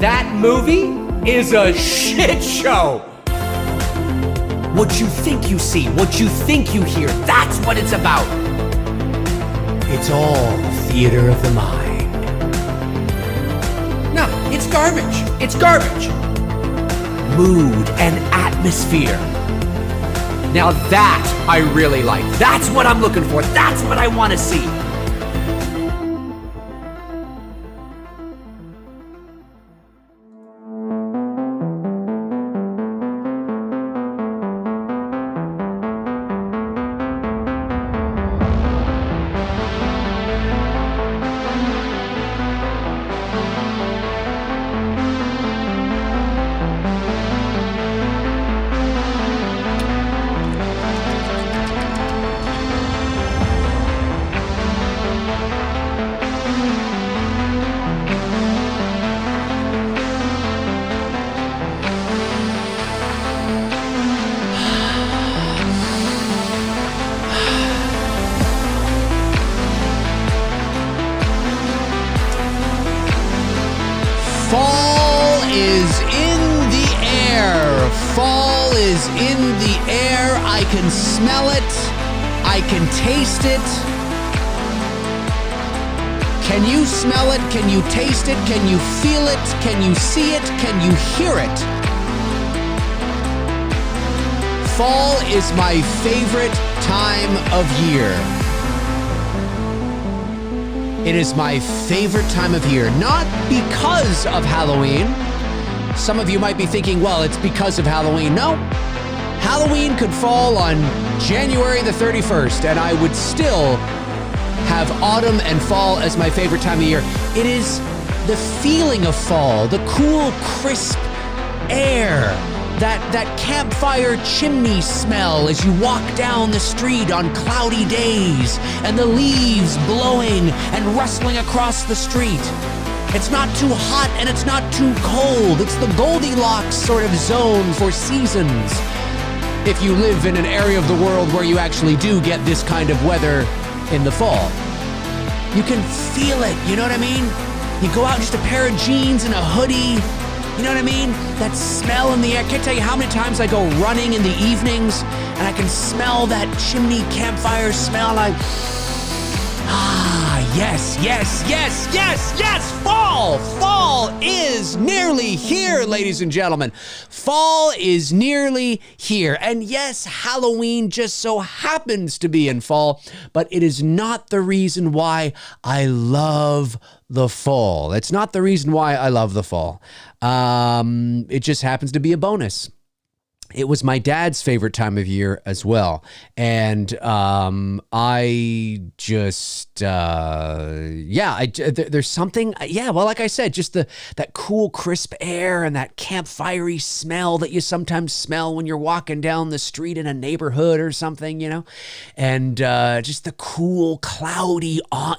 That movie is a shit show. What you think you see, what you think you hear, that's what it's about. It's all theater of the mind. No, it's garbage. It's garbage. Mood and atmosphere. Now that I really like. That's what I'm looking for. That's what I want to see. I can smell it. I can taste it. Can you smell it? Can you taste it? Can you feel it? Can you see it? Can you hear it? Fall is my favorite time of year. It is my favorite time of year, not because of Halloween. Some of you might be thinking, well, it's because of Halloween. No. Halloween could fall on January the 31st, and I would still have autumn and fall as my favorite time of year. It is the feeling of fall, the cool, crisp air, that campfire chimney smell as you walk down the street on cloudy days, and the leaves blowing and rustling across the street. It's not too hot and it's not too cold. It's the Goldilocks sort of zone for seasons. If you live in an area of the world where you actually do get this kind of weather in the fall. You can feel it, you know what I mean? You go out in just a pair of jeans and a hoodie, you know what I mean? That smell in the air. I can't tell you how many times I go running in the evenings and I can smell that chimney campfire smell. Yes, yes, yes, yes, yes, fall! Fall is nearly here, ladies and gentlemen. Fall is nearly here. And yes, Halloween just so happens to be in fall, but it is not the reason why I love the fall. It's not the reason why I love the fall. It just happens to be a bonus. It was my dad's favorite time of year as well. And I just, there's something, well, like I said, just that cool, crisp air and that campfire-y smell that you sometimes smell when you're walking down the street in a neighborhood or something, you know, and just the cool, cloudy, I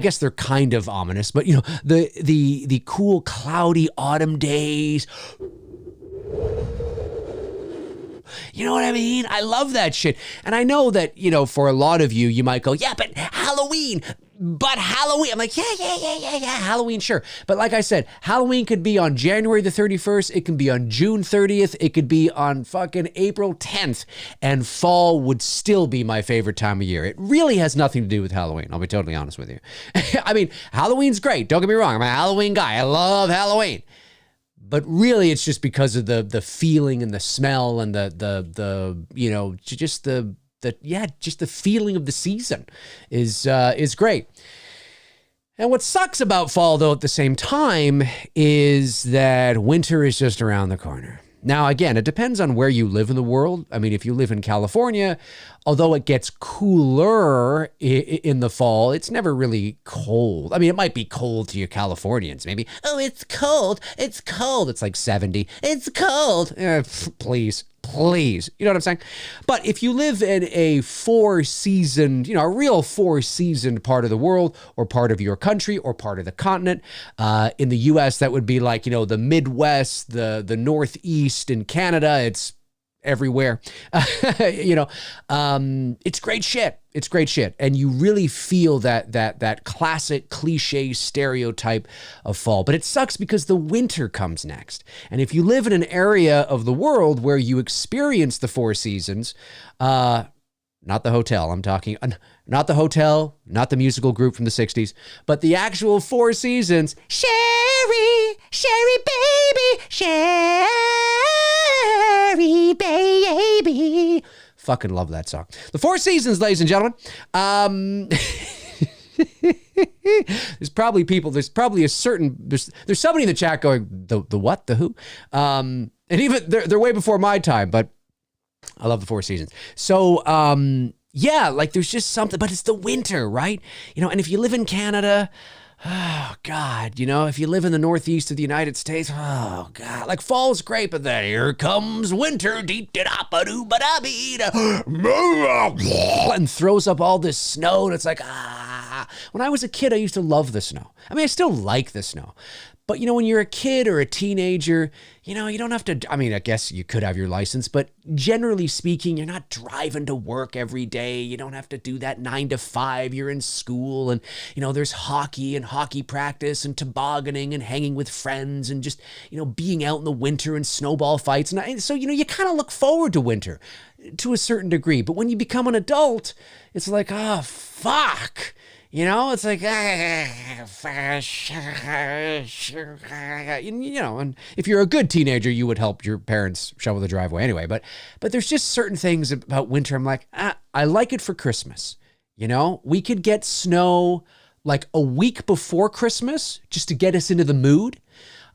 guess they're kind of ominous, but, you know, the cool, cloudy autumn days. You know what I mean? I love that shit. And I know that, you know, for a lot of you, you might go, yeah, but Halloween. I'm like, yeah, Halloween, sure. But like I said, Halloween could be on January the 31st. It can be on June 30th. It could be on fucking April 10th. And fall would still be my favorite time of year. It really has nothing to do with Halloween. I'll be totally honest with you. I mean, Halloween's great. Don't get me wrong. I'm a Halloween guy. I love Halloween. But really, it's just because of the feeling and the smell and the you know, just the feeling of the season is great. And what sucks about fall, though, at the same time, is that winter is just around the corner. Now, again, it depends on where you live in the world. I mean, if you live in California, although it gets cooler in the fall, it's never really cold. I mean, it might be cold to you Californians, maybe. Oh, it's cold. It's cold. It's like 70. It's cold. Please. You know what I'm saying? But if you live in a four-seasoned, you know, a real four-seasoned part of the world or part of your country or part of the continent, in the U.S., that would be like, you know, the Midwest, the Northeast. In Canada, it's everywhere. It's great shit. It's great shit. And you really feel that classic cliche stereotype of fall. But it sucks because the winter comes next. And if you live in an area of the world where you experience the four seasons, not the hotel, I'm talking, not the hotel, not the musical group from the 60s, but the actual four seasons. Sherry, Sherry baby, Sherry baby. Fucking love that song. The Four Seasons, ladies and gentlemen. There's probably a certain, there's somebody in the chat going, the what, the who? And even, they're way before my time, but I love the Four Seasons. So, yeah, like there's just something, but it's the winter, right? And if you live in Canada, oh God, if you live in the northeast of the United States, oh God, like fall's great, but then here comes winter, and throws up all this snow, and it's like, When I was a kid, I used to love the snow. I mean, I still like the snow. But, when you're a kid or a teenager, you don't have to, I guess you could have your license, but generally speaking, you're not driving to work every day. You don't have to do that 9 to 5. You're in school and, there's hockey and hockey practice and tobogganing and hanging with friends and just, being out in the winter and snowball fights. And so, you kind of look forward to winter to a certain degree. But when you become an adult, it's like, oh, fuck. It's like, and if you're a good teenager, you would help your parents shovel the driveway anyway. But there's just certain things about winter. I'm like, I like it for Christmas. We could get snow like a week before Christmas just to get us into the mood.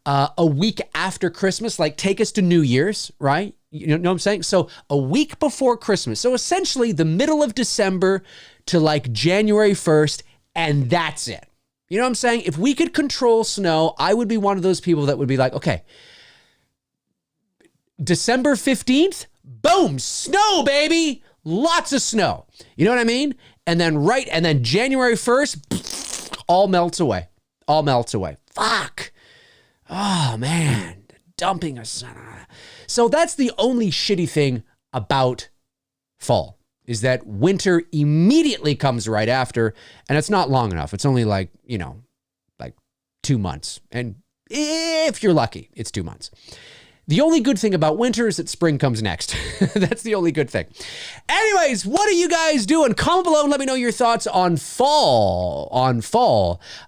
A week after Christmas, like take us to New Year's, right? You know what I'm saying? So a week before Christmas. So essentially the middle of December to like January 1st, and that's it. You know what I'm saying? If we could control snow, I would be one of those people that would be like, okay, December 15th, boom, snow, baby. Lots of snow. You know what I mean? And then January 1st, all melts away. All melts away. Fuck. Oh, man. Dumping a sun. So that's the only shitty thing about fall, is that winter immediately comes right after, and it's not long enough. It's only like 2 months. And if you're lucky, it's 2 months. The only good thing about winter is that spring comes next. That's the only good thing. Anyways, what are you guys doing? Comment below and let me know your thoughts on fall.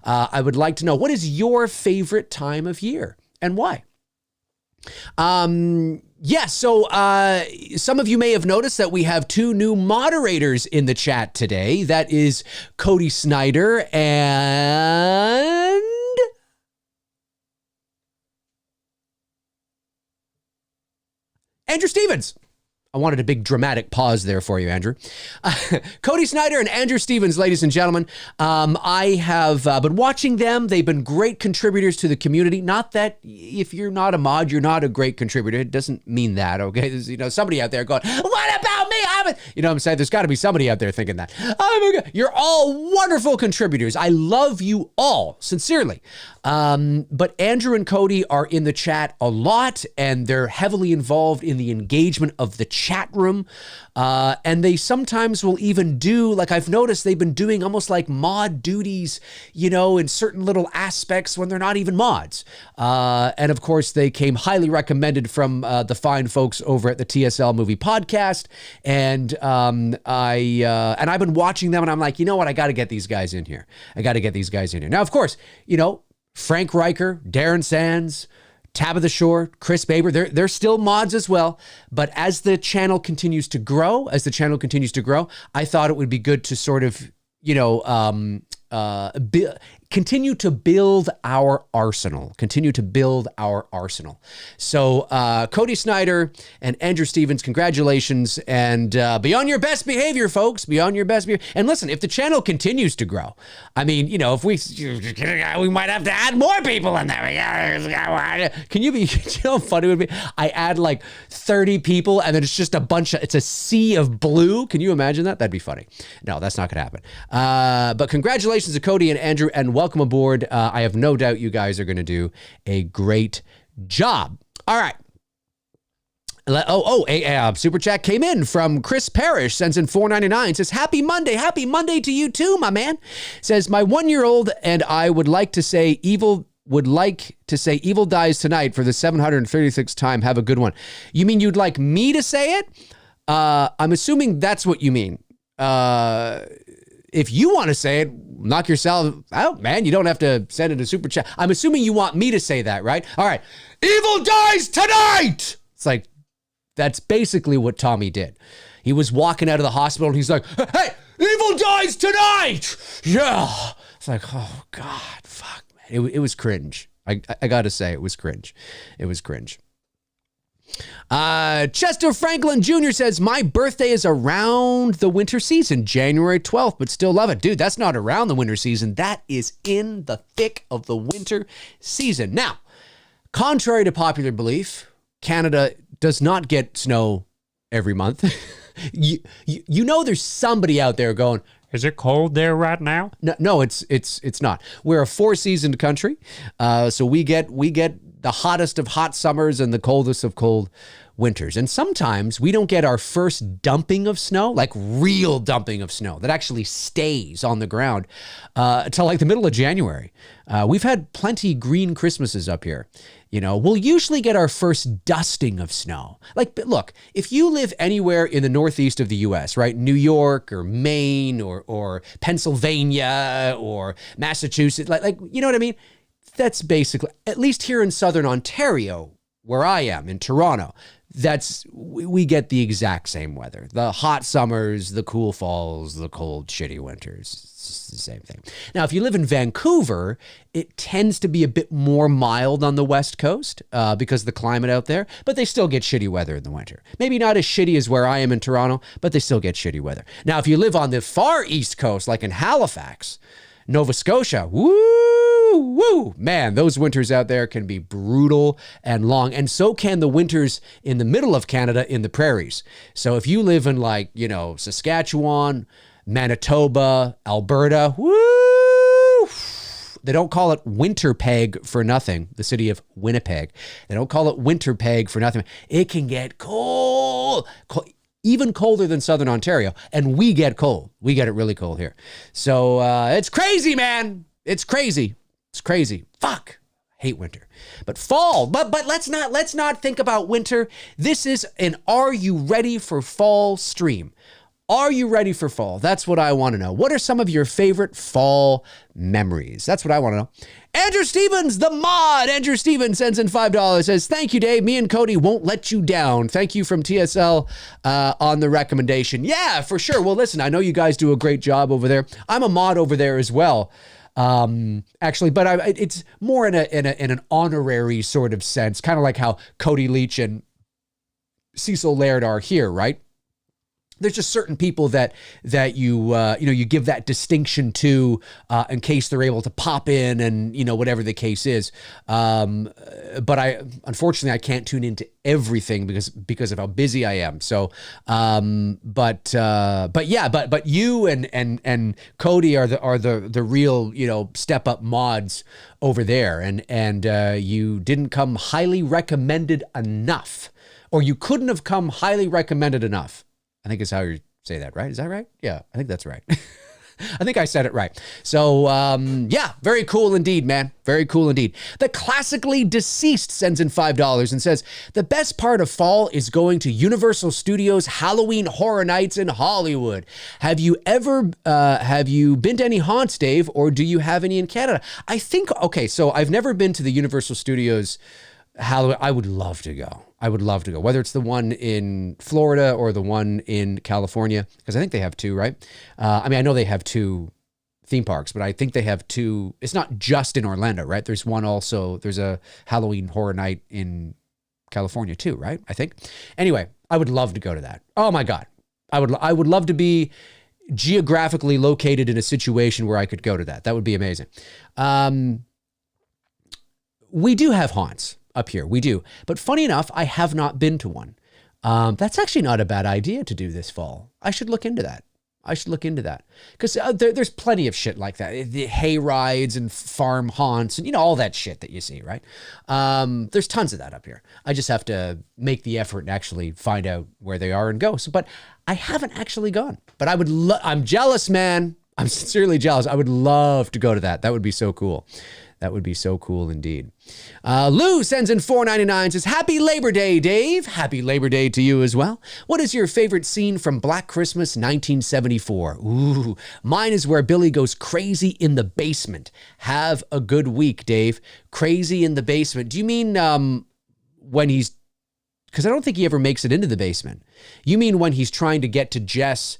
I would like to know, what is your favorite time of year and why? So some of you may have noticed that we have 2 new moderators in the chat today. That is Cody Snyder and Andrew Stevens. I wanted a big dramatic pause there for you, Andrew. Cody Snyder and Andrew Stevens, ladies and gentlemen. I have been watching them. They've been great contributors to the community. Not that if you're not a mod, you're not a great contributor. It doesn't mean that, okay? There's, somebody out there going, what about me? You know what I'm saying? There's got to be somebody out there thinking that. Oh my God. You're all wonderful contributors. I love you all, sincerely. But Andrew and Cody are in the chat a lot, and they're heavily involved in the engagement of the chat room. And they sometimes will even do, like I've noticed, they've been doing almost like mod duties, in certain little aspects when they're not even mods. And of course, they came highly recommended from the fine folks over at the TSL Movie Podcast. And I've been watching them, and I'm like, you know what? I got to get these guys in here. Now, of course, Frank Riker, Darren Sands, Tabitha Shore, Chris Baber, they're still mods as well. But as the channel continues to grow, I thought it would be good to sort of, continue to build our arsenal. So Cody Snyder and Andrew Stevens, congratulations, and be on your best behavior, folks. Be on your best behavior. And listen, if the channel continues to grow, if we might have to add more people in there. Can you be, how funny it would be? I add like 30 people and then it's just it's a sea of blue. Can you imagine that? That'd be funny. No, that's not going to happen. But congratulations to Cody and Andrew, and welcome aboard. I have no doubt you guys are going to do a great job. All right. A super chat came in from Chris Parrish, sends in $4.99, says, happy Monday to you too, my man. Says, my 1-year-old and I would like to say evil dies tonight for the 736th time. Have a good one. You mean you'd like me to say it? I'm assuming that's what you mean. If you want to say it, knock yourself out, man. You don't have to send it a super chat. I'm assuming you want me to say that, right? All right. Evil dies tonight. It's like, that's basically what Tommy did. He was walking out of the hospital and he's like, hey, evil dies tonight. Yeah. It's like, oh God, fuck, man. It was cringe. I got to say, it was cringe. It was cringe. Chester Franklin Jr. says, my birthday is around the winter season, January 12th, but still love it. Dude, that's not around the winter season. That is in the thick of the winter season. Now, contrary to popular belief, Canada does not get snow every month. you know there's somebody out there going, is it cold there right now? No, it's not. We're a 4-seasoned country, so we get the hottest of hot summers and the coldest of cold winters. And sometimes we don't get our first dumping of snow, like real dumping of snow that actually stays on the ground, until like the middle of January. We've had plenty green Christmases up here. You know, we'll usually get our first dusting of snow. Like, look, if you live anywhere in the northeast of the U.S., right, New York or Maine or Pennsylvania or Massachusetts, like you know what I mean? That's basically, at least here in Southern Ontario, where I am, in Toronto, we get the exact same weather. The hot summers, the cool falls, the cold, shitty winters. It's the same thing. Now, if you live in Vancouver, it tends to be a bit more mild on the West Coast because of the climate out there, but they still get shitty weather in the winter. Maybe not as shitty as where I am in Toronto, but they still get shitty weather. Now, if you live on the far East Coast, like in Halifax, Nova Scotia, woo, man, those winters out there can be brutal and long. And so can the winters in the middle of Canada in the prairies. So if you live in like, you know, Saskatchewan, Manitoba, Alberta, woo, they don't call it Winterpeg for nothing. The city of Winnipeg. They don't call it Winterpeg for nothing. It can get cold. Even colder than Southern Ontario, and we get cold. We get it really cold here. So it's crazy, man. It's crazy. It's crazy. Fuck. Hate winter. But fall. But let's not think about winter. This is an Are You Ready for Fall stream. Are you ready for fall? That's what I want to know. What are some of your favorite fall memories? That's what I want to know. Andrew Stevens, the mod. Andrew Stevens sends in $5, says, thank you, Dave. Me and Cody won't let you down. Thank you from TSL on the recommendation. Yeah, for sure. Well, listen, I know you guys do a great job over there. I'm a mod over there as well. Actually, but it's more in an honorary sort of sense, kind of like how Cody Leach and Cecil Laird are here, right? There's just certain people that you give that distinction to in case they're able to pop in and, you know, whatever the case is. But unfortunately I can't tune into everything because of how busy I am. So, but you and Cody are the real, you know, step up mods over there. And you didn't come highly recommended enough, or you couldn't have come highly recommended enough. I think is how you say that, right? Is that right? Yeah, I think that's right. I think I said it right. So, yeah, very cool indeed, man. Very cool indeed. The Classically Deceased sends in $5 and says, the best part of fall is going to Universal Studios Halloween Horror Nights in Hollywood. Have you been to any haunts, Dave, or do you have any in Canada? I think, okay, so I've never been to the Universal Studios Halloween. I would love to go. Whether it's the one in Florida or the one in California, because I think they have two, right? I mean, I know they have two theme parks, but I think they have two. It's not just in Orlando, right? There's one also. There's a Halloween Horror Night in California too, right? I think. Anyway, I would love to go to that. Oh my God. I would love to be geographically located in a situation where I could go to that. That would be amazing. We do have haunts up here. We do. But funny enough, I have not been to one. That's actually not a bad idea to do this fall. I should look into that. I should look into that because there's plenty of shit like that. The hay rides and farm haunts and, all that shit that you see, right? There's tons of that up here. I just have to make the effort and actually find out where they are and go. So, but I haven't actually gone, but I'm jealous, man. I'm sincerely jealous. I would love to go to that. That would be so cool. That would be so cool indeed. Lou sends in $4.99, says, Happy Labor Day, Dave. Happy Labor Day to you as well. What is your favorite scene from Black Christmas 1974? Ooh, mine is where Billy goes crazy in the basement. Have a good week, Dave. Crazy in the basement. Do you mean when he's, because I don't think he ever makes it into the basement. You mean when he's trying to get to Jess,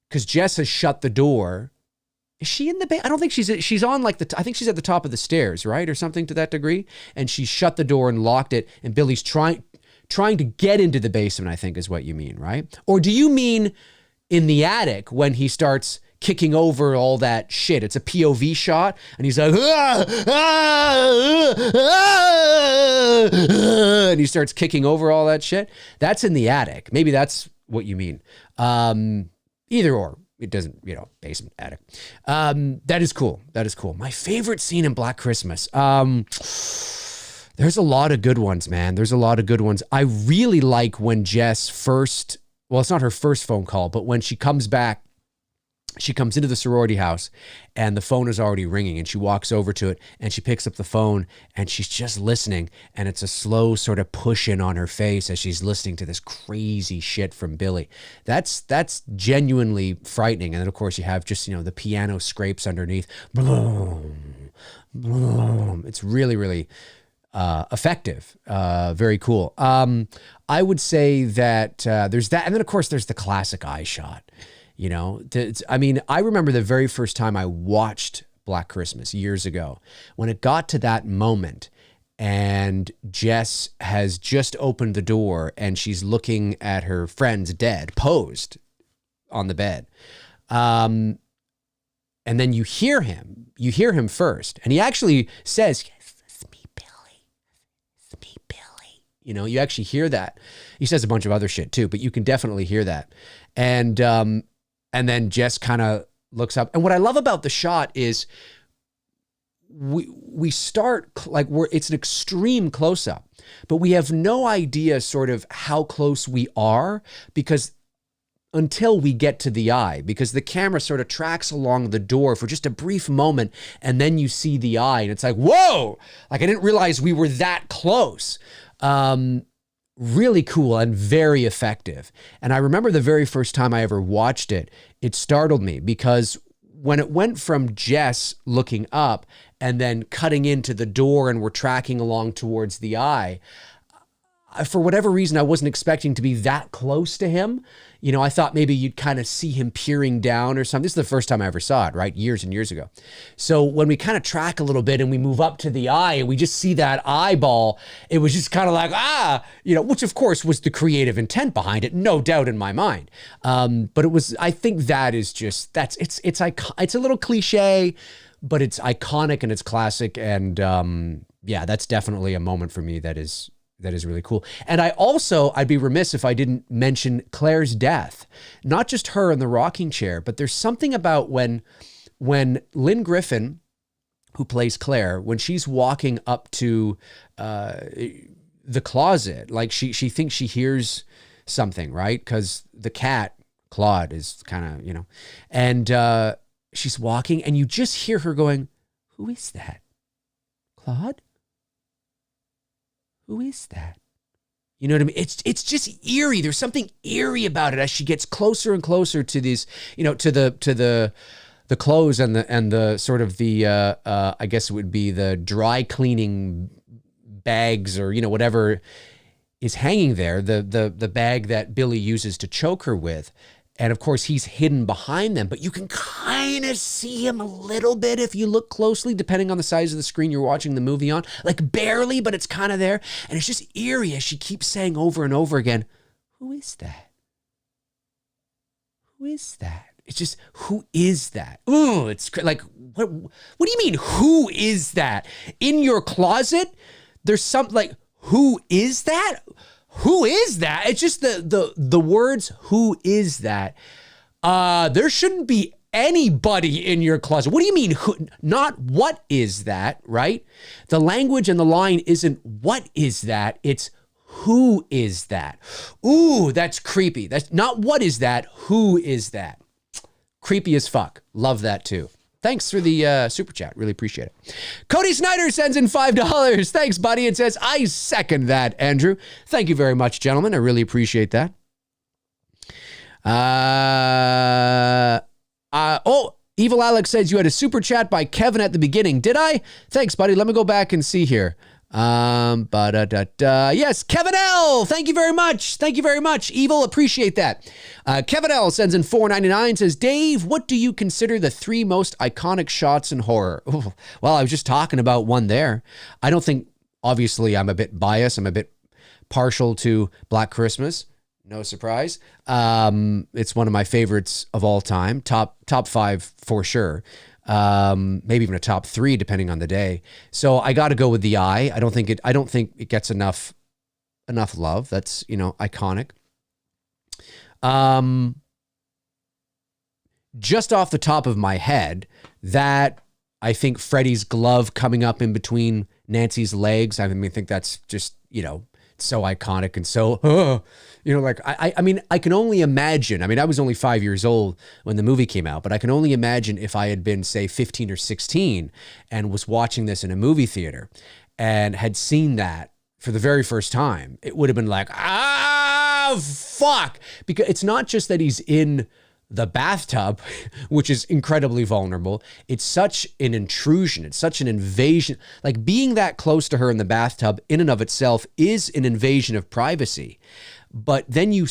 because Jess has shut the door. Is she in the basement? I don't think she's on like I think she's at the top of the stairs, right? Or something to that degree. And she shut the door and locked it. And Billy's trying to get into the basement, I think is what you mean, right? Or do you mean in the attic when he starts kicking over all that shit? It's a POV shot and he's like, and he starts kicking over all that shit. That's in the attic. Maybe that's what you mean. Either or. It doesn't, basement, attic. That is cool. That is cool. My favorite scene in Black Christmas. There's a lot of good ones, man. There's a lot of good ones. I really like when Jess first, well, it's not her first phone call, but when she comes back, she comes into the sorority house and the phone is already ringing and she walks over to it and she picks up the phone and she's just listening and it's a slow sort of push in on her face as she's listening to this crazy shit from Billy. That's genuinely frightening. And then of course you have just, the piano scrapes underneath. Boom, boom. It's really, really effective. Very cool. I would say that there's that. And then of course there's the classic eye shot. I remember the very first time I watched Black Christmas years ago, when it got to that moment and Jess has just opened the door and she's looking at her friend's dead, posed on the bed. And then you hear him first. And he actually says, yes, it's me, Billy. It's me, Billy. You actually hear that. He says a bunch of other shit too, but you can definitely hear that. And then Jess kind of looks up. And what I love about the shot is we start like it's an extreme close up, but we have no idea sort of how close we are because until we get to the eye, because the camera sort of tracks along the door for just a brief moment. And then you see the eye and it's like, whoa, like I didn't realize we were that close. Really cool and very effective. And I remember the very first time I ever watched it, it startled me because when it went from Jess looking up and then cutting into the door and we're tracking along towards the eye, for whatever reason, I wasn't expecting to be that close to him. I thought maybe you'd kind of see him peering down or something. This is the first time I ever saw it, right? Years and years ago. So when we kind of track a little bit and we move up to the eye and we just see that eyeball, it was just kind of like, which of course was the creative intent behind it, no doubt in my mind. But it was, I think that is just, it's a little cliche, but it's iconic and it's classic. And that's definitely a moment for me that is really cool. And I'd be remiss if I didn't mention Claire's death. Not just her in the rocking chair, but there's something about when Lynn Griffin, who plays Claire, when she's walking up to the closet, like she thinks she hears something, right? Because the cat, Claude, is kind of, and she's walking and you just hear her going, who is that? Claude? Who is that? You know what I mean? It's just eerie. There's something eerie about it as she gets closer and closer to these, to the clothes and the sort of the I guess it would be the dry cleaning bags or whatever is hanging there. The bag that Billy uses to choke her with. And of course, he's hidden behind them, but you can kind of see him a little bit if you look closely, depending on the size of the screen you're watching the movie on. Like barely, but it's kind of there. And it's just eerie as she keeps saying over and over again, who is that? Who is that? It's just, who is that? Ooh, it's like, what do you mean, who is that? In your closet, there's something like, who is that? Who is that? It's just the words, who is that, There shouldn't be anybody in your closet. What do you mean? Not what is that, right? The language and the line isn't what is that, it's who is that. Ooh, that's creepy. That's not what is that, who is that. Creepy as fuck. Love that too. Thanks for the super chat. Really appreciate it. Cody Snyder sends in $5. Thanks, buddy. And says, I second that, Andrew. Thank you very much, gentlemen. I really appreciate that. Evil Alex says you had a super chat by Kevin at the beginning. Did I? Thanks, buddy. Let me go back and see here. Yes, Kevin L. Thank you very much. Thank you very much. Evil, appreciate that. Kevin L. sends in $4.99, says, Dave, what do you consider the 3 most iconic shots in horror? Ooh, well, I was just talking about one there. I don't think, obviously, I'm a bit biased. I'm a bit partial to Black Christmas. No surprise. It's one of my favorites of all time. Top 5 for sure. Maybe even a top 3 depending on the day. So I got to go with The Eye. I don't think it gets enough love. That's, iconic. Just off the top of my head, that I think Freddy's glove coming up in between Nancy's legs. I think that's just, so iconic and so, I mean, I can only imagine. I mean, I was only 5 years old when the movie came out, but I can only imagine if I had been, say, 15 or 16 and was watching this in a movie theater and had seen that for the very first time, it would have been like, fuck. Because it's not just that he's in the bathtub, which is incredibly vulnerable. It's such an intrusion. It's such an invasion. Like being that close to her in the bathtub in and of itself is an invasion of privacy. But then you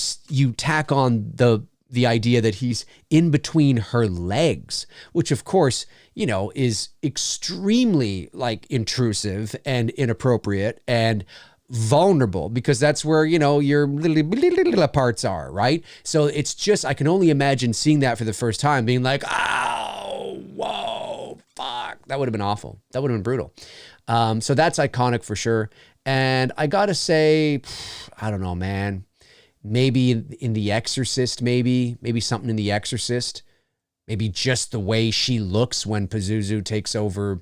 tack on the idea that he's in between her legs, which of course, is extremely intrusive and inappropriate and vulnerable, because that's where, your little parts are, right? So it's just, I can only imagine seeing that for the first time being like, oh, whoa, fuck. That would have been awful. That would have been brutal. So that's iconic for sure. And I gotta say, I don't know, man, maybe in The Exorcist, maybe something in The Exorcist, maybe just the way she looks when Pazuzu takes over,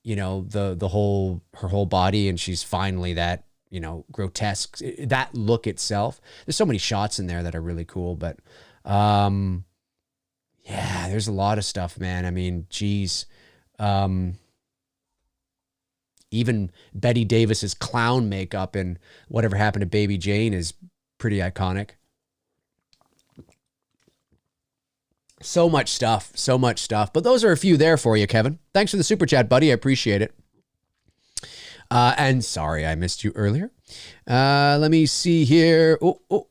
her whole body and she's finally that, grotesque, that look itself. There's so many shots in there that are really cool, but yeah, there's a lot of stuff, man. I mean, geez. Even Betty Davis's clown makeup and Whatever Happened to Baby Jane is pretty iconic. So much stuff. But those are a few there for you, Kevin. Thanks for the super chat, buddy. I appreciate it. And sorry I missed you earlier. Let me see here. Oh.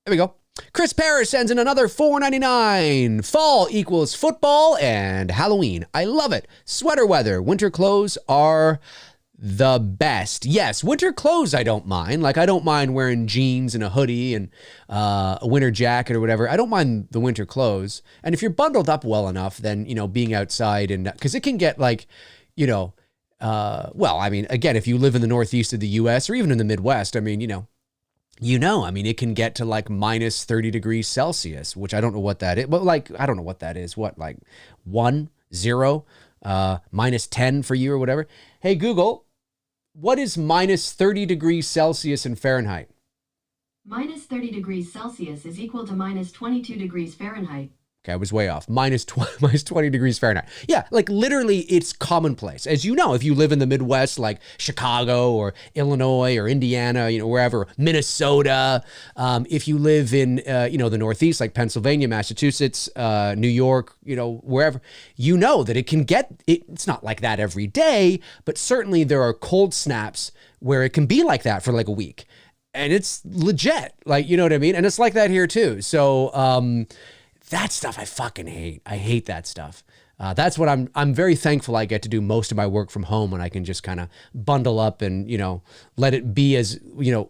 There we go. Chris Parrish sends in another $4.99. Fall equals football and Halloween. I love it. Sweater weather. Winter clothes are the best. Yes, winter clothes I don't mind. I don't mind wearing jeans and a hoodie and a winter jacket or whatever. I don't mind the winter clothes. And if you're bundled up well enough, then, being outside and, because it can get well, I mean, again, if you live in the northeast of the U.S. or even in the Midwest, I mean, it can get to minus 30 degrees Celsius, which I don't know what that is. But I don't know what that is. What, 1, 0, minus 10 for you or whatever. Hey, Google, what is minus 30 degrees Celsius in Fahrenheit? Minus 30 degrees Celsius is equal to minus 22 degrees Fahrenheit. Okay, I was way off. Minus 20 degrees Fahrenheit. Yeah, literally it's commonplace. As you know, if you live in the Midwest, like Chicago or Illinois or Indiana, wherever, Minnesota. If you live in, the Northeast, like Pennsylvania, Massachusetts, New York, wherever, that it can get, it's not like that every day, but certainly there are cold snaps where it can be like that for a week. And it's legit, you know what I mean? And it's like that here too. So, that stuff I fucking hate. I hate that stuff. That's what I'm very thankful I get to do most of my work from home when I can just kind of bundle up and, let it be as,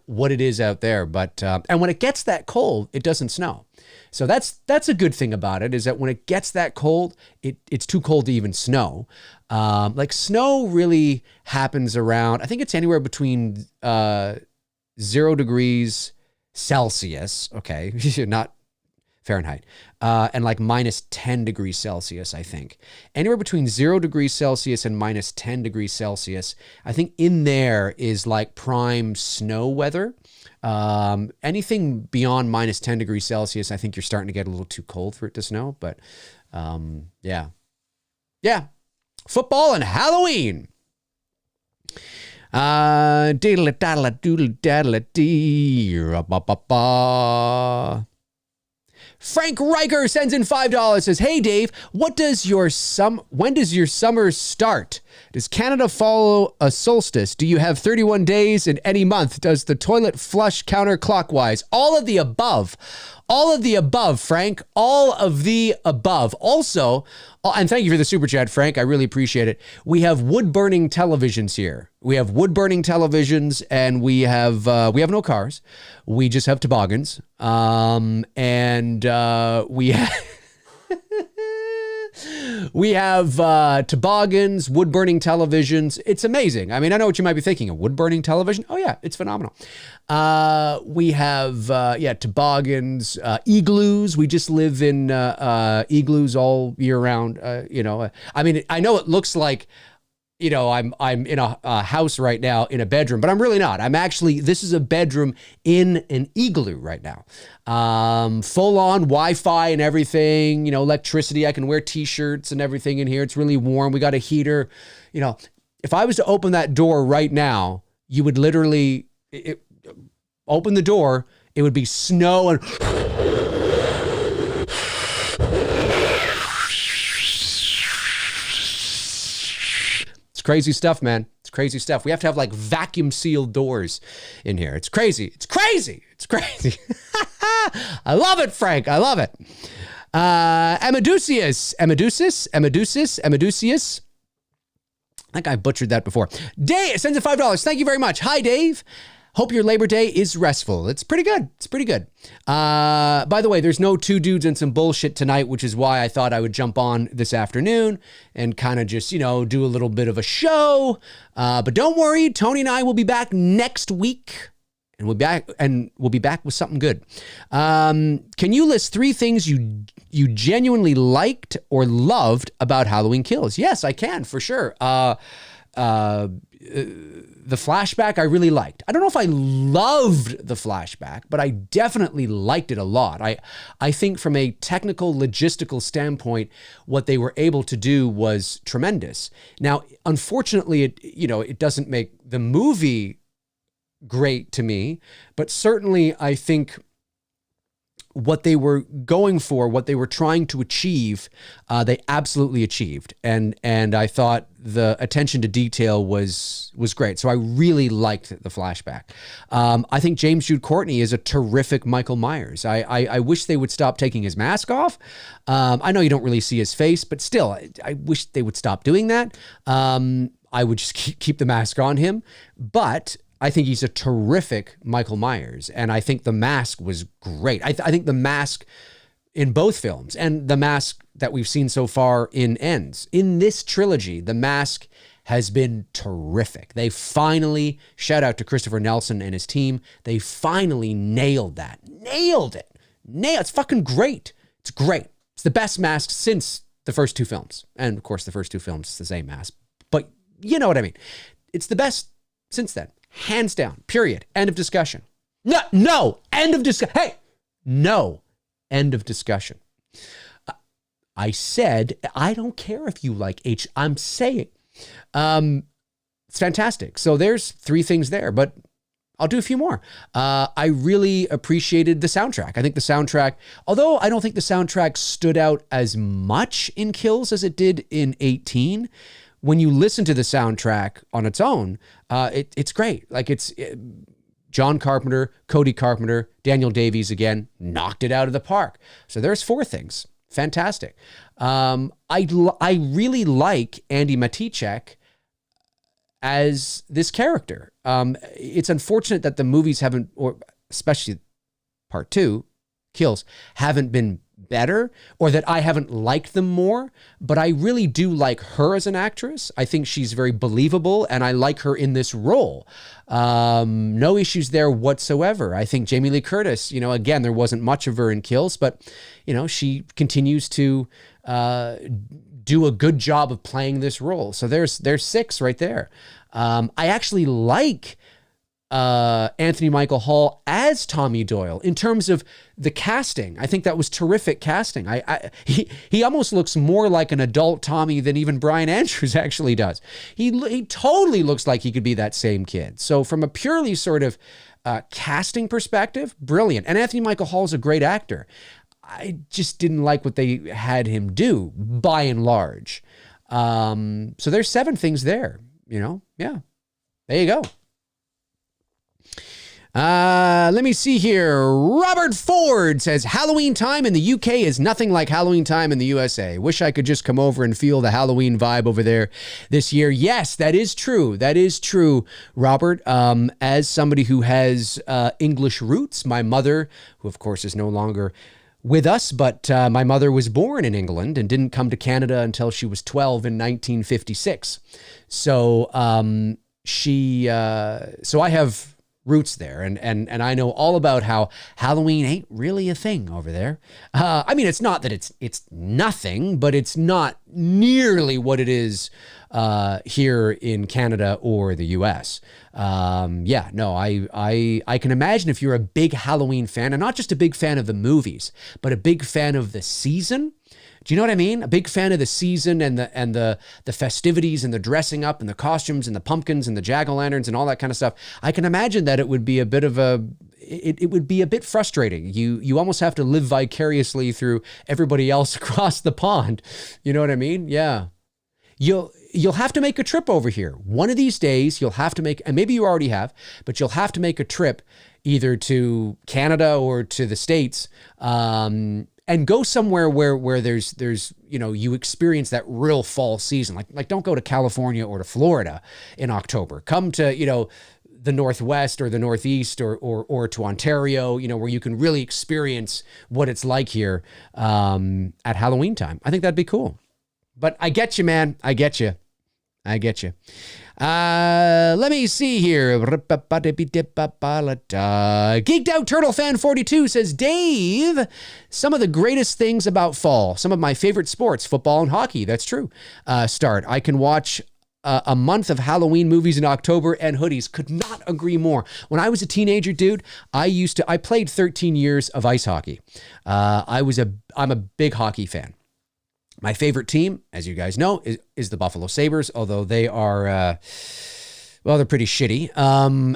what it is out there. But, and when it gets that cold, it doesn't snow. So that's a good thing about it, is that when it gets that cold, it's too cold to even snow. Snow really happens around, I think it's anywhere between 0 degrees Celsius, okay, not Fahrenheit, and like minus 10 degrees Celsius, I think. Anywhere between 0 degrees Celsius and minus 10 degrees Celsius. I think in there is like prime snow weather. Anything beyond minus 10 degrees Celsius, I think you're starting to get a little too cold for it to snow. But yeah. Football and Halloween. Frank Riker sends in $5, says, "Hey Dave, when does your summer start? Does Canada follow a solstice? Do you have 31 days in any month? Does the toilet flush counterclockwise?" All of the above. All of the above, Frank. All of the above. Also, and thank you for the super chat, Frank. I really appreciate it. We have wood-burning televisions here. We have wood-burning televisions, and we have no cars. We just have toboggans. We have toboggans, wood-burning televisions. It's amazing. I mean, I know what you might be thinking. A wood-burning television? Oh, yeah, it's phenomenal. We have, toboggans, igloos. We just live in igloos all year round. I mean, I know it looks like, I'm in a house right now in a bedroom, but I'm really not. This is a bedroom in an igloo right now. Full on Wi-Fi and everything, electricity. I can wear t-shirts and everything in here. It's really warm. We got a heater. If I was to open that door right now, you would literally open the door. It would be snow and crazy stuff, man. It's crazy stuff. We have to have like vacuum sealed doors in here. It's crazy. It's crazy. It's crazy. I love it, Frank. I love it. Amadusius. I think I butchered that before. Dave sends in $5. Thank you very much. Hi, Dave. Hope your Labor Day is restful. It's pretty good. It's pretty good. By the way, there's no two dudes and some bullshit tonight, which is why I thought I would jump on this afternoon and kind of just, do a little bit of a show. But don't worry, Tony and I will be back next week. And we'll be back with something good. Can you list 3 things you genuinely liked or loved about Halloween Kills? Yes, I can, for sure. The flashback I really liked. I don't know if I loved the flashback, but I definitely liked it a lot. I think from a technical, logistical standpoint, what they were able to do was tremendous. Now, unfortunately, it doesn't make the movie great to me, but certainly I think what they were going for, what they were trying to achieve, they absolutely achieved. And I thought the attention to detail was great. So I really liked the flashback. I think James Jude Courtney is a terrific Michael Myers. I wish they would stop taking his mask off. I know you don't really see his face, but still, I wish they would stop doing that. I would just keep the mask on him. But I think he's a terrific Michael Myers, and I think the mask was great. I think the mask in both films and the mask that we've seen so far in Ends, in this trilogy, the mask has been terrific. They finally, shout out to Christopher Nelson and his team, they finally nailed that. Nailed it. It's fucking great. It's great. It's the best mask since the first 2 films. And of course, the first 2 films, it's the same mask, but you know what I mean. It's the best since then. Hands down, period. End of discussion. No, end of discussion. Hey, no, end of discussion. I said, I don't care if you like H. I'm saying, it's fantastic. So there's 3 things there, but I'll do a few more. I really appreciated the soundtrack. I think the soundtrack, although I don't think the soundtrack stood out as much in Kills as it did in 18, when you listen to the soundtrack on its own, it's great. Like it's John Carpenter, Cody Carpenter, Daniel Davies again, knocked it out of the park. So there's 4 things. Fantastic. I really like Andy Matichak as this character. It's unfortunate that the movies haven't, or especially part 2, Kills, haven't been better or that I haven't liked them more, but I really do like her as an actress. I think she's very believable and I like her in this role. No issues there whatsoever. I think Jamie Lee Curtis, you know, again, there wasn't much of her in Kills, but, you know, she continues to do a good job of playing this role. So there's 6 right there. I actually like Anthony Michael Hall as Tommy Doyle in terms of the casting. I think that was terrific casting. He almost looks more like an adult Tommy than even Brian Andrews actually does. He totally looks like he could be that same kid. So from a purely sort of casting perspective, brilliant. And Anthony Michael Hall is a great actor. I just didn't like what they had him do by and large. So there's 7 things there, you know? Yeah, there you go. Let me see here. Robert Ford says, Halloween time in the UK is nothing like Halloween time in the USA. Wish I could just come over and feel the Halloween vibe over there this year. Yes, that is true. That is true, Robert. As somebody who has English roots, my mother, who of course is no longer with us, but my mother was born in England and didn't come to Canada until she was 12 in 1956. So so I have roots there, and I know all about how Halloween ain't really a thing over there. I mean, it's not that it's nothing, but it's not nearly what it is here in Canada or the US. Yeah, no, I can imagine if you're a big Halloween fan, and not just a big fan of the movies, but a big fan of the season. Do you know what I mean? A big fan of the season and the festivities and the dressing up and the costumes and the pumpkins and the jack-o'-lanterns and all that kind of stuff. I can imagine that it would be a bit of it would be a bit frustrating. You almost have to live vicariously through everybody else across the pond. You know what I mean? Yeah. You'll have to make a trip over here. One of these days you'll have to make, and maybe you already have, but you'll have to make a trip either to Canada or to the States, and go somewhere where there's you know, you experience that real fall season. Like don't go to California or to Florida in October. Come to, you know, the Northwest or the Northeast or to Ontario, you know, where you can really experience what it's like here at Halloween time. I think that'd be cool. But I get you, man. I get you. Let me see here. Geeked Out Turtle Fan 42 says, Dave, some of the greatest things about fall. Some of my favorite sports, football and hockey. That's true. Start. I can watch a month of Halloween movies in October and hoodies. Could not agree more. When I was a teenager, dude, I played 13 years of ice hockey. I'm a big hockey fan. My favorite team, as you guys know, is the Buffalo Sabres, although they are, they're pretty shitty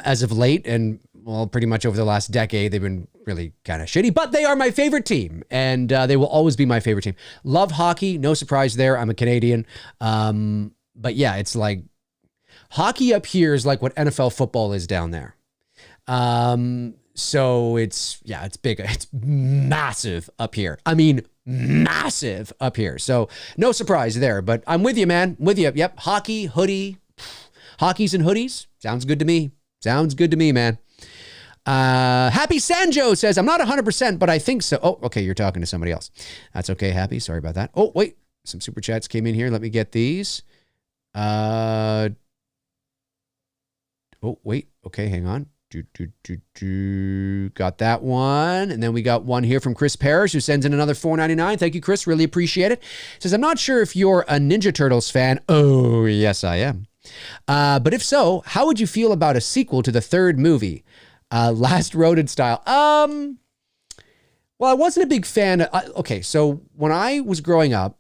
as of late. And, well, pretty much over the last decade, they've been really kind of shitty. But they are my favorite team, and they will always be my favorite team. Love hockey. No surprise there. I'm a Canadian. But, yeah, it's like hockey up here is like what NFL football is down there. So it's big. It's massive up here. I mean, massive up here. So no surprise there, but I'm with you, man. With you. Yep. Hockey, hoodie, hockeys and hoodies. Sounds good to me. Sounds good to me, man. Happy Sanjo says, I'm not 100%, but I think so. Oh, okay. You're talking to somebody else. That's okay. Happy. Sorry about that. Oh, wait. Some super chats came in here. Let me get these. Oh, wait. Okay. Hang on. Got that one. And then we got one here from Chris Parrish, who sends in another $4.99. Thank you, Chris. Really appreciate it. Says, I'm not sure if you're a Ninja Turtles fan. Oh, yes, I am. But if so, how would you feel about a sequel to the third movie, Last Rodent style? Well, I wasn't a big fan. Okay, so when I was growing up,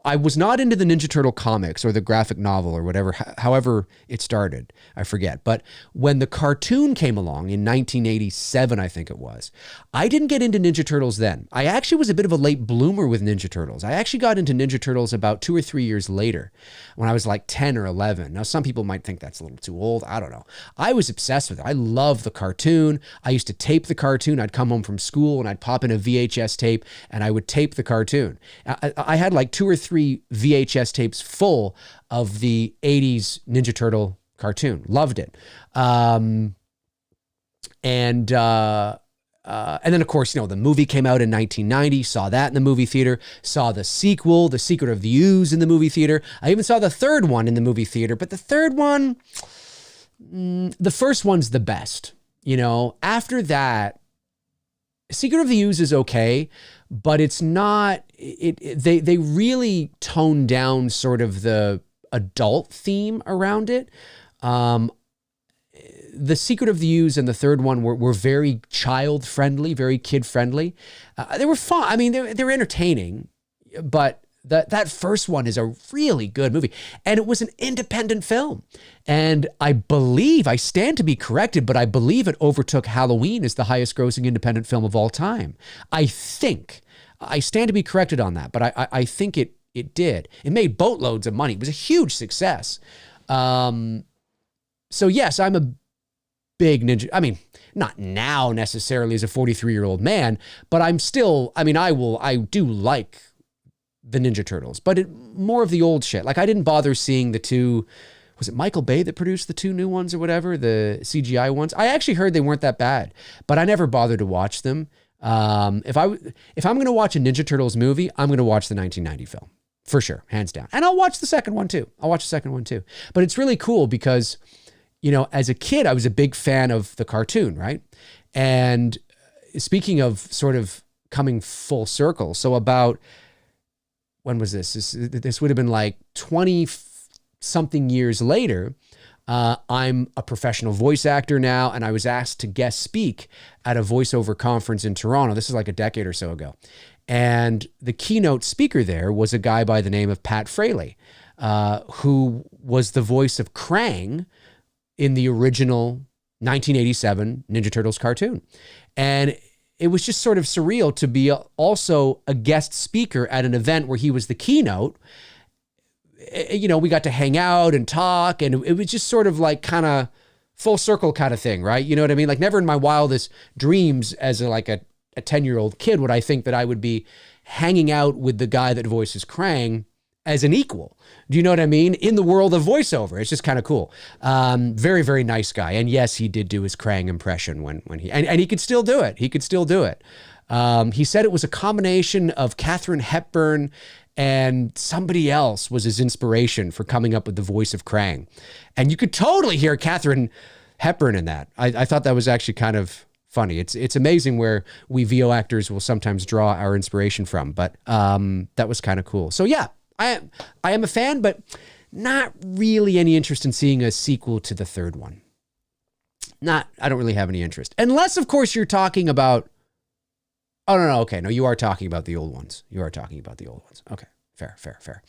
I was not into the Ninja Turtle comics or the graphic novel or whatever, however it started. I forget. But when the cartoon came along in 1987, I think it was, I didn't get into Ninja Turtles then. I actually was a bit of a late bloomer with Ninja Turtles. I actually got into Ninja Turtles about 2 or 3 years later when I was like 10 or 11. Now, some people might think that's a little too old. I don't know. I was obsessed with it. I love the cartoon. I used to tape the cartoon. I'd come home from school and I'd pop in a VHS tape and I would tape the cartoon. I had like 2 or 3 VHS tapes full of the 80s Ninja Turtle cartoon. Loved it. And then, of course, you know, the movie came out in 1990, saw that in the movie theater, saw the sequel, The Secret of the Ooze, in the movie theater. I even saw the third one in the movie theater, but the third one, the first one's the best. You know, after that, Secret of the Ooze is okay, but it's not, they really toned down sort of the adult theme around it. The Secret of the Ooze and the third one were very child friendly, very kid friendly. They were fun. I mean, they're entertaining, but that first one is a really good movie. And it was an independent film. And I believe, I stand to be corrected, but I believe it overtook Halloween as the highest grossing independent film of all time. I think. I stand to be corrected on that, but I think it did. It made boatloads of money. It was a huge success. So yes, I'm a big Ninja. I mean, not now necessarily as a 43-year-old man, but I'm still, I mean, I do like the Ninja Turtles, but more of the old shit. Like, I didn't bother seeing the two, was it Michael Bay that produced the two new ones or whatever, the CGI ones? I actually heard they weren't that bad, but I never bothered to watch them. If I'm going to watch a Ninja Turtles movie, I'm going to watch the 1990 film for sure, hands down. And I'll watch the second one too. But it's really cool because, you know, as a kid, I was a big fan of the cartoon, right? And speaking of sort of coming full circle, so about, when was this? This would have been like 20-something years later. I'm a professional voice actor now, and I was asked to guest speak at a voiceover conference in Toronto. This is like a decade or so ago. And the keynote speaker there was a guy by the name of Pat Fraley, who was the voice of Krang in the original 1987 Ninja Turtles cartoon. And it was just sort of surreal to be also a guest speaker at an event where he was the keynote. You know, we got to hang out and talk, and it was just sort of like kind of full circle kind of thing, right? You know what I mean? Like, never in my wildest dreams as a 10-year-old kid would I think that I would be hanging out with the guy that voices Krang as an equal. Do you know what I mean? In the world of voiceover. It's just kind of cool. Very, very nice guy. And yes, he did do his Krang impression when he, and he could still do it. He said it was a combination of Katharine Hepburn and somebody else was his inspiration for coming up with the voice of Krang. And you could totally hear Katharine Hepburn in that. I thought that was actually kind of funny. It's amazing where we VO actors will sometimes draw our inspiration from, but that was kind of cool. So yeah, I am a fan, but not really any interest in seeing a sequel to the third one. I don't really have any interest. Unless, of course, you're talking about, oh, no, okay. No, you are talking about the old ones. Okay, fair.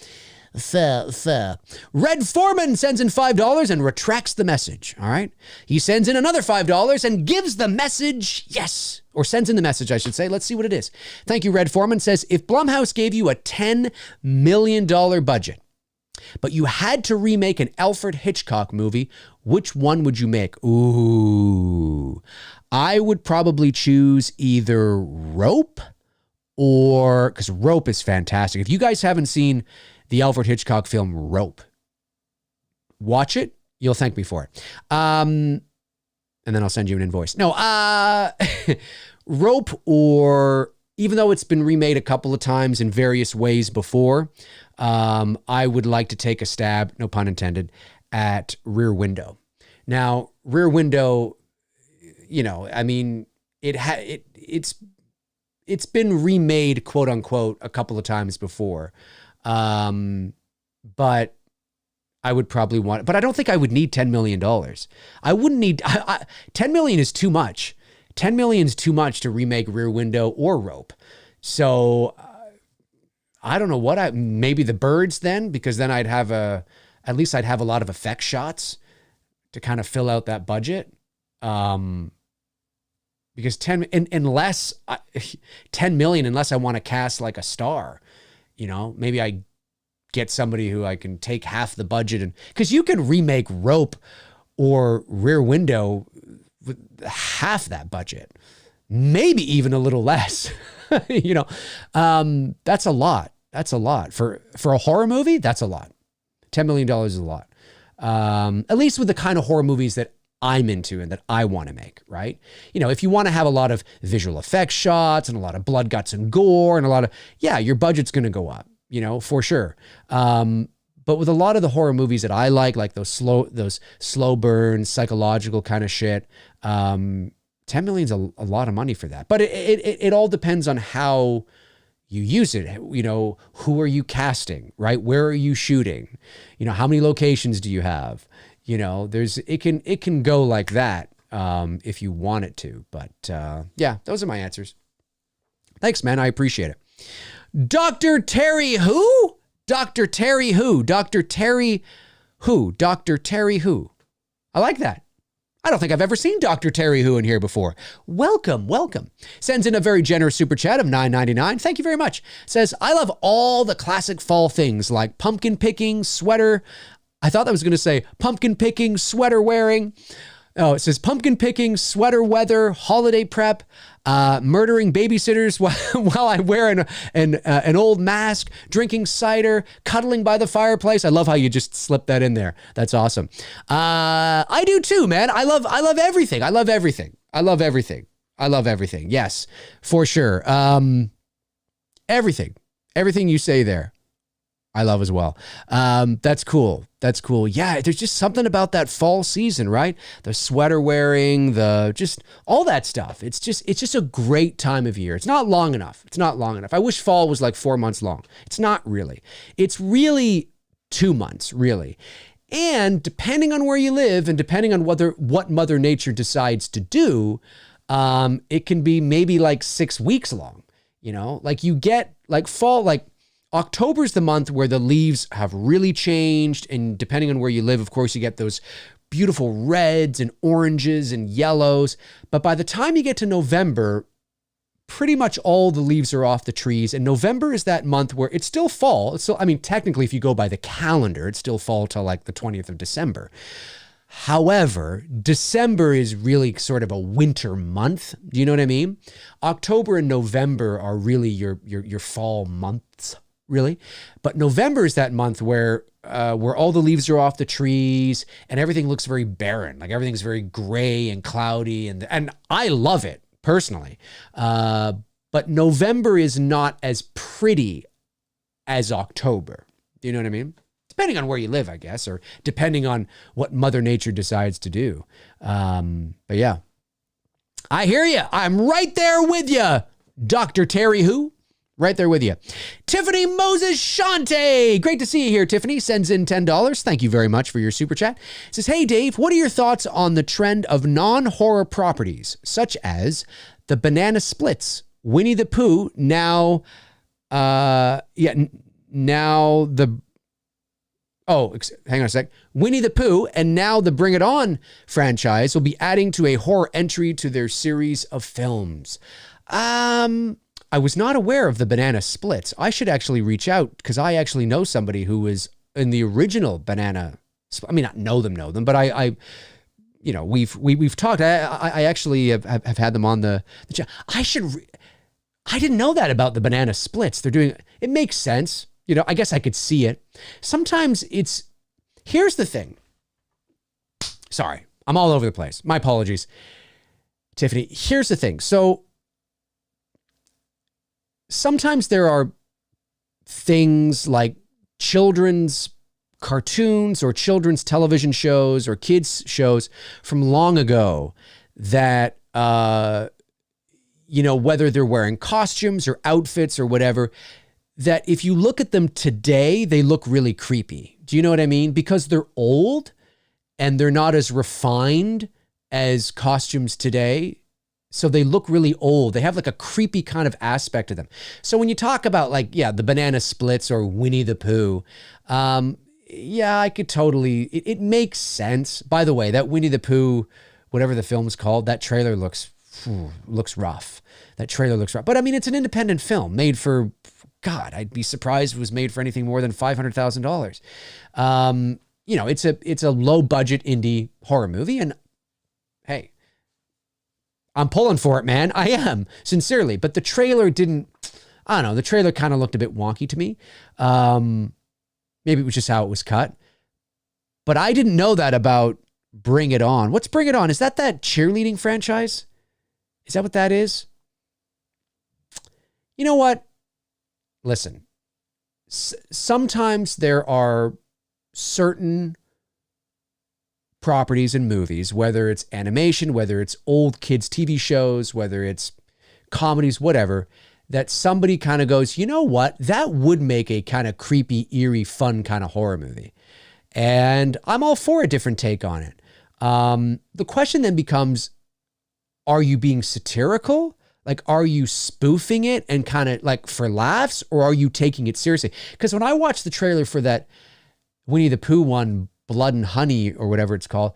Red Foreman sends in $5 and retracts the message, all right? He sends in another $5 and gives the message, yes, or sends in the message, I should say. Let's see what it is. Thank you, Red Foreman. Says, if Blumhouse gave you a $10 million budget, but you had to remake an Alfred Hitchcock movie, which one would you make? Ooh, I would probably choose either Rope or, because Rope is fantastic. If you guys haven't seen the Alfred Hitchcock film Rope, watch it. You'll thank me for it. And then I'll send you an invoice. No, Rope, or even though it's been remade a couple of times in various ways before, I would like to take a stab, no pun intended, at Rear Window. Now, Rear Window, you know, I mean, it's been remade, quote unquote, a couple of times before. But I would probably want, but I don't think I would need $10 million. I wouldn't need, 10 million is too much. 10 million is too much to remake Rear Window or Rope. So I don't know what maybe The Birds then, because then at least I'd have a lot of effect shots to kind of fill out that budget. Because 10 million, unless I want to cast like a star, you know, maybe I get somebody who I can take half the budget, and because you can remake Rope or Rear Window with half that budget, maybe even a little less. You know, that's a lot. That's a lot for a horror movie. That's a lot. $10 million is a lot. At least with the kind of horror movies that I'm into and that I want to make, right? You know, if you want to have a lot of visual effects shots and a lot of blood, guts, and gore and a lot of, yeah, your budget's going to go up, you know, for sure. But with a lot of the horror movies that I like those slow burn, psychological kind of shit, 10 million's a lot of money for that. But it all depends on how you use it. You know, who are you casting, right? Where are you shooting? You know, how many locations do you have? You know, it can go like that if you want it to. But yeah, those are my answers. Thanks, man. I appreciate it. Dr. Terry who? Dr. Terry who? Dr. Terry who? Dr. Terry who? I like that. I don't think I've ever seen Dr. Terry who in here before. Welcome. Sends in a very generous super chat of $9.99. Thank you very much. Says, I love all the classic fall things like pumpkin picking, sweater. I thought that was going to say pumpkin picking, sweater wearing. Oh, it says pumpkin picking, sweater weather, holiday prep, murdering babysitters while I wear an old mask, drinking cider, cuddling by the fireplace. I love how you just slipped that in there. That's awesome. I do too, man. I love everything. I love everything. Yes, for sure. Everything you say there, I love as well. That's cool. Yeah, there's just something about that fall season, right? The sweater wearing, just all that stuff. It's just a great time of year. It's not long enough. I wish fall was like 4 months long. It's not really. It's really 2 months, really. And depending on where you live and depending on what Mother Nature decides to do, it can be maybe like 6 weeks long. You know, like you get like fall, like October's the month where the leaves have really changed. And depending on where you live, of course, you get those beautiful reds and oranges and yellows. But by the time you get to November, pretty much all the leaves are off the trees. And November is that month where it's still fall. It's still, I mean, technically, if you go by the calendar, it's still fall till like the 20th of December. However, December is really sort of a winter month. Do you know what I mean? October and November are really your fall months. Really. But November is that month where all the leaves are off the trees and everything looks very barren. Like everything's very gray and cloudy. And I love it personally. But November is not as pretty as October. Do you know what I mean? Depending on where you live, I guess, or depending on what Mother Nature decides to do. But yeah, I hear you. I'm right there with you, Dr. Terry who? Right there with you. Tiffany Moses Shante. Great to see you here, Tiffany. Sends in $10. Thank you very much for your super chat. Says, hey, Dave, what are your thoughts on the trend of non-horror properties, such as the Banana Splits, Winnie the Pooh, now the Winnie the Pooh and now the Bring It On franchise will be adding to a horror entry to their series of films. I was not aware of the Banana Splits. I should actually reach out because I actually know somebody who was in the original Banana. I mean, not know them, but I you know, we've talked. I actually have had them on the channel. I didn't know that about the Banana Splits. They're doing it. Makes sense. You know, I guess I could see it. Sometimes here's the thing. Sorry, I'm all over the place. My apologies, Tiffany. Here's the thing. So sometimes there are things like children's cartoons or children's television shows or kids shows from long ago that, you know, whether they're wearing costumes or outfits or whatever, that if you look at them today, they look really creepy. Do you know what I mean? Because they're old and they're not as refined as costumes today. So they look really old. They have like a creepy kind of aspect to them. So when you talk about like, yeah, the Banana Splits or Winnie the Pooh, yeah, I could totally, it makes sense. By the way, that Winnie the Pooh, whatever the film's called, that trailer looks rough. That trailer looks rough. But I mean, it's an independent film made for, God, I'd be surprised if it was made for anything more than $500,000. You know, it's a low budget indie horror movie. And hey, I'm pulling for it, man. I am, sincerely. But the trailer didn't, I don't know, the trailer kind of looked a bit wonky to me. Maybe it was just how it was cut. But I didn't know that about Bring It On. What's Bring It On? Is that cheerleading franchise? Is that what that is? You know what? Listen, sometimes there are certain properties and movies, whether it's animation, whether it's old kids' TV shows, whether it's comedies, whatever, that somebody kind of goes, you know what? That would make a kind of creepy, eerie, fun kind of horror movie. And I'm all for a different take on it. The question then becomes, are you being satirical? Like, are you spoofing it and kind of like for laughs, or are you taking it seriously? Because when I watched the trailer for that Winnie the Pooh one, Blood and Honey or whatever it's called,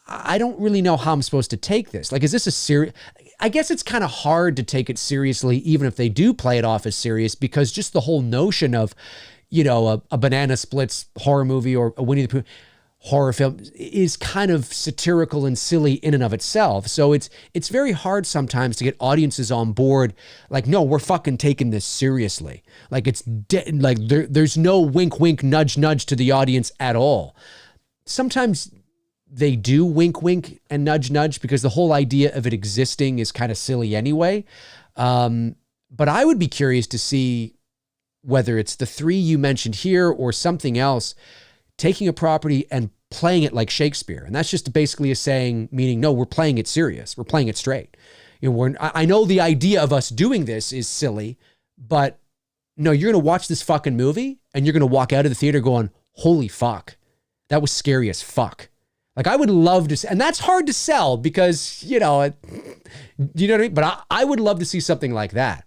I don't really know how I'm supposed to take this. Like, is this a serious? I guess it's kind of hard to take it seriously, even if they do play it off as serious, because just the whole notion of, you know, a Banana Splits horror movie or a Winnie the Pooh horror film is kind of satirical and silly in and of itself. So it's very hard sometimes to get audiences on board. Like, no, we're fucking taking this seriously. Like, it's like there's no wink, wink, nudge, nudge to the audience at all. Sometimes they do wink, wink and nudge, nudge because the whole idea of it existing is kind of silly anyway. But I would be curious to see whether it's the three you mentioned here or something else, taking a property and playing it like Shakespeare. And that's just basically a saying, meaning, no, we're playing it serious. We're playing it straight. You know, I know the idea of us doing this is silly, but no, you're going to watch this fucking movie and you're going to walk out of the theater going, holy fuck, that was scary as fuck. Like, I would love to, and that's hard to sell because, you know what I mean? But I would love to see something like that.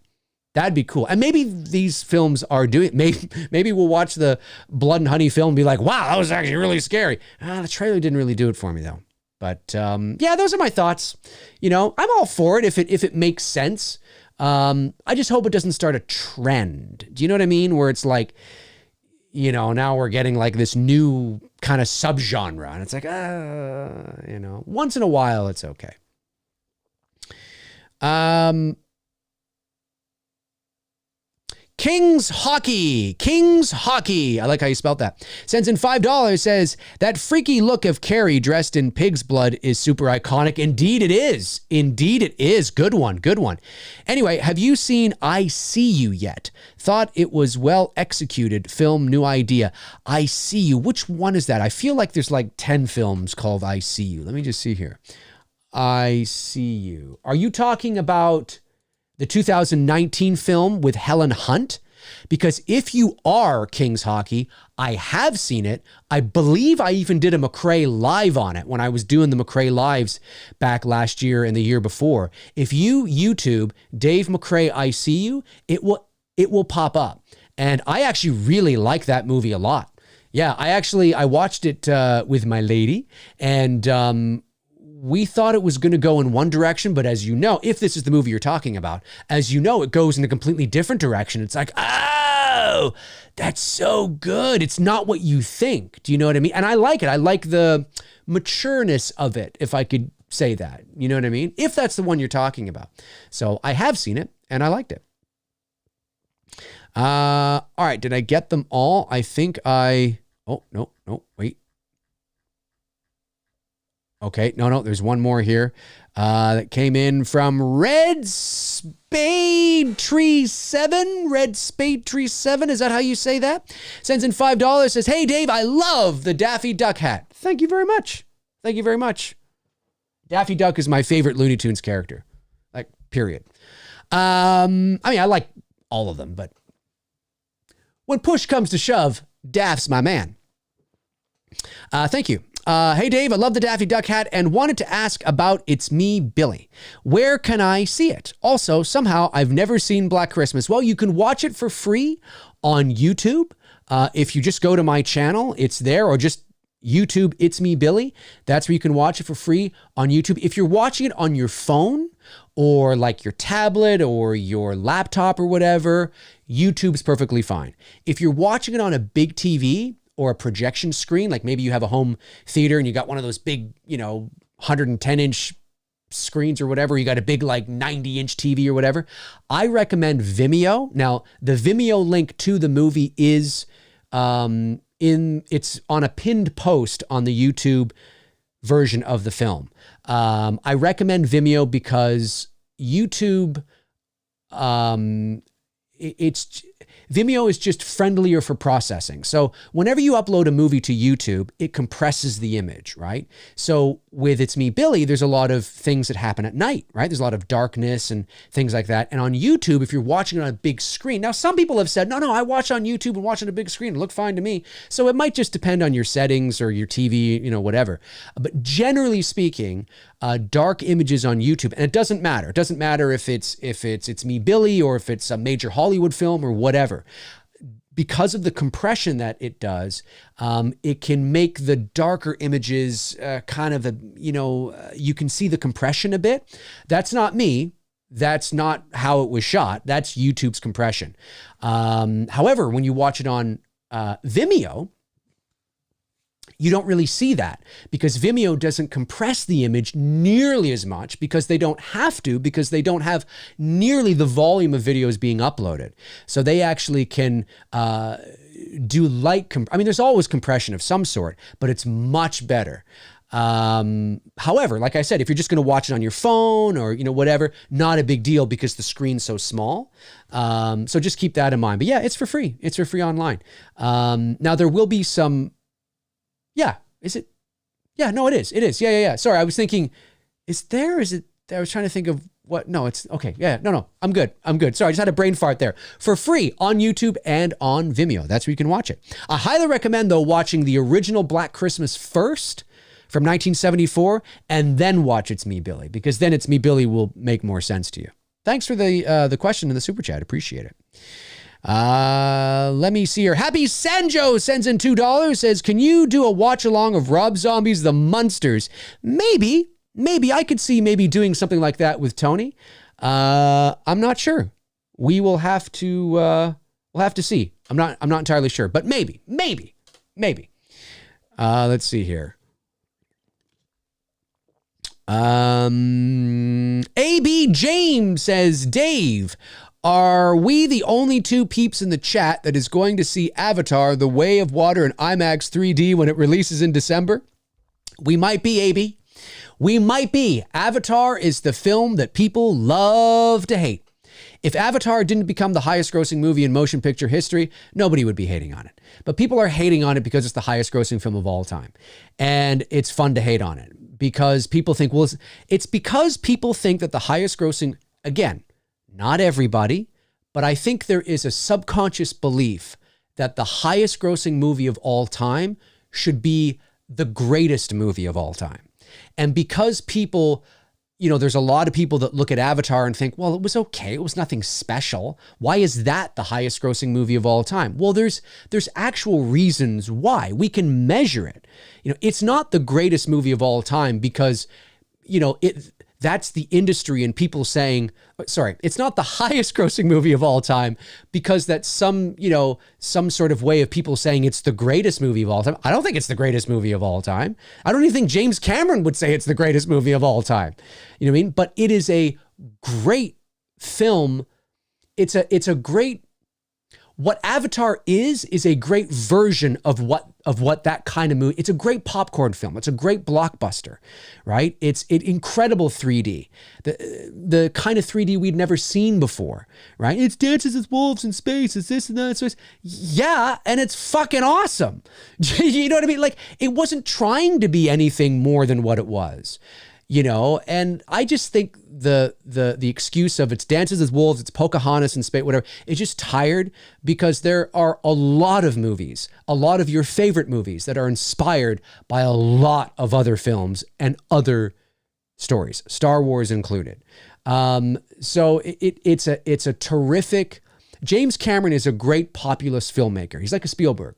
That'd be cool. And maybe these films are doing, maybe we'll watch the Blood and Honey film and be like, wow, that was actually really scary. The trailer didn't really do it for me though. But yeah, those are my thoughts. You know, I'm all for it if it makes sense. I just hope it doesn't start a trend. Do you know what I mean? Where it's like, you know, now we're getting like this new kind of subgenre. And it's like, you know, once in a while, it's okay. Kings Hockey. I like how you spelled that. Sends in $5, says, that freaky look of Carrie dressed in pig's blood is super iconic. Indeed it is. Indeed it is. Good one. Anyway, have you seen I See You yet? Thought it was well executed film, new idea. I See You. Which one is that? I feel like there's like 10 films called I See You. Let me just see here. I See You. Are you talking about the 2019 film with Helen Hunt? Because if you are Kings Hockey, I have seen it. I believe I even did a McRae live on it when I was doing the McRae lives back last year and the year before. If you YouTube Dave McRae I See You, it will pop up. And I actually really like that movie a lot. Yeah, I watched it with my lady, and we thought it was going to go in one direction, but as you know, if this is the movie you're talking about, as you know, it goes in a completely different direction. It's like, oh, that's so good. It's not what you think. Do you know what I mean? And I like it. I like the matureness of it, if I could say that. You know what I mean? If that's the one you're talking about. So I have seen it and I liked it. All right. Did I get them all? I think oh, no, wait. Okay, no, there's one more here that came in from Red Spade Tree 7. Red Spade Tree 7, is that how you say that? Sends in $5, says, hey Dave, I love the Daffy Duck hat. Thank you very much. Daffy Duck is my favorite Looney Tunes character. Like, period. I mean, I like all of them, but when push comes to shove, Daff's my man. Thank you. Hey Dave, I love the Daffy Duck hat and wanted to ask about It's Me, Billy. Where can I see it? Also, somehow I've never seen Black Christmas. Well, you can watch it for free on YouTube. If you just go to my channel, it's there, or just YouTube It's Me, Billy. That's where you can watch it for free on YouTube. If you're watching it on your phone or like your tablet or your laptop or whatever, YouTube's perfectly fine. If you're watching it on a big TV, or a projection screen, like maybe you have a home theater and you got one of those big, 110-inch screens or whatever, you got a big like 90-inch TV or whatever, I recommend Vimeo. Now, the Vimeo link to the movie is it's on a pinned post on the YouTube version of the film. I recommend Vimeo because YouTube, Vimeo is just friendlier for processing. So whenever you upload a movie to YouTube, it compresses the image, right? So with It's Me, Billy, there's a lot of things that happen at night, right? There's a lot of darkness and things like that. And on YouTube, if you're watching it on a big screen, now some people have said, no, I watch on YouTube and watch on a big screen. It looked fine to me. So it might just depend on your settings or your TV, whatever. But generally speaking, dark images on YouTube, and it doesn't matter. It doesn't matter if it's Me, Billy, or if it's a major Hollywood film or whatever. Because of the compression that it does, it can make the darker images you can see the compression a bit. That's not me. That's not how it was shot. That's YouTube's compression. However, when you watch it on Vimeo, you don't really see that because Vimeo doesn't compress the image nearly as much because they don't have to, because they don't have nearly the volume of videos being uploaded. So they actually can do light, there's always compression of some sort, but it's much better. However, like I said, if you're just going to watch it on your phone or, whatever, not a big deal because the screen's so small. So just keep that in mind. But yeah, it's for free. It's for free online. Now there will be some, yeah, is it? Yeah, no, it is. It is. Yeah. Sorry, I was thinking, is it? I was trying to think of what. No, it's okay. Yeah, no, I'm good. Sorry, I just had a brain fart there. For free on YouTube and on Vimeo. That's where you can watch it. I highly recommend, though, watching the original Black Christmas first from 1974 and then watch It's Me, Billy, because then It's Me, Billy will make more sense to you. Thanks for the question in the super chat. Appreciate it. Let me see here. Happy Sanjo sends in $2, says, can you do a watch along of Rob Zombie's The Munsters? Maybe I could see maybe doing something like that with Tony. I'm not sure. We'll have to see. I'm not entirely sure, but maybe. Let's see here. AB James says, Dave, are we the only two peeps in the chat that is going to see Avatar: The Way of Water in IMAX 3D when it releases in December? We might be, AB. We might be. Avatar is the film that people love to hate. If Avatar didn't become the highest grossing movie in motion picture history, nobody would be hating on it. But people are hating on it because it's the highest grossing film of all time. And it's fun to hate on it because people think, it's because people think that the highest grossing, again, not everybody, but I think there is a subconscious belief that the highest grossing movie of all time should be the greatest movie of all time. And because people, there's a lot of people that look at Avatar and think, well, it was okay. It was nothing special. Why is that the highest grossing movie of all time? Well, there's actual reasons why. We can measure it. It's not the greatest movie of all time because, that's the industry and people saying, sorry, it's not the highest grossing movie of all time because that's some sort of way of people saying it's the greatest movie of all time. I don't think it's the greatest movie of all time. I don't even think James Cameron would say it's the greatest movie of all time. You know what I mean? But it is a great film. It's a great, what Avatar is a great version of what that kind of movie. It's a great popcorn film. It's a great blockbuster, right? It's incredible 3D, the kind of 3D we'd never seen before, right? It's dances with wolves in space. It's this and that. So yeah, and it's fucking awesome. You know what I mean? Like, it wasn't trying to be anything more than what it was. And I just think the excuse of it's dances with wolves, it's Pocahontas and space, whatever, is just tired because there are a lot of movies, a lot of your favorite movies that are inspired by a lot of other films and other stories, Star Wars included. So it's a terrific, James Cameron is a great populist filmmaker. He's like a Spielberg.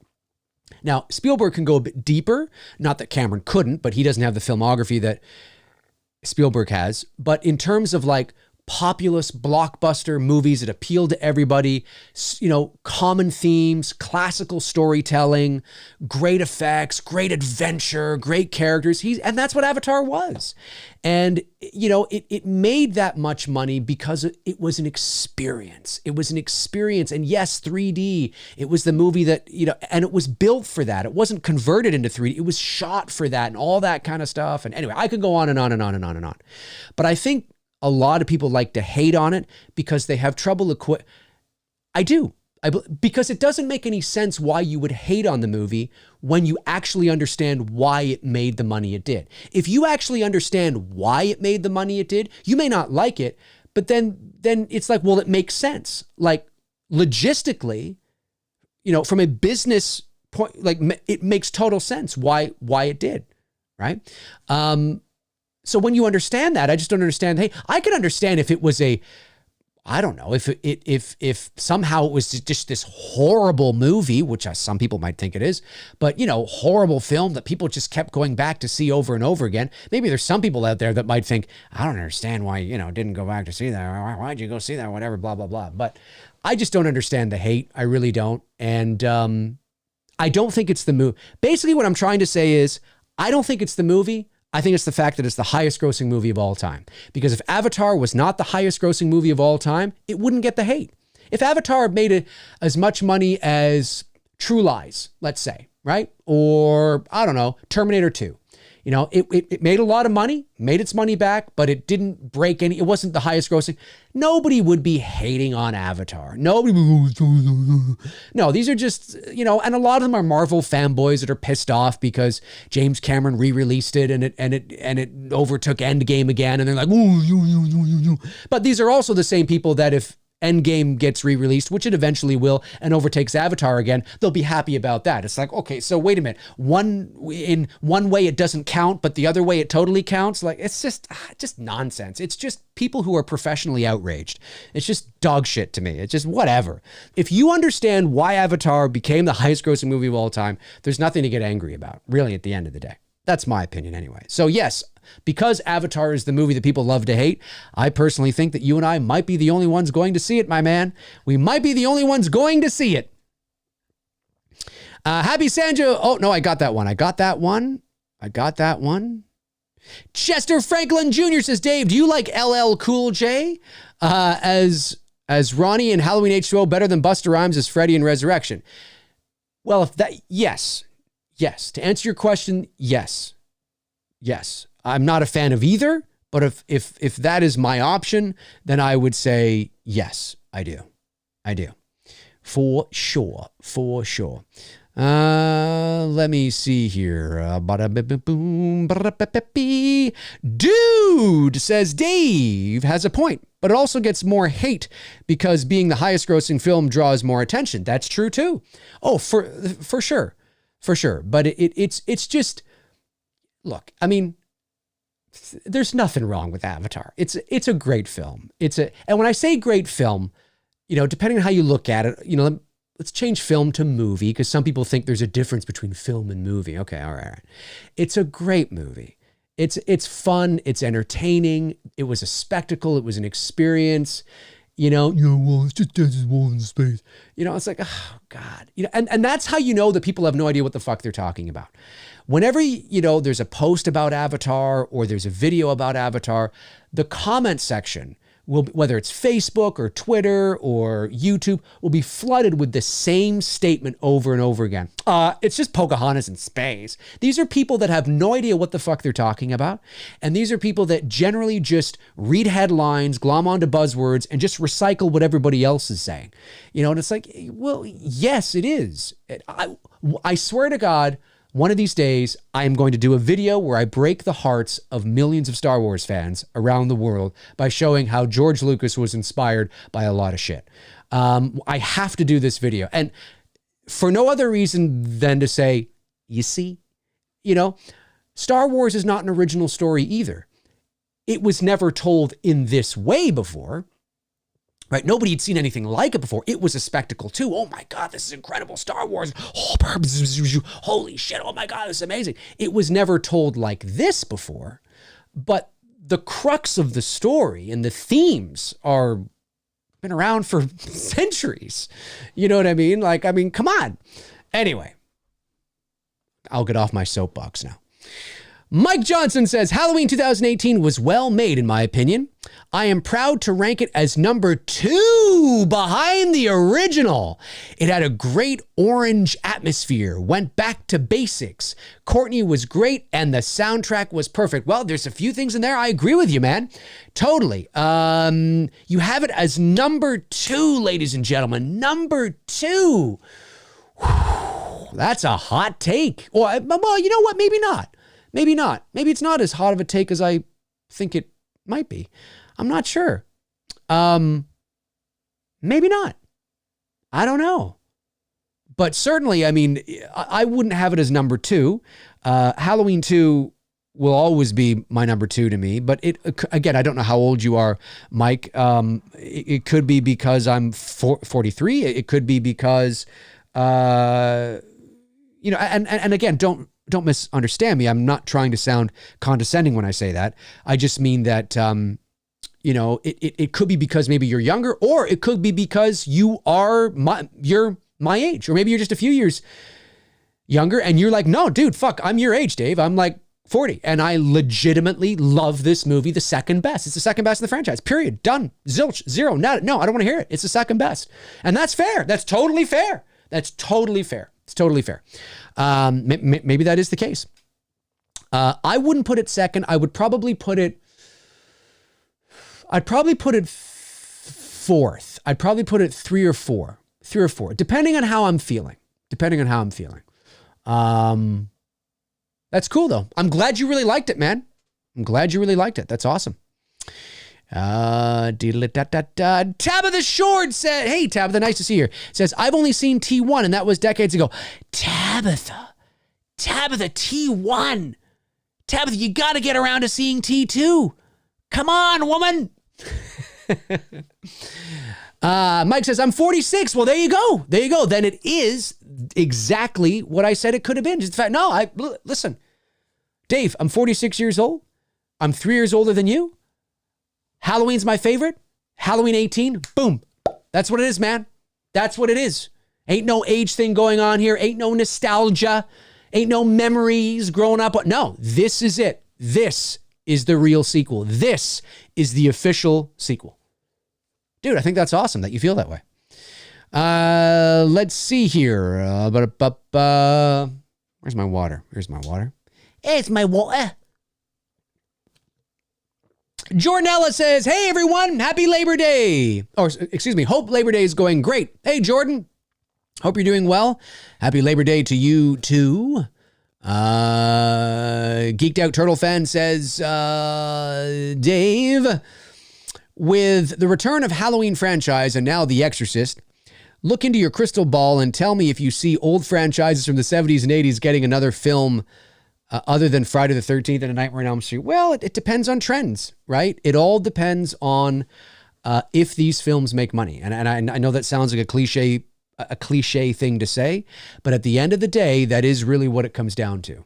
Now, Spielberg can go a bit deeper, not that Cameron couldn't, but he doesn't have the filmography that Spielberg has. But in terms of like populous blockbuster movies that appeal to everybody, common themes, classical storytelling, great effects, great adventure, great characters. And that's what Avatar was. And, it made that much money because it was an experience. It was an experience. And yes, 3D, it was the movie that, and it was built for that. It wasn't converted into 3D. It was shot for that and all that kind of stuff. And anyway, I could go on and on and on and on and on. But I think a lot of people like to hate on it because they have trouble I do. Because it doesn't make any sense why you would hate on the movie when you actually understand why it made the money it did. If you actually understand why it made the money it did, you may not like it, but then it's like, well, it makes sense. Like logistically, from a business point, like it makes total sense why it did, right? So when you understand that, I just don't understand. Hey, I can understand if it was I don't know, if somehow it was just this horrible movie, which some people might think it is, but horrible film that people just kept going back to see over and over again. Maybe there's some people out there that might think, I don't understand why, didn't go back to see that. Why'd you go see that? Whatever, blah, blah, blah. But I just don't understand the hate. I really don't. And I don't think it's the movie. Basically what I'm trying to say is, I don't think it's the movie. I think it's the fact that it's the highest grossing movie of all time. Because if Avatar was not the highest grossing movie of all time, it wouldn't get the hate. If Avatar made as much money as True Lies, let's say, right? Or, I don't know, Terminator 2. It made a lot of money, made its money back, but it didn't break it wasn't the highest grossing. Nobody would be hating on Avatar. Nobody. No, these are just, and a lot of them are Marvel fanboys that are pissed off because James Cameron re-released it and it overtook Endgame again. And they're like, but these are also the same people that if Endgame gets re-released, which it eventually will, and overtakes Avatar again, they'll be happy about that. It's like, okay, so wait a minute. In one way it doesn't count, but the other way it totally counts. Like, it's just nonsense. It's just people who are professionally outraged. It's just dog shit to me. It's just whatever. If you understand why Avatar became the highest grossing movie of all time, there's nothing to get angry about, really, at the end of the day. That's my opinion anyway. So yes, because Avatar is the movie that people love to hate, I personally think that you and I might be the only ones going to see it, my man. We might be the only ones going to see it. Happy Sanjo. Oh, no, I got that one. Chester Franklin Jr. says, Dave, do you like LL Cool J as Ronnie in Halloween H2O better than Busta Rhymes as Freddy in Resurrection? Well, yes. To answer your question, yes. I'm not a fan of either, but if that is my option, then I would say yes, I do. For sure. Let me see here. Dude says Dave has a point, but it also gets more hate because being the highest grossing film draws more attention. That's true too. Oh, for sure. But it's just, look, I mean, there's nothing wrong with Avatar. It's a great film. And when I say great film, depending on how you look at it, let's change film to movie because some people think there's a difference between film and movie. Okay, all right. It's a great movie. It's fun. It's entertaining. It was a spectacle. It was an experience. Well, it's just Dennis Wolf in space. It's like, oh God. And that's how that people have no idea what the fuck they're talking about. Whenever, there's a post about Avatar or there's a video about Avatar, the comment section will, whether it's Facebook or Twitter or YouTube, will be flooded with the same statement over and over again. It's just Pocahontas in space. These are people that have no idea what the fuck they're talking about. And these are people that generally just read headlines, glom onto buzzwords, and just recycle what everybody else is saying. And it's like, well, yes, it is. I swear to God, one of these days, I am going to do a video where I break the hearts of millions of Star Wars fans around the world by showing how George Lucas was inspired by a lot of shit. I have to do this video. And for no other reason than to say, you see, Star Wars is not an original story either. It was never told in this way before. Right? Nobody had seen anything like it before. It was a spectacle too. Oh my God, this is incredible. Star Wars. Holy shit. Oh my God, this is amazing. It was never told like this before, but the crux of the story and the themes are been around for centuries. You know what I mean? Like, I mean, come on. Anyway, I'll get off my soapbox now. Mike Johnson says, Halloween 2018 was well made, in my opinion. I am proud to rank it as number 2 behind the original. It had a great orange atmosphere, went back to basics. Courtney was great, and the soundtrack was perfect. Well, there's a few things in there. I agree with you, man. Totally. You have it as number 2, ladies and gentlemen. Number 2. Whew, that's a hot take. Well, you know what? Maybe not. Maybe not. Maybe it's not as hot of a take as I think it might be. I'm not sure. Maybe not. I don't know. But certainly, I mean, I wouldn't have it as number 2. Halloween 2 will always be my number 2 to me. But again, I don't know how old you are, Mike. It could be because I'm 43. It could be because, and again, don't misunderstand me. I'm not trying to sound condescending when I say that. I just mean that, it could be because maybe you're younger, or it could be because you're my age, or maybe you're just a few years younger and you're like, no, dude, fuck, I'm your age, Dave. I'm like 40. And I legitimately love this movie the second best. It's the second best in the franchise, period. Done. Zilch. Zero. No, I don't want to hear it. It's the second best. And that's fair. That's totally fair. It's totally fair. Maybe that is the case. I wouldn't put it second. I'd probably put it fourth. I'd probably put it 3 or 4, depending on how I'm feeling. That's cool though. I'm glad you really liked it, man. I'm glad you really liked it. That's awesome. Tabitha Short said, hey, Tabitha, nice to see you. Says, I've only seen T1 and that was decades ago. Tabitha, T1. Tabitha, you got to get around to seeing T2. Come on, woman. Mike says, I'm 46. Well, there you go. Then it is exactly what I said it could have been. Just the fact, listen, Dave, I'm 46 years old. I'm 3 years older than you. Halloween's my favorite. Halloween 18, boom. That's what it is, man. That's what it is. Ain't no age thing going on here. Ain't no nostalgia. Ain't no memories growing up. No, this is it. This is the real sequel. This is the official sequel. Dude, I think that's awesome that you feel that way. Let's see here. Where's my water? Here's my water. It's my water. Jordanella says, hey, everyone, happy Labor Day. Or, excuse me, hope Labor Day is going great. Hey, Jordan, hope you're doing well. Happy Labor Day to you, too. Geeked Out Turtle Fan says, Dave, with the return of Halloween franchise and now The Exorcist, look into your crystal ball and tell me if you see old franchises from the 70s and 80s getting another film other than Friday the 13th and A Nightmare on Elm Street. Well, it depends on trends, right? It all depends on if these films make money. And I know that sounds like a cliche thing to say, but at the end of the day, that is really what it comes down to.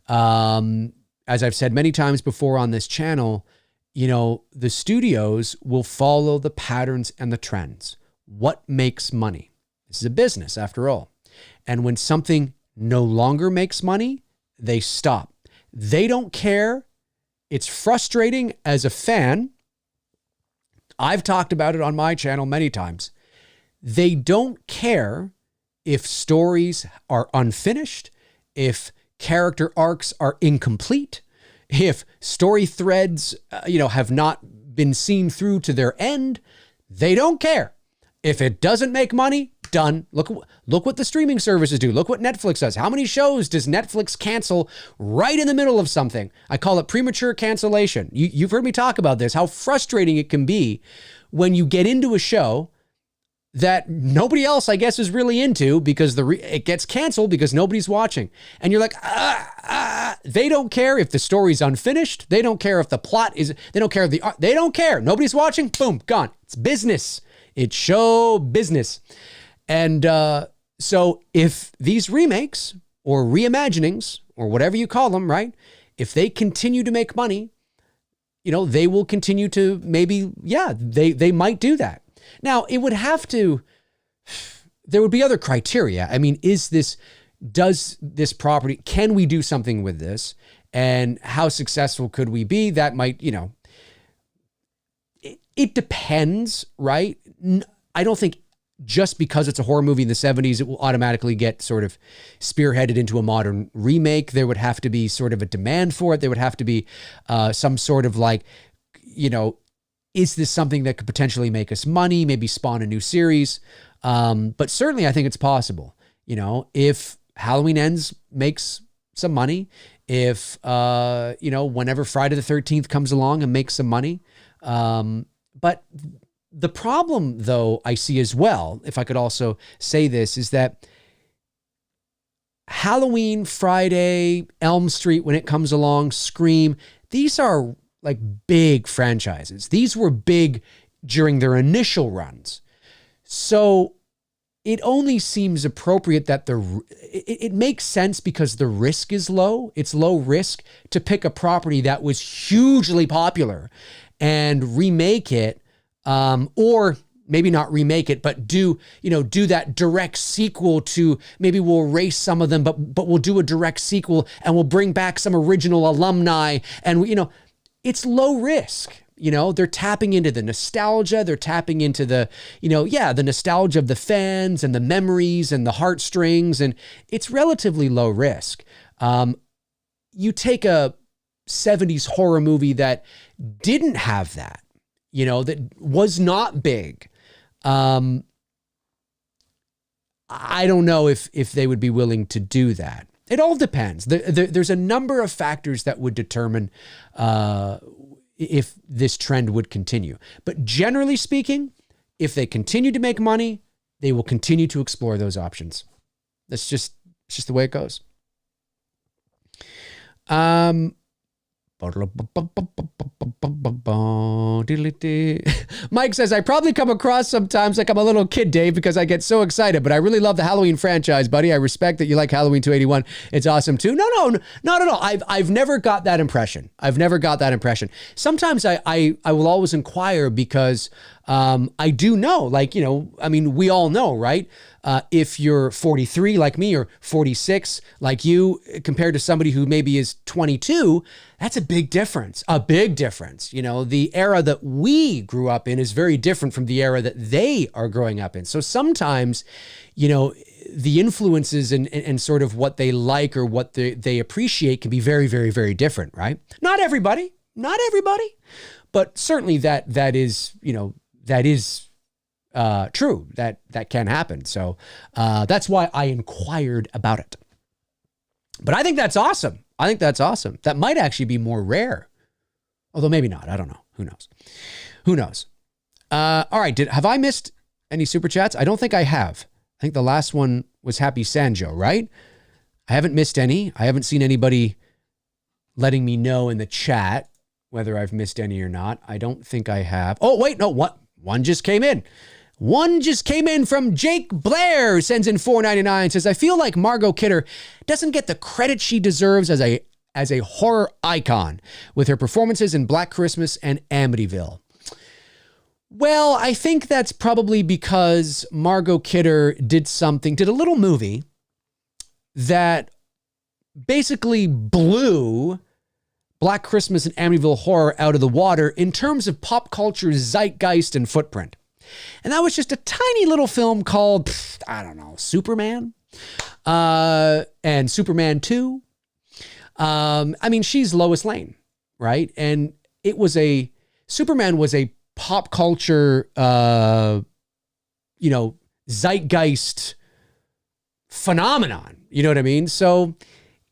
As I've said many times before on this channel, the studios will follow the patterns and the trends. What makes money? This is a business after all. And when something no longer makes money, they stop. They don't care. It's frustrating as a fan. I've talked about it on my channel many times. They don't care if stories are unfinished, if character arcs are incomplete, if story threads, have not been seen through to their end. They don't care. If it doesn't make money, done. Look what the streaming services do. Look what Netflix does. How many shows does Netflix cancel right in the middle of something? I call it premature cancellation. You've heard me talk about this, how frustrating it can be when you get into a show that nobody else, I guess, is really into because it gets canceled because nobody's watching. And you're like, they don't care if the story's unfinished. They don't care if the plot is, they don't care if they don't care. Nobody's watching. Boom, gone. It's business. It's show business. And so if these remakes or reimaginings or whatever you call them, right? If they continue to make money, they will continue to maybe, they might do that. Now, it would have to, there would be other criteria. I mean, does this property, can we do something with this? And how successful could we be? That might, it depends, right? I don't think just because it's a horror movie in the 70s, it will automatically get sort of spearheaded into a modern remake. There would have to be sort of a demand for it. There would have to be some sort of like, is this something that could potentially make us money, maybe spawn a new series? But certainly I think it's possible. If Halloween Ends makes some money, if, whenever Friday the 13th comes along and makes some money. But the problem, though, I see as well, if I could also say this, is that Halloween, Friday, Elm Street, when it comes along, Scream, these are like big franchises. These were big during their initial runs. So it only seems appropriate that it makes sense because the risk is low. It's low risk to pick a property that was hugely popular and remake it. Or maybe not remake it, but do that direct sequel to, maybe we'll erase some of them, but we'll do a direct sequel and we'll bring back some original alumni. And, it's low risk. They're tapping into the nostalgia. They're tapping into the, the nostalgia of the fans and the memories and the heartstrings. And it's relatively low risk. You take a 70s horror movie that didn't have that, that was not big. I don't know if they would be willing to do that. It all depends. There's a number of factors that would determine if this trend would continue. But generally speaking, if they continue to make money, they will continue to explore those options. It's just the way it goes. Mike says, I probably come across sometimes like I'm a little kid, Dave, because I get so excited, but I really love the Halloween franchise, buddy. I respect that you like Halloween 281. It's awesome too. No, not at all. I've never got that impression. Sometimes I will always inquire because I do know, we all know, right? If you're 43 like me or 46 like you, compared to somebody who maybe is 22, that's a big difference. The era that we grew up in is very different from the era that they are growing up in. So sometimes, the influences and sort of what they like or what they appreciate can be very, very, very different, right? Not everybody, but certainly that is true. That can happen. So that's why I inquired about it. But I think that's awesome. That might actually be more rare. Although maybe not. I don't know. Who knows? All right. Have I missed any super chats? I don't think I have. I think the last one was Happy Sanjo, right? I haven't missed any. I haven't seen anybody letting me know in the chat whether I've missed any or not. I don't think I have. Oh, wait, no, what? One just came in. One just came in from Jake Blair, sends in $4.99, says, I feel like Margot Kidder doesn't get the credit she deserves as a horror icon with her performances in Black Christmas and Amityville. Well, I think that's probably because Margot Kidder did a little movie that basically blew Black Christmas and Amityville Horror out of the water in terms of pop culture's zeitgeist and footprint. And that was just a tiny little film called, Superman, and Superman 2. She's Lois Lane, right? And Superman was a pop culture, zeitgeist phenomenon. You know what I mean? So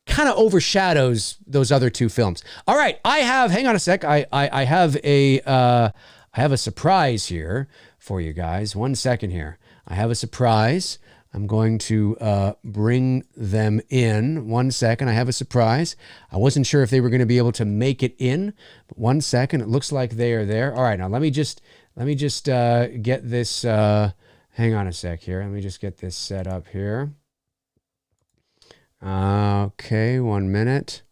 kind of overshadows those other two films. All right. Hang on a sec. I have a surprise here for you guys. 1 second here. I have a surprise. I'm going to bring them in. 1 second. I have a surprise. I wasn't sure if they were going to be able to make it in. But 1 second. It looks like they are there. All right. Now let me just get this. Hang on a sec here. Let me just get this set up here. Okay. 1 minute.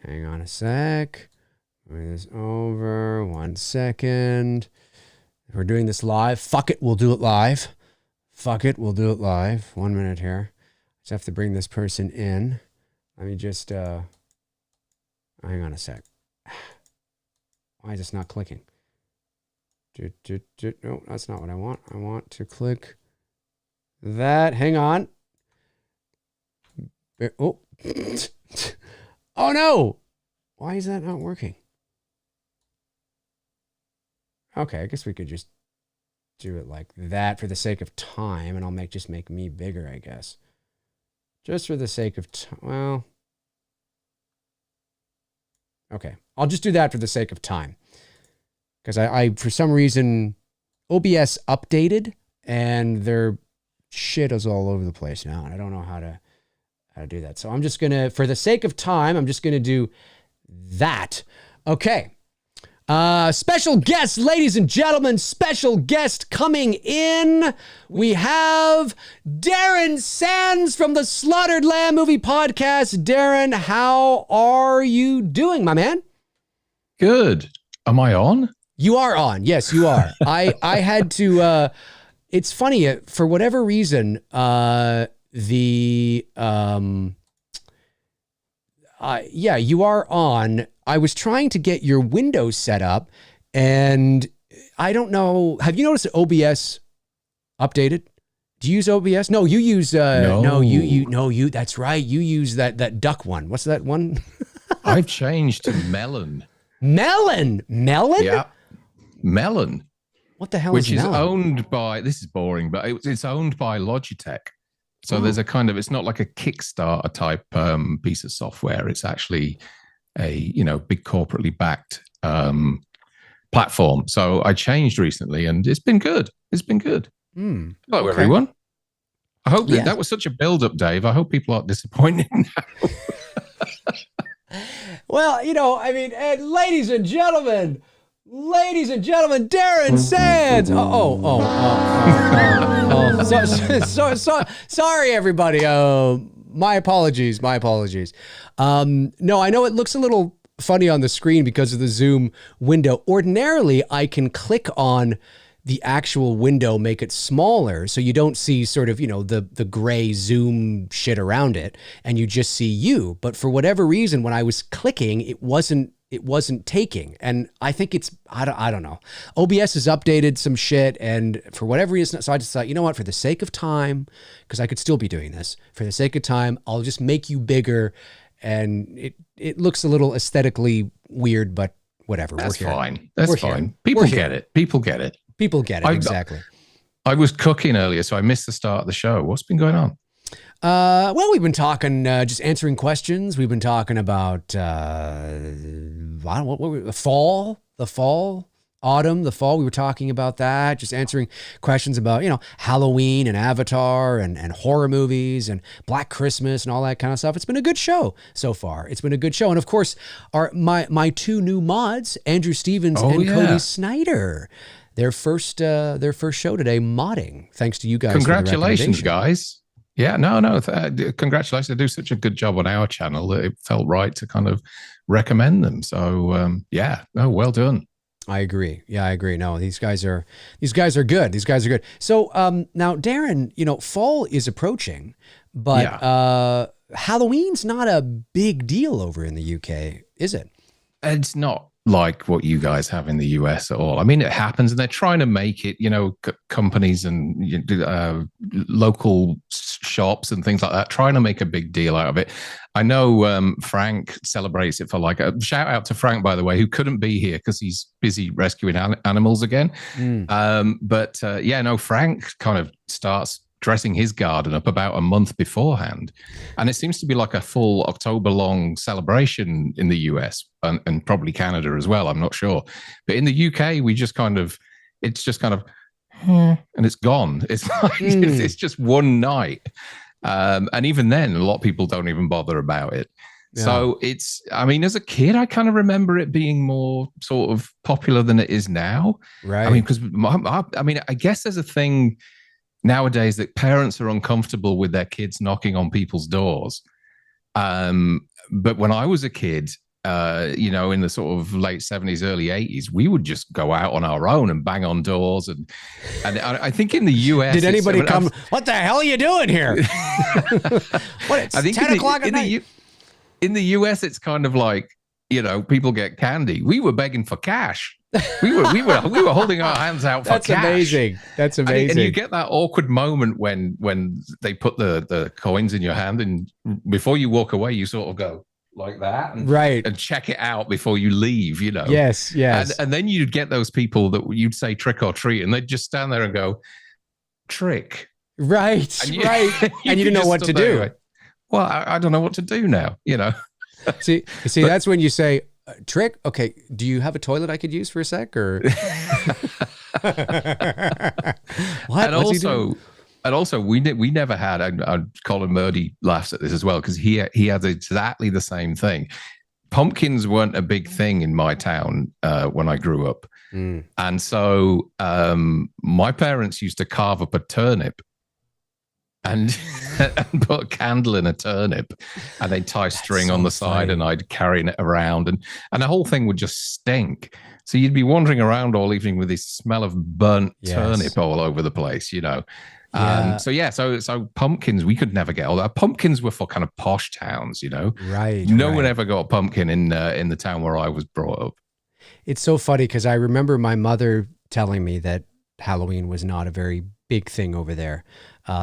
Hang on a sec. Bring this over 1 second. We're doing this live. Fuck it, we'll do it live. Fuck it, we'll do it live. 1 minute here. Just have to bring this person in. Let me just, hang on a sec. Why is this not clicking? No, that's not what I want. I want to click that. Hang on. Oh. Oh no. Why is that not working? Okay, I guess we could just do it like that for the sake of time, and I'll make me bigger, I guess. Just for the sake of time. Well, okay. I'll just do that for the sake of time. Because I for some reason, OBS updated, and their shit is all over the place now, and I don't know how to do that. So I'm just going to, for the sake of time, I'm just going to do that. Okay. Special guest, ladies and gentlemen, special guest coming in. We have Darren Sands from the Slaughtered Lamb Movie Podcast. Darren, how are you doing, my man? Good. Am I on? You are on. Yes, you are. I had to, it's funny, for whatever reason, yeah, you are on. I was trying to get your Windows set up, and I don't know. Have you noticed that OBS updated? Do you use OBS? No, you use you. That's right. You use that duck one. What's that one? I've changed to Melon. Melon. Yeah, Melon. What the hell Which is is Melon? owned by, this is boring, but it's owned by Logitech. So there's a kind of, it's not like a Kickstarter type piece of software. It's actually a, big corporately backed platform. So I changed recently, and it's been good. It's been good. Hello, everyone. I hope that was such a build-up, Dave. I hope people aren't disappointed now. Well, ladies and gentlemen, Darren Sands. Sorry, everybody. My apologies. No, I know it looks a little funny on the screen because of the Zoom window. Ordinarily, I can click on the actual window, make it smaller, so you don't see sort of, the gray Zoom shit around it, and you just see you. But for whatever reason, when I was clicking, it wasn't taking. And I think it's, I don't know. OBS has updated some shit, and for whatever reason, so I just thought, you know what, for the sake of time, because I could still be doing this, for the sake of time, I'll just make you bigger, and it looks a little aesthetically weird, but whatever. That's we're here. fine. That's We're fine. here. People We're get here. it. People get it. People get it, exactly. I was cooking earlier, so I missed the start of the show. What's been going on? Well, we've been talking, just answering questions. We've been talking about the fall, autumn, the fall. We were talking about that, just answering questions about, Halloween and Avatar and horror movies and Black Christmas and all that kind of stuff. It's been a good show so far. It's been a good show. And of course, my two new mods, Andrew Stevens and Cody Snyder, their first show today, modding. Thanks to you guys. Congratulations, guys. Yeah, no. Congratulations. They do such a good job on our channel that it felt right to kind of recommend them. So, well done. I agree. Yeah, I agree. No, these guys are good. So, now Darren, fall is approaching, but Halloween's not a big deal over in the UK, is it? It's not like what you guys have in the US at all. I mean, it happens, and they're trying to make it, companies and local shops and things like that, trying to make a big deal out of it. I know Frank celebrates it for a shout out to Frank, by the way, who couldn't be here because he's busy rescuing animals again. Frank kind of starts dressing his garden up about a month beforehand. And it seems to be like a full October-long celebration in the US and probably Canada as well. I'm not sure. But in the UK, it's just kind of, and it's gone. It's like, it's just one night. And even then, a lot of people don't even bother about it. Yeah. So as a kid, I kind of remember it being more sort of popular than it is now. Right. I mean, because I guess there's a thing nowadays that parents are uncomfortable with their kids knocking on people's doors. But when I was a kid, in the sort of late 70s, early 80s, we would just go out on our own and bang on doors. And I think in the US, Did anybody come? What the hell are you doing here? What? It's I think 10 o'clock at night. In the US, it's kind of like, people get candy. We were begging for cash. We were holding our hands out for cash. That's amazing. That's amazing. And you get that awkward moment when they put the coins in your hand, and before you walk away, you sort of go like that, and check it out before you leave. Yes. And then you'd get those people that you'd say trick or treat, and they'd just stand there and go trick. Right. And you didn't know what to do. Like, well, I don't know what to do now. See, that's when you say, trick. Okay, do you have a toilet I could use for a sec, or what? And also, we never had. Colin Murdy laughs at this as well, because he had exactly the same thing. Pumpkins weren't a big thing in my town when I grew up, and so my parents used to carve up a turnip and put a candle in a turnip, and they'd tie string on the side, and I'd carry it around, and the whole thing would just stink. So you'd be wandering around all evening with this smell of burnt turnip all over the place, So pumpkins, we could never get all that. Pumpkins were for kind of posh towns, Right. No one ever got a pumpkin in the town where I was brought up. It's so funny because I remember my mother telling me that Halloween was not a very big thing over there.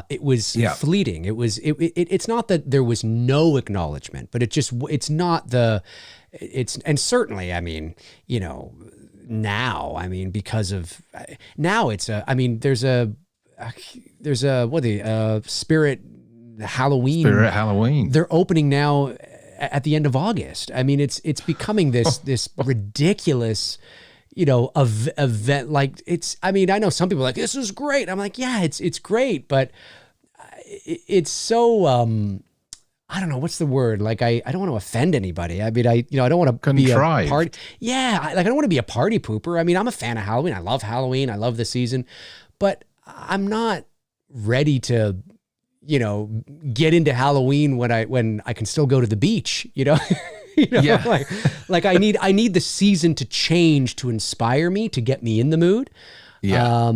It was fleeting. It's not that there was no acknowledgement, but and certainly, I mean, now, because of now there's a Spirit Halloween. Spirit Halloween. They're opening now at the end of August. It's becoming this ridiculous, event. Like I know some people are like, this is great. I'm like, yeah, it's great, but it's so, I don't know, what's the word? Like, I don't want to offend anybody. I don't want to be a party. Yeah. I don't want to be a party pooper. I'm a fan of Halloween. I love Halloween. I love the season, but I'm not ready to, get into Halloween when I can still go to the beach, like I need the season to change to inspire me, to get me in the mood. Yeah.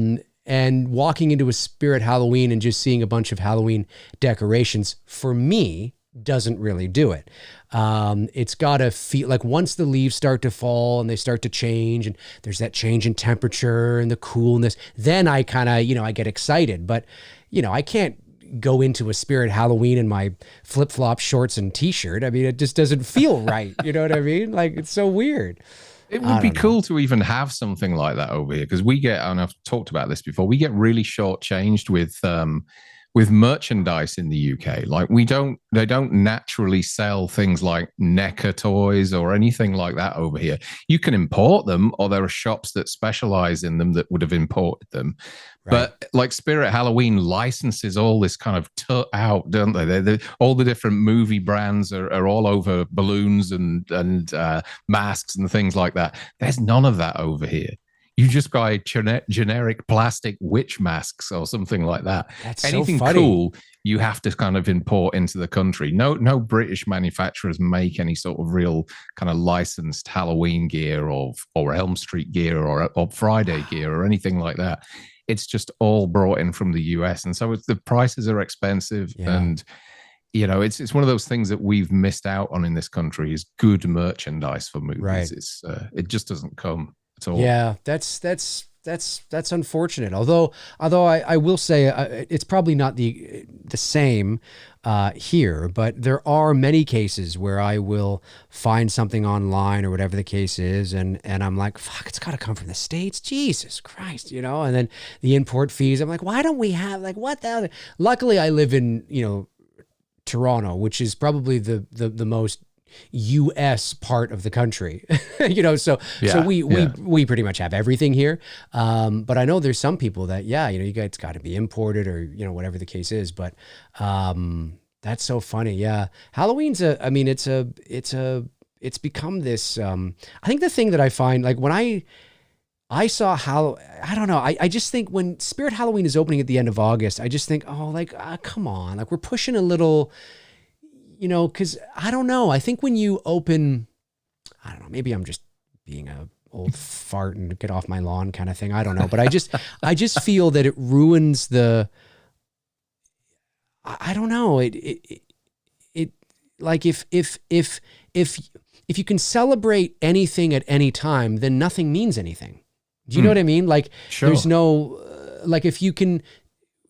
And walking into a Spirit Halloween and just seeing a bunch of Halloween decorations for me doesn't really do it. It's got to feel like once the leaves start to fall and they start to change and there's that change in temperature and the coolness, then I kind of, I get excited. But, I can't go into a Spirit Halloween in my flip-flop shorts and t-shirt. It just doesn't feel right. You know what I mean? Like, it's so weird. It would be cool to even have something like that over here, because we get, and I've talked about this before, we get really shortchanged with merchandise in the UK. Like they don't naturally sell things like NECA toys or anything like that over here. You can import them, or there are shops that specialize in them that would have imported them. Right. But like Spirit Halloween licenses all this kind of out, don't they? All the different movie brands are all over balloons and masks and things like that. There's none of that over here. You just buy generic plastic witch masks or something like that. That's anything so funny. Cool, you have to kind of import into the country. No British manufacturers make any sort of real kind of licensed Halloween gear or Elm Street gear or Friday gear or anything like that. It's just all brought in from the US, and so the prices are expensive. Yeah. And it's one of those things that we've missed out on in this country is good merchandise for movies. Right. It just doesn't come. Yeah, that's unfortunate. Although I will say it's probably not the same here, but there are many cases where I will find something online or whatever the case is, and I'm like, fuck, it's got to come from the States. Jesus Christ, and then the import fees. I'm like, why don't we have what the hell? Luckily, I live in Toronto, which is probably the most U.S. part of the country, so we pretty much have everything here. But I know there's some people that, you guys got to be imported or, whatever the case is. But that's so funny. Yeah. Halloween's it's become this, I think the thing that I find, like when I saw I don't know. I just think when Spirit Halloween is opening at the end of August, I just think, come on, like we're pushing a little, because I don't know. I think when you open I don't know, maybe I'm just being a old fart and get off my lawn kind of thing. I don't know. But I just feel that it ruins I don't know. It like if you can celebrate anything at any time, then nothing means anything. Do you know what I mean? Like Sure. there's no, like if you can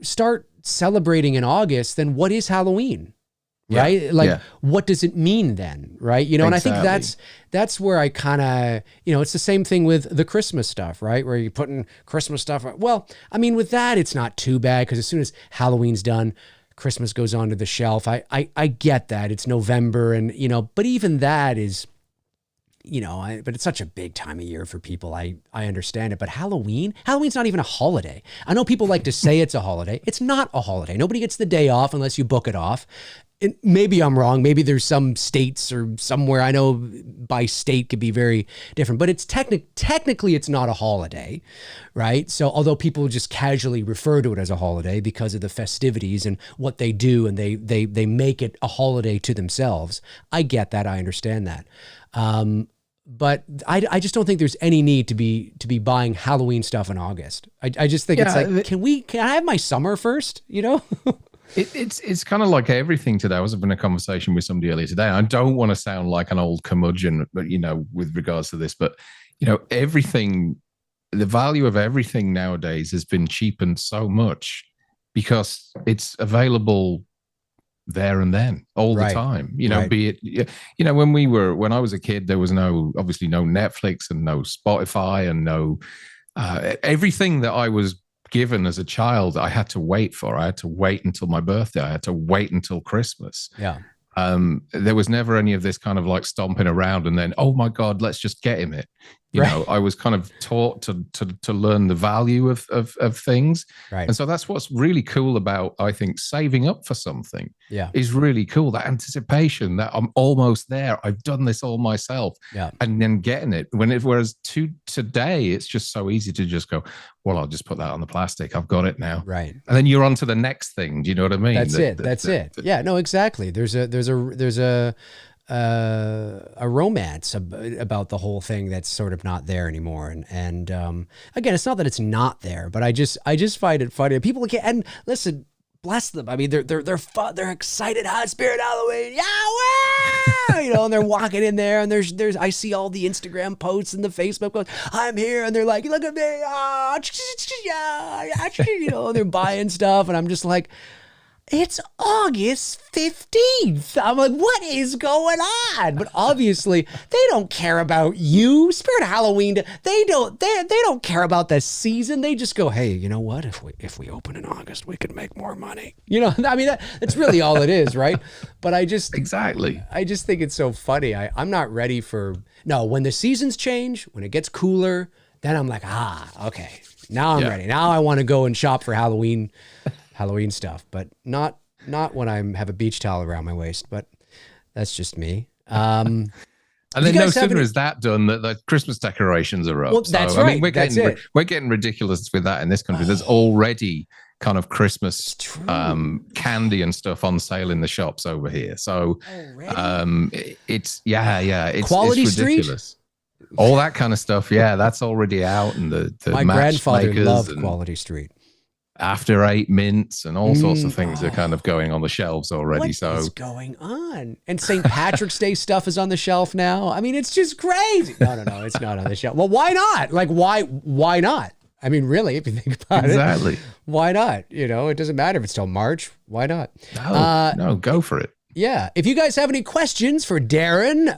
start celebrating in August, then what is Halloween? Yeah. Right? Like, Yeah. what does it mean then? Right? You know, and I think that's where I kind of, you know, it's the same thing with the Christmas stuff, right? Where you're putting Christmas stuff. Well, I mean, with that, it's not too bad because as soon as Halloween's done, Christmas goes onto the shelf. I get that. It's November and, you know, but even that is, you know, but it's such a big time of year for people. I understand it. But Halloween's not even a holiday. I know people like to say it's a holiday. It's not a holiday. Nobody gets the day off unless you book it off. And maybe I'm wrong. Maybe there's some states or somewhere, I know by state could be very different, but it's technically it's not a holiday, right? So although people just casually refer to it as a holiday because of the festivities and what they do, and they make it a holiday to themselves. I get that. I understand that. But I just don't think there's any need to be buying Halloween stuff in August. I just think it's like, can I have my summer first? You know? It's kind of like everything today. I was having a conversation with somebody earlier today. I don't want to sound like an old curmudgeon, but you know, with regards to this, but you know, everything, the value of everything nowadays has been cheapened so much because it's available there and then all the time, you know, be it, you know, when I was a kid, there was obviously no Netflix and no Spotify and no, everything that I was given as a child, I had to wait for. I had to wait until my birthday. I had to wait until Christmas. Yeah. There was never any of this kind of like stomping around and then, oh my God, let's just get him it. You know, I was kind of taught to learn the value of things. Right. And so that's what's really cool about, I think, saving up for something is really cool. That anticipation that I'm almost there. I've done this all myself. Yeah. And then getting it. Whereas today, it's just so easy to just go, well, I'll just put that on the plastic. I've got it now. Right. And then you're on to the next thing. Do you know what I mean? That's it. Yeah, no, exactly. There's a romance about the whole thing that's sort of not there anymore. And again, it's not that it's not there, but I just find it funny. People can't, and listen, bless them. I mean, they're fun, they're excited. Spirit Halloween, yeah, you know, and they're walking in there, and there's I see all the Instagram posts and the Facebook posts. I'm here, and they're like, look at me, you know, they're buying stuff, and I'm just like, it's August 15th. I'm like, what is going on? But obviously, they don't care about you. Spirit Halloween, they don't care about the season. They just go, hey, you know what? If we open in August, we could make more money. You know, I mean, that's really all it is, right? But I just think it's so funny. I'm not ready when the seasons change, when it gets cooler, then I'm like, okay, now I'm ready. Now I want to go and shop for Halloween stuff, but not when I have a beach towel around my waist, but that's just me. And then no sooner is that done that the Christmas decorations are up. Well, that's right. I mean, we're getting ridiculous with that in this country. There's already kind of Christmas candy and stuff on sale in the shops over here. So it's Quality it's ridiculous. Street? All that kind of stuff. Yeah, that's already out. And the my grandfather loved Quality Street. After 8 mints and all sorts of things are kind of going on the shelves already. What is going on? And St. Patrick's Day stuff is on the shelf now. I mean, it's just crazy. No, it's not on the shelf. Well, why not? Like, why not? I mean, really, if you think about it, why not? You know, it doesn't matter if it's till March. Why not? No, go for it. Yeah. If you guys have any questions for Darren,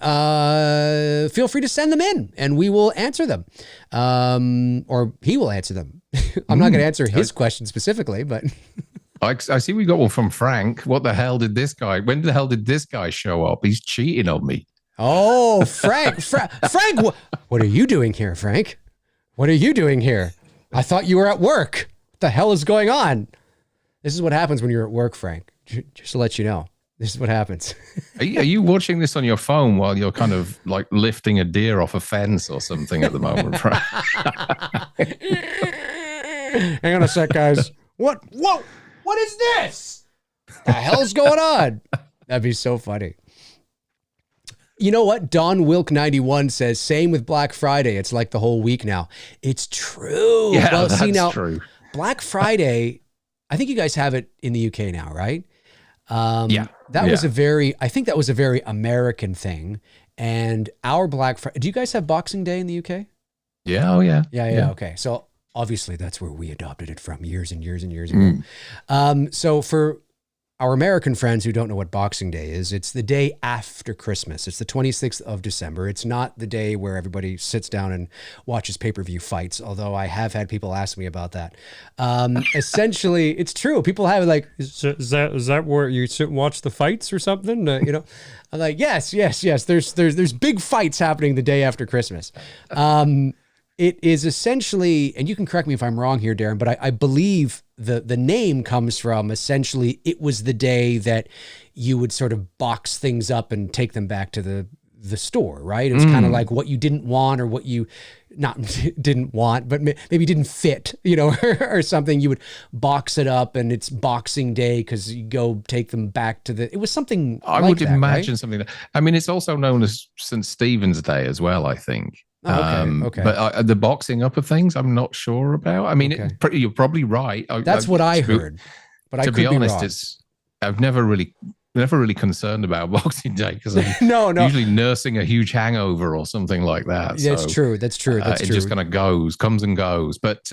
feel free to send them in and we will answer them. Or he will answer them. I'm not going to answer his question specifically, but I see we got one from Frank. When the hell did this guy show up? He's cheating on me. Oh, Frank, Frank, what are you doing here, Frank? What are you doing here? I thought you were at work. What the hell is going on? This is what happens when you're at work, Frank. Just to let you know. This is what happens. Are you watching this on your phone while you're kind of like lifting a deer off a fence or something at the moment? Hang on a sec, guys. What is this? What the hell's going on? That'd be so funny. You know what? Don Wilk 91 says, same with Black Friday. It's like the whole week now. It's true. Yeah, well, that's see now, true. Black Friday, I think you guys have it in the UK now, right? That was I think that was a very American thing. And our Black Friday, do you guys have Boxing Day in the UK? Yeah. Oh, yeah. Yeah. Okay. So obviously that's where we adopted it from years and years and years ago. So for our American friends who don't know what Boxing Day is, it's the day after Christmas. It's the 26th of December. It's not the day where everybody sits down and watches pay-per-view fights, although I have had people ask me about that. Essentially, it's true. People have like, is that where you sit and watch the fights or something? I'm like, yes. There's big fights happening the day after Christmas. It is essentially, and you can correct me if I'm wrong here, Darren, but I believe the name comes from essentially it was the day that you would sort of box things up and take them back to the store, right? It's kind of like what you didn't want or what you not didn't want, but maybe didn't fit, or something. You would box it up and it's Boxing Day because you go take them back to it was something I like would that, imagine right? something it's also known as St. Stephen's Day as well, I think. Okay. But the boxing up of things, I'm not sure about. I mean, you're probably right. That's what I heard. But I could be honest, I've never really concerned about Boxing Day because I'm no. usually nursing a huge hangover or something like that. That's true. It just kind of comes and goes. But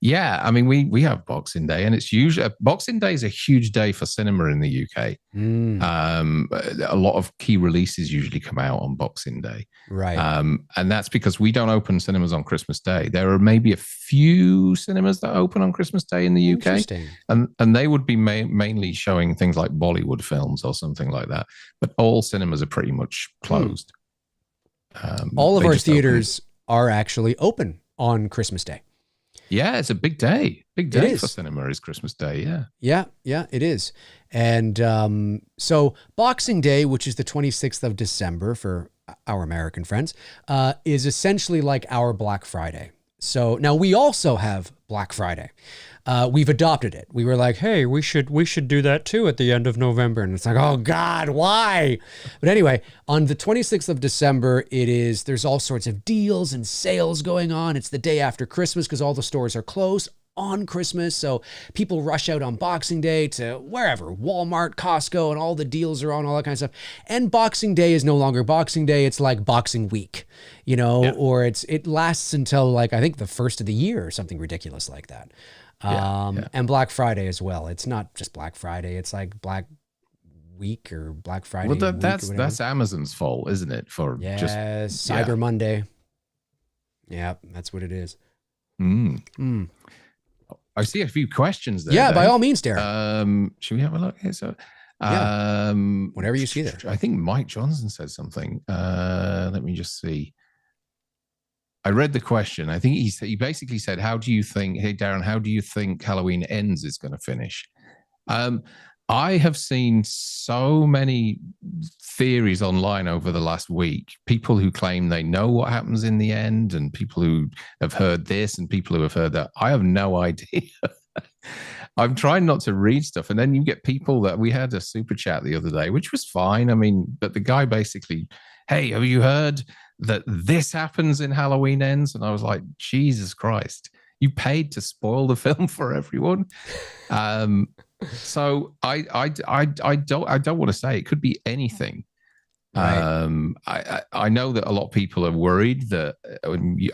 yeah, I mean, we have Boxing Day, and it's usually Boxing Day is a huge day for cinema in the UK. A lot of key releases usually come out on Boxing Day, right? And that's because we don't open cinemas on Christmas Day. There are maybe a few cinemas that open on Christmas Day in the UK, and they would be mainly showing things like Bollywood films or something like that. But all cinemas are pretty much closed. All of our theaters are actually open on Christmas Day. Yeah, it's a big day. Big day for cinema is Christmas Day, Yeah, it is. And so Boxing Day, which is the 26th of December for our American friends, is essentially like our Black Friday. So now we also have Black Friday. We've adopted it. We were like, hey, we should do that too at the end of November. And it's like, oh God, why? But anyway, on the 26th of December, there's all sorts of deals and sales going on. It's the day after Christmas because all the stores are closed on Christmas. So people rush out on Boxing Day to wherever, Walmart, Costco, and all the deals are on, all that kind of stuff. And Boxing Day is no longer Boxing Day. It's like Boxing Week, or it lasts until like, I think the first of the year or something ridiculous like that. And Black Friday as well. It's not just Black Friday. It's like Black Week or Black Friday. Well, that's Amazon's fault, isn't it? For Cyber Monday. Yeah, that's what it is. I see a few questions there. Yeah, by all means, Derek. Should we have a look here? So, whenever you see that. I think Mike Johnson said something. Let me just see. I read the question. I think he basically said, "Hey Darren, how do you think Halloween Ends is going to finish?" I have seen so many theories online over the last week. People who claim they know what happens in the end, and people who have heard this, and people who have heard that. I have no idea. I'm trying not to read stuff, and then you get people that we had a super chat the other day, which was fine. I mean, but the guy basically, hey, have you heard that this happens in Halloween Ends? And I was like, Jesus Christ, you paid to spoil the film for everyone. So I don't want to say. It could be anything. Right. I know that a lot of people are worried that,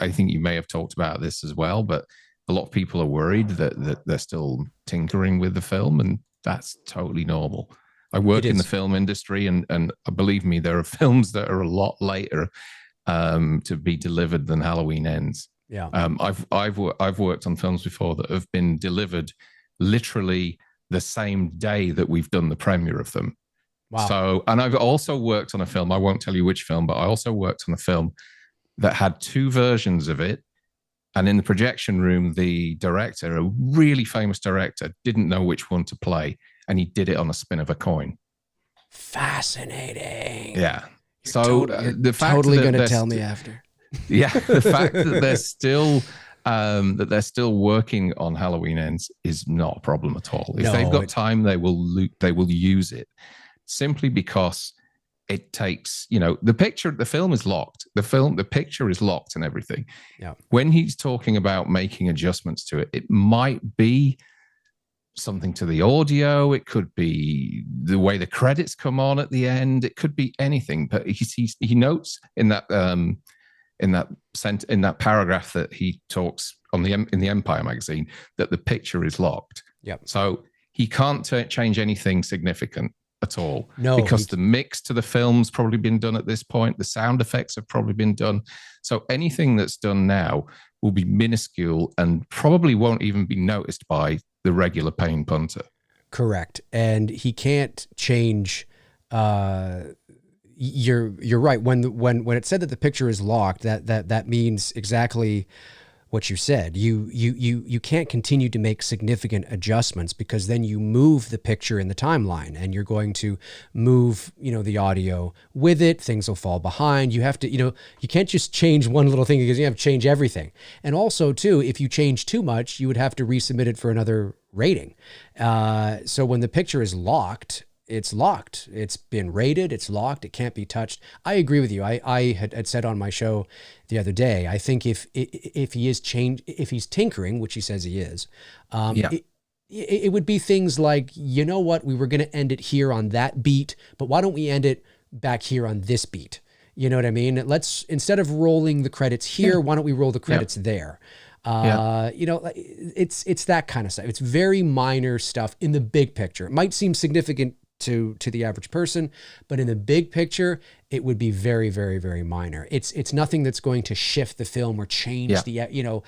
I think you may have talked about this as well, but a lot of people are worried that they're still tinkering with the film, and that's totally normal. I work in the film industry, and believe me, there are films that are a lot later to be delivered than Halloween Ends. Yeah. I've worked on films before that have been delivered literally the same day that we've done the premiere of them. Wow. So, and I've also worked on a film, I won't tell you which film, but I also worked on a film that had two versions of it. And in the projection room, the director, a really famous director, didn't know which one to play, and he did it on a spin of a coin. Fascinating. Yeah. So the fact totally that going to tell me after. Yeah, the fact that they're still working on Halloween Ends is not a problem at all. If they've got time, they will use it, simply because it takes, the film is locked. The picture is locked and everything. Yeah. When he's talking about making adjustments to it, it might be something to the audio. It could be the way the credits come on at the end. It could be anything. But he notes in that paragraph that he talks in the Empire magazine that the picture is locked. Yep. So he can't change anything significant at all. No, because the mix to the film's probably been done at this point. The sound effects have probably been done. So anything that's done now will be minuscule and probably won't even be noticed by the regular paying punter. Correct. And he can't change. You're right. When it said that the picture is locked, that means exactly what you said. You can't continue to make significant adjustments, because then you move the picture in the timeline, and you're going to move, the audio with it. Things will fall behind. You have to, you can't just change one little thing, because you have to change everything. And also too, if you change too much, you would have to resubmit it for another rating. So when the picture is locked, it's locked. It's been rated. It's locked. It can't be touched. I agree with you. I had said on my show the other day, I think if he's tinkering, which he says he is, it would be things like, you know what, we were going to end it here on that beat, but why don't we end it back here on this beat? You know what I mean? Let's, instead of rolling the credits here, why don't we roll the credits there? It's that kind of stuff. It's very minor stuff in the big picture. It might seem significant to the average person, but in the big picture, it would be very, very, very minor. It's nothing that's going to shift the film or change the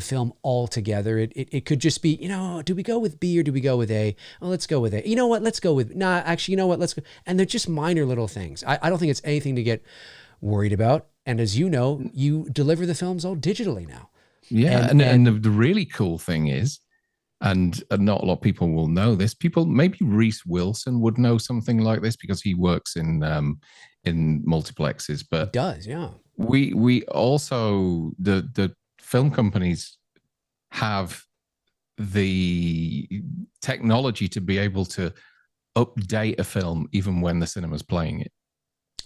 film altogether. It could just be, do we go with B or do we go with A? Oh, let's go with A. You know what? Let's go with, actually, you know what? Let's go. And they're just minor little things. I don't think it's anything to get worried about. And as you know, you deliver the films all digitally now. Yeah. And the really cool thing is, and not a lot of people will know this. Maybe Reese Wilson would know something like this because he works in multiplexes. But he does, yeah. We also, the film companies have the technology to be able to update a film even when the cinema's playing it.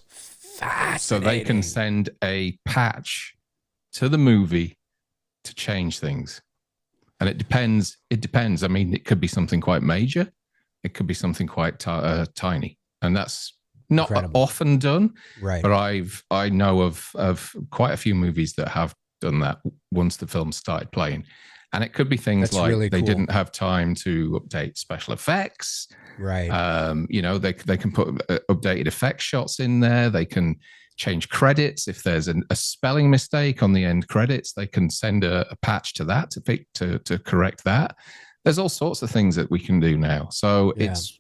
Fascinating. So they can send a patch to the movie to change things. And it depends. I mean, it could be something quite major. It could be something quite tiny. And that's not Incredible. Often done. Right. But I know of quite a few movies that have done that once the film started playing. And it could be things That's like really they cool. didn't have time to update special effects. Right. They can put updated effect shots in there. They can change credits. If there's a spelling mistake on the end credits, they can send a patch to that to correct that. There's all sorts of things that we can do now. So it's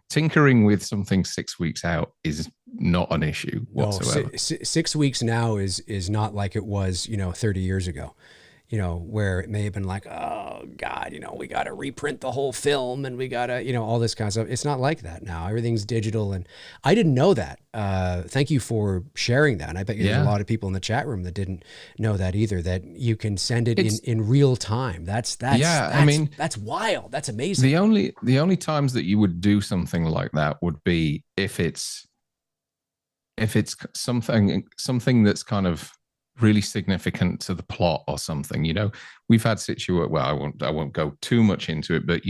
tinkering with something 6 weeks out is not an issue whatsoever. No, 6 weeks now is not like it was, 30 years ago. Where it may have been like, oh God, we got to reprint the whole film and we got to, all this kind of stuff. It's not like that now. Everything's digital. And I didn't know that. Thank you for sharing that. And I bet you there's a lot of people in the chat room that didn't know that either, that you can send it in real time. That's wild. That's amazing. The only times that you would do something like that would be if it's something that's kind of really significant to the plot or something. We've had I won't go too much into it, but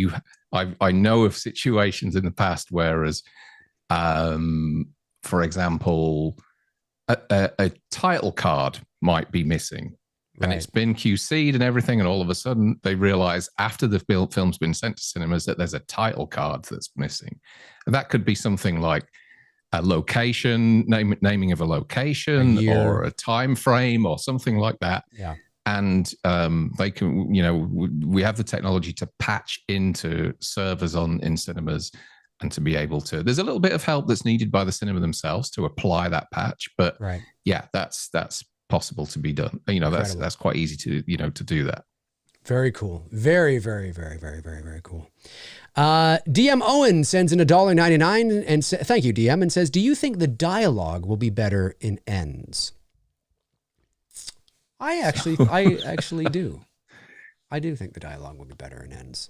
I know of situations in the past whereas for example a title card might be missing. Right. And it's been QC'd and everything, and all of a sudden they realize after the film's been sent to cinemas that there's a title card that's missing. And that could be something like a location, naming of a location, or a time frame, or something like that. Yeah. And they can, we have the technology to patch into servers in cinemas, and to be able to. There's a little bit of help that's needed by the cinema themselves to apply that patch, but that's possible to be done. That's quite easy to do that. Very cool. Very, very, very, very, very, very cool. DM Owen sends in $1.99 and thank you, DM, and says, do you think the dialogue will be better in ends? I actually do. I do think the dialogue will be better in ends.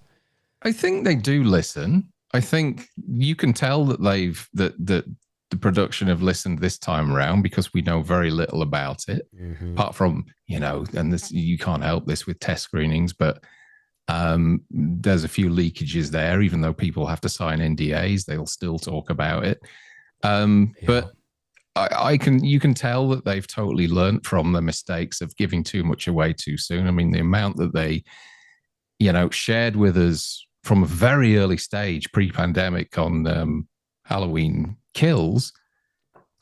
I think they do listen. I think you can tell that that the production have listened this time around because we know very little about it, apart from, and this, you can't help this with test screenings, but there's a few leakages there. Even though people have to sign NDAs, they'll still talk about it. But you can tell that they've totally learned from the mistakes of giving too much away too soon. I mean, the amount that they, shared with us from a very early stage, pre-pandemic, on Halloween Kills.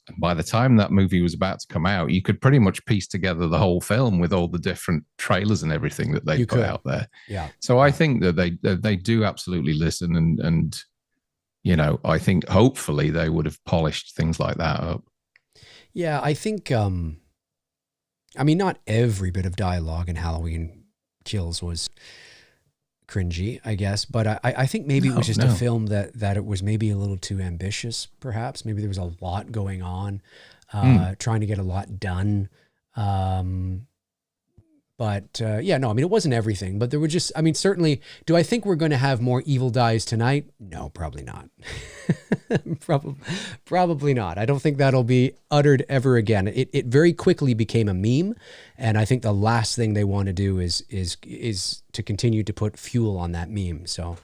And by the time that movie was about to come out, you could pretty much piece together the whole film with all the different trailers and everything that they put out there. Yeah. So I think that they do absolutely listen, and I think hopefully they would have polished things like that up. Yeah, I think, not every bit of dialogue in Halloween Kills was cringy, I guess, but I think maybe it was just a film that it was maybe a little too ambitious, perhaps. Maybe there was a lot going on, trying to get a lot done. It wasn't everything, but there were just, certainly, do I think we're going to have more Evil Dies tonight? No, probably not. Probably not. I don't think that'll be uttered ever again. It very quickly became a meme, and I think the last thing they want to do is to continue to put fuel on that meme. So,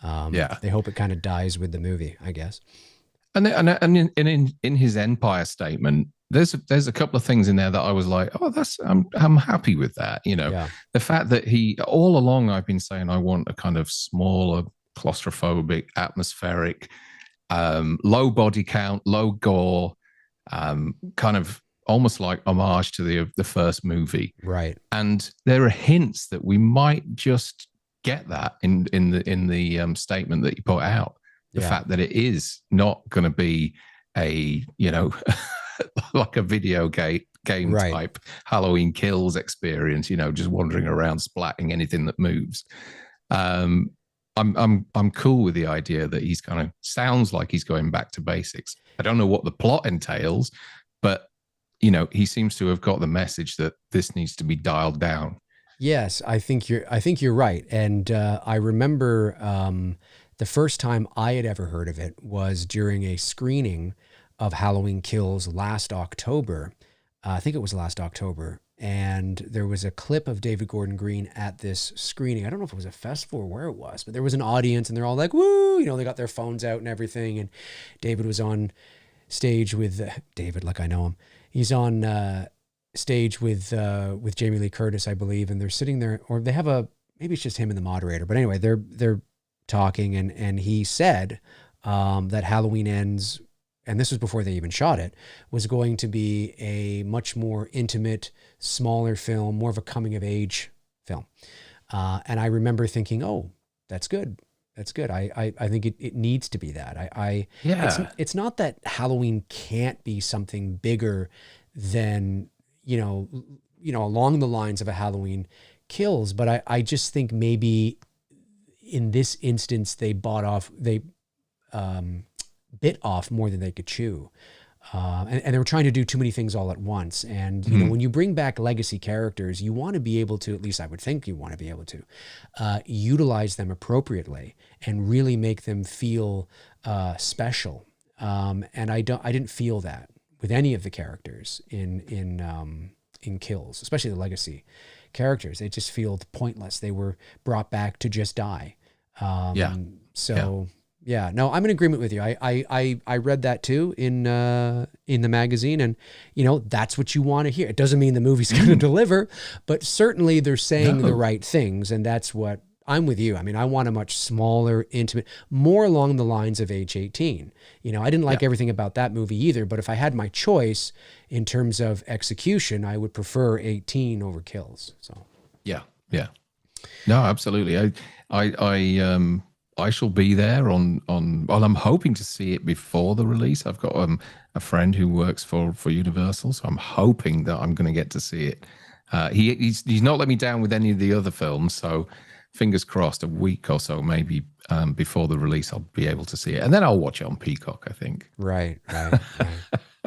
they hope it kind of dies with the movie, I guess. And in his Empire statement, there's a couple of things in there that I was like, I'm happy with that. The fact that all along I've been saying I want a kind of smaller, claustrophobic, atmospheric, low body count, low gore, kind of almost like homage to the first movie. Right. And there are hints that we might just get that in the statement that you put out. The fact that it is not going to be a, like a video game type Halloween Kills experience, just wandering around splatting anything that moves. I'm cool with the idea that he's kind of sounds like he's going back to basics. I don't know what the plot entails, but he seems to have got the message that this needs to be dialed down. Yes, I think you're right. And I remember the first time I had ever heard of it was during a screening of Halloween Kills last October. I think it was last October. And there was a clip of David Gordon Green at this screening. I don't know if it was a festival or where it was, but there was an audience and they're all like, woo, they got their phones out and everything. And David was on stage with David, like I know him. He's on stage with Jamie Lee Curtis, I believe. And they're sitting there, or they have maybe it's just him and the moderator. But anyway, they're talking, and he said that Halloween Ends, and this was before they even shot it, was going to be a much more intimate, smaller film, more of a coming of age film. And I remember thinking, oh, that's good. That's good. I think it needs to be that. It's not that Halloween can't be something bigger than, along the lines of a Halloween Kills, but I just think maybe in this instance, they bit off more than they could chew. And they were trying to do too many things all at once. And, when you bring back legacy characters, you want to be able to, at least I would think you want to be able to, utilize them appropriately and really make them feel special. And I didn't feel that with any of the characters in Kills, especially the legacy characters. They just feel pointless. They were brought back to just die. No, I'm in agreement with you. I read that too in the magazine, and that's what you want to hear. It doesn't mean the movie's going to deliver, but certainly they're saying the right things, and that's what I'm with you. I want a much smaller, intimate, more along the lines of age 18. I didn't like everything about that movie either, but if I had my choice in terms of execution, I would prefer 18 over Kills. So yeah. No, absolutely. I shall be there on. Well, I'm hoping to see it before the release. I've got a friend who works for Universal, so I'm hoping that I'm going to get to see it. He's not let me down with any of the other films, so fingers crossed. A week or so, maybe before the release, I'll be able to see it, and then I'll watch it on Peacock, I think. Right.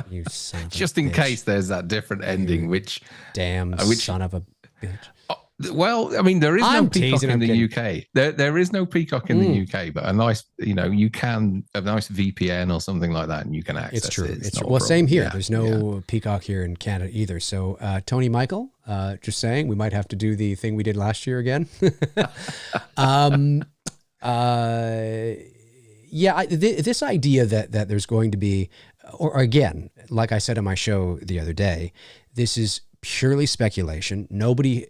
You son of just a in bitch. case there's that different ending, which son of a bitch. Well, I mean, there is I'm no Peacock teasing, in I'm the UK. There is no Peacock in the UK, but a nice, you can a nice VPN or something like that, and you can access It's true. it. It's not true. a Well, same problem. here. Yeah, There's no Peacock here in Canada either. So, Tony Michael, just saying, we might have to do the thing we did last year again. This idea that there's going to be, or again, like I said on my show the other day, this is purely speculation. Nobody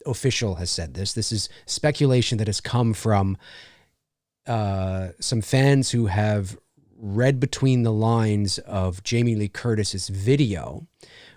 official has said this. This is speculation that has come from some fans who have read between the lines of Jamie Lee Curtis's video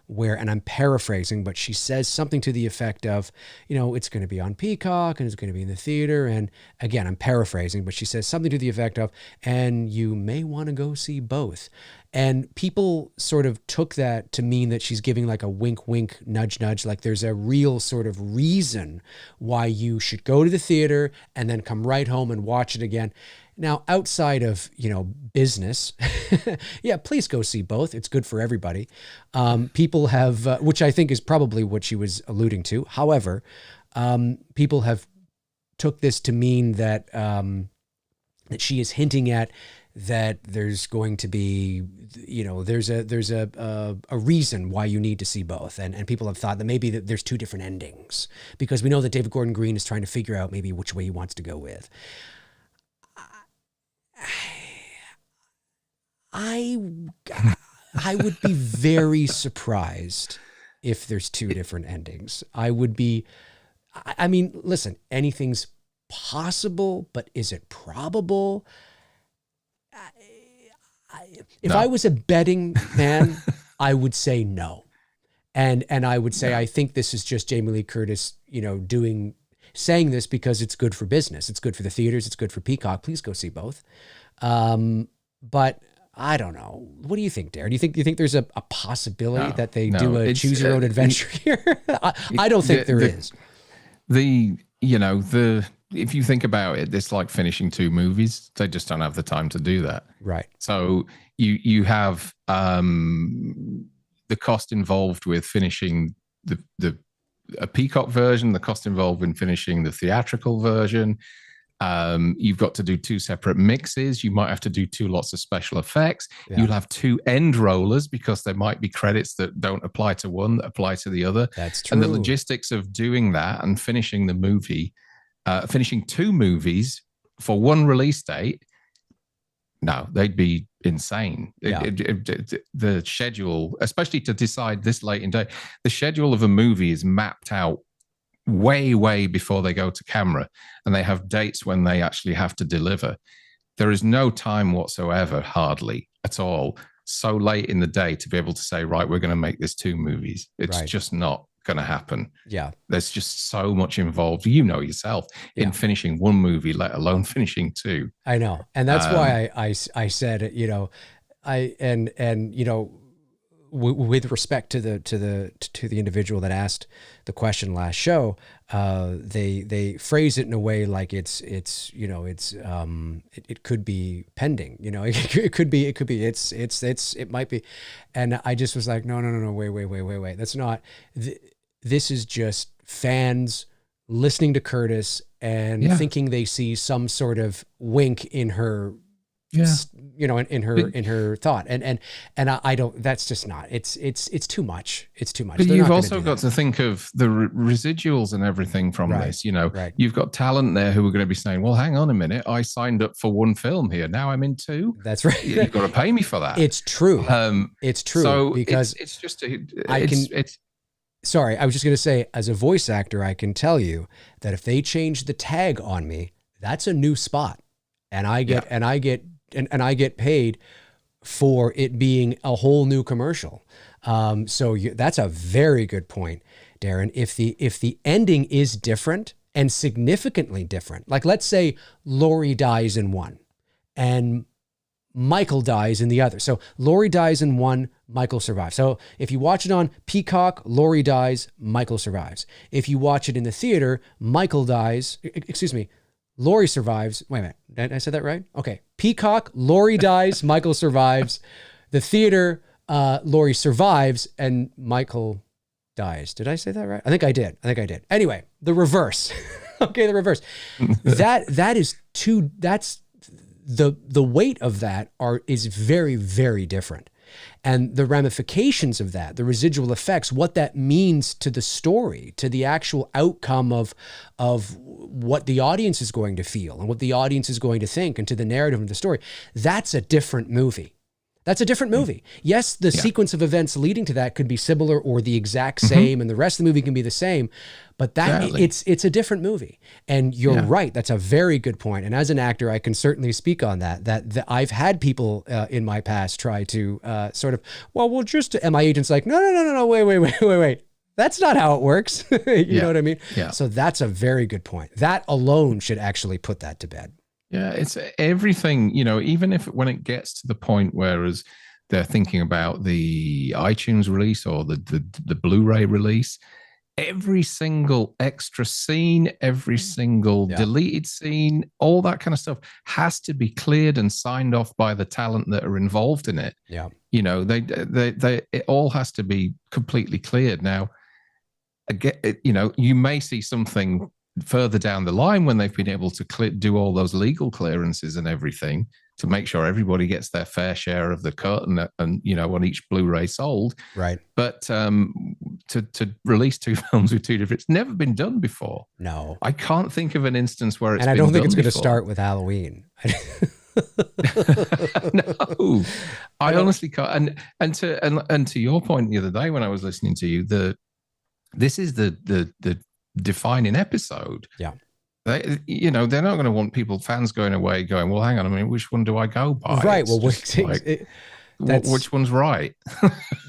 where, and I'm paraphrasing, but she says something to the effect of, it's going to be on Peacock and it's going to be in the theater. And again, I'm paraphrasing, but she says something to the effect of, and you may want to go see both. And people sort of took that to mean that she's giving like a wink, wink, nudge, nudge. Like there's a real sort of reason why you should go to the theater and then come right home and watch it again. Now, outside of, business, yeah, please go see both. It's good for everybody. People have, which I think is probably what she was alluding to. However, people have took this to mean that, that she is hinting at that there's going to be, there's a reason why you need to see both. And people have thought that maybe that there's two different endings because we know that David Gordon Green is trying to figure out maybe which way he wants to go with. I would be very surprised if there's two different endings. I mean, listen, anything's possible, but is it probable? If I was a betting man, I would say no. And I would say, I think this is just Jamie Lee Curtis, saying this because it's good for business. It's good for the theaters. It's good for Peacock. Please go see both. But I don't know. What do you think, Derry? Do you think there's a possibility that they do a choose your own adventure here? I don't think there is. If you think about it, it's like finishing two movies. They just don't have the time to do that. Right. So you have the cost involved with finishing a Peacock version, the cost involved in finishing the theatrical version. You've got to do two separate mixes. You might have to do two lots of special effects. Yeah. You'll have two end rollers because there might be credits that don't apply to one that apply to the other. That's true. And the logistics of doing that and finishing the movie, finishing two movies for one release date, no, they'd be insane. Yeah. The schedule, especially to decide this late in day, the schedule of a movie is mapped out way before they go to camera, and they have dates when they actually have to deliver. There is no time whatsoever, hardly at all, so late in the day to be able to say, right, we're going to make this two movies. It's just not going to happen. Yeah. There's just so much involved, yourself, in finishing one movie, let alone finishing two. I know. And that's why I said, with respect to the individual that asked the question last show, they phrase it in a way like it could be pending, it might be. And I just was like, no, wait. That's not, this is just fans listening to Curtis and thinking they see some sort of wink in her, in her thought. And I don't, that's just not, it's too much. It's too much. But you've also got to think of the residuals and everything from this, You've got talent there who are going to be saying, well, hang on a minute, I signed up for one film here. Now I'm in two. That's right. You've got to pay me for that. It's true. It's true. So because sorry, I was just going to say, as a voice actor, I can tell you that if they change the tag on me, that's a new spot. And I get paid for it being a whole new commercial. That's a very good point, Darren. If the ending is different and significantly different, like let's say Laurie dies in one and Michael dies in the other. So Laurie dies in one, Michael survives. So if you watch it on Peacock, Laurie dies, Michael survives. If you watch it in the theater, Laurie survives. Wait a minute. Did I say that right? Okay. Peacock, Laurie dies, Michael survives. The theater, Laurie survives, and Michael dies. Did I say that right? I think I did. Anyway, the reverse. Okay, the reverse. That's the weight of that is very, very different. And the ramifications of that, the residual effects, what that means to the story, to the actual outcome of what the audience is going to feel and what the audience is going to think, and to the narrative of the story, that's a different movie. That's a different movie. Yes, the sequence of events leading to that could be similar or the exact same, and the rest of the movie can be the same, but it's a different movie. And you're right. That's a very good point. And as an actor, I can certainly speak on that. That I've had people in my past try to sort of, we'll just, and my agent's like, no, wait. That's not how it works. You know what I mean? Yeah. So that's a very good point. That alone should actually put that to bed. Yeah, it's everything, even if when it gets to the point whereas they're thinking about the iTunes release or the Blu-ray release, every single extra scene, every single deleted scene, all that kind of stuff has to be cleared and signed off by the talent that are involved in it. Yeah. It all has to be completely cleared. Now, again, you may see something further down the line when they've been able to do all those legal clearances and everything to make sure everybody gets their fair share of the cut and on each Blu-ray sold. Right. But to release two films with two different, it's never been done before. No. I can't think of an instance where it's been and I don't think done it's going to before. start with Halloween. No, I honestly can't. And to your point the other day when I was listening to you, this is the defining episode. Yeah. They're not going to want fans going away going, well, hang on a minute, which one do I go by? Right. It's Well, which one's right?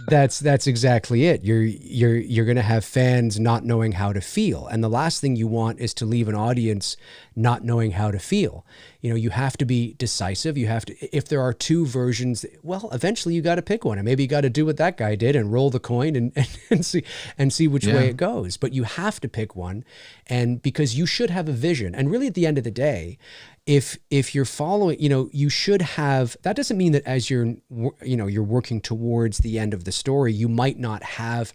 That's exactly it. You're going to have fans not knowing how to feel. And the last thing you want is to leave an audience not knowing how to feel. You have to be decisive. You have to, if there are two versions, well, eventually you got to pick one, and maybe you got to do what that guy did and roll the coin and see which way it goes. But you have to pick one, and because you should have a vision. And really at the end of the day, if you're following, you should have, that doesn't mean that as you're working towards the end of the story, you might not have,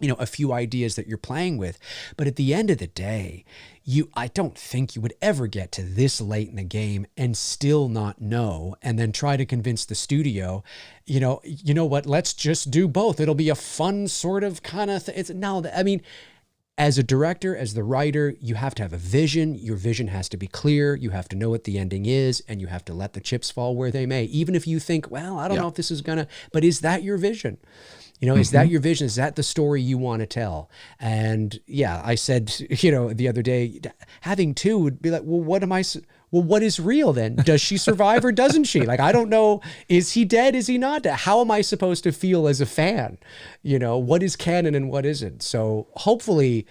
a few ideas that you're playing with. But at the end of the day, I don't think you would ever get to this late in the game and still not know, and then try to convince the studio, you know what, let's just do both. It'll be a fun sort of kind of thing. As a director, as the writer, you have to have a vision. Your vision has to be clear. You have to know what the ending is, and you have to let the chips fall where they may. Even if you think, well, I don't know if this is but is that your vision? Is that your vision? Is that the story you want to tell? And yeah, I said, the other day, having two would be like, well, what is real then? Does she survive or doesn't she? Like, I don't know. Is he dead? Is he not dead? How am I supposed to feel as a fan? What is canon and what isn't? So hopefully,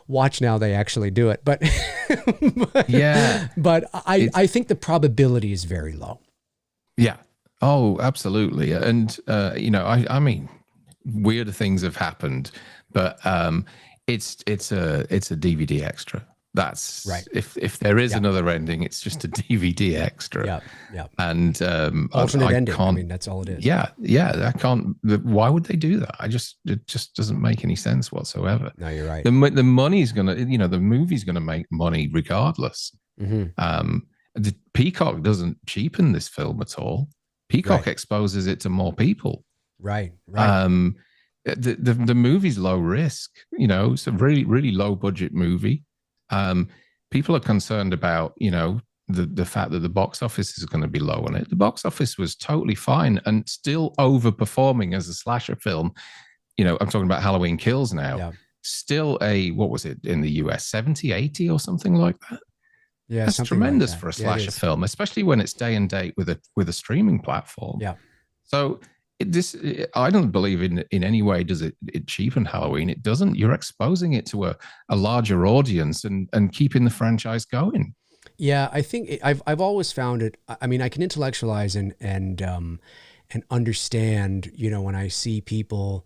watch now they actually do it. But but I think the probability is very low. Yeah. Oh, absolutely. And, I mean, weirder things have happened, but it's a DVD extra. That's right. If there is another ending, it's just a DVD extra. Yeah. And alternate ending. Can't, that's all it is. Yeah. I can't. Why would they do that? It just doesn't make any sense whatsoever. No, you're right. The money's gonna, the movie's gonna make money regardless. Mm-hmm. The Peacock doesn't cheapen this film at all. Peacock exposes it to more people. Right. The movie's low risk. It's a really, really low budget movie. People are concerned about, the fact that the box office is going to be low on it. The box office was totally fine and still overperforming as a slasher film. I'm talking about Halloween Kills now. Yeah. Still what was it in the US, 70, 80 or something like that? Yeah, that's tremendous for a slasher film, especially when it's day and date with a streaming platform. Yeah. So I don't believe in any way does it cheapen Halloween. It doesn't. You're exposing it to a larger audience and keeping the franchise going. Yeah, I think I've always found it. I mean, I can intellectualize and understand. When I see people,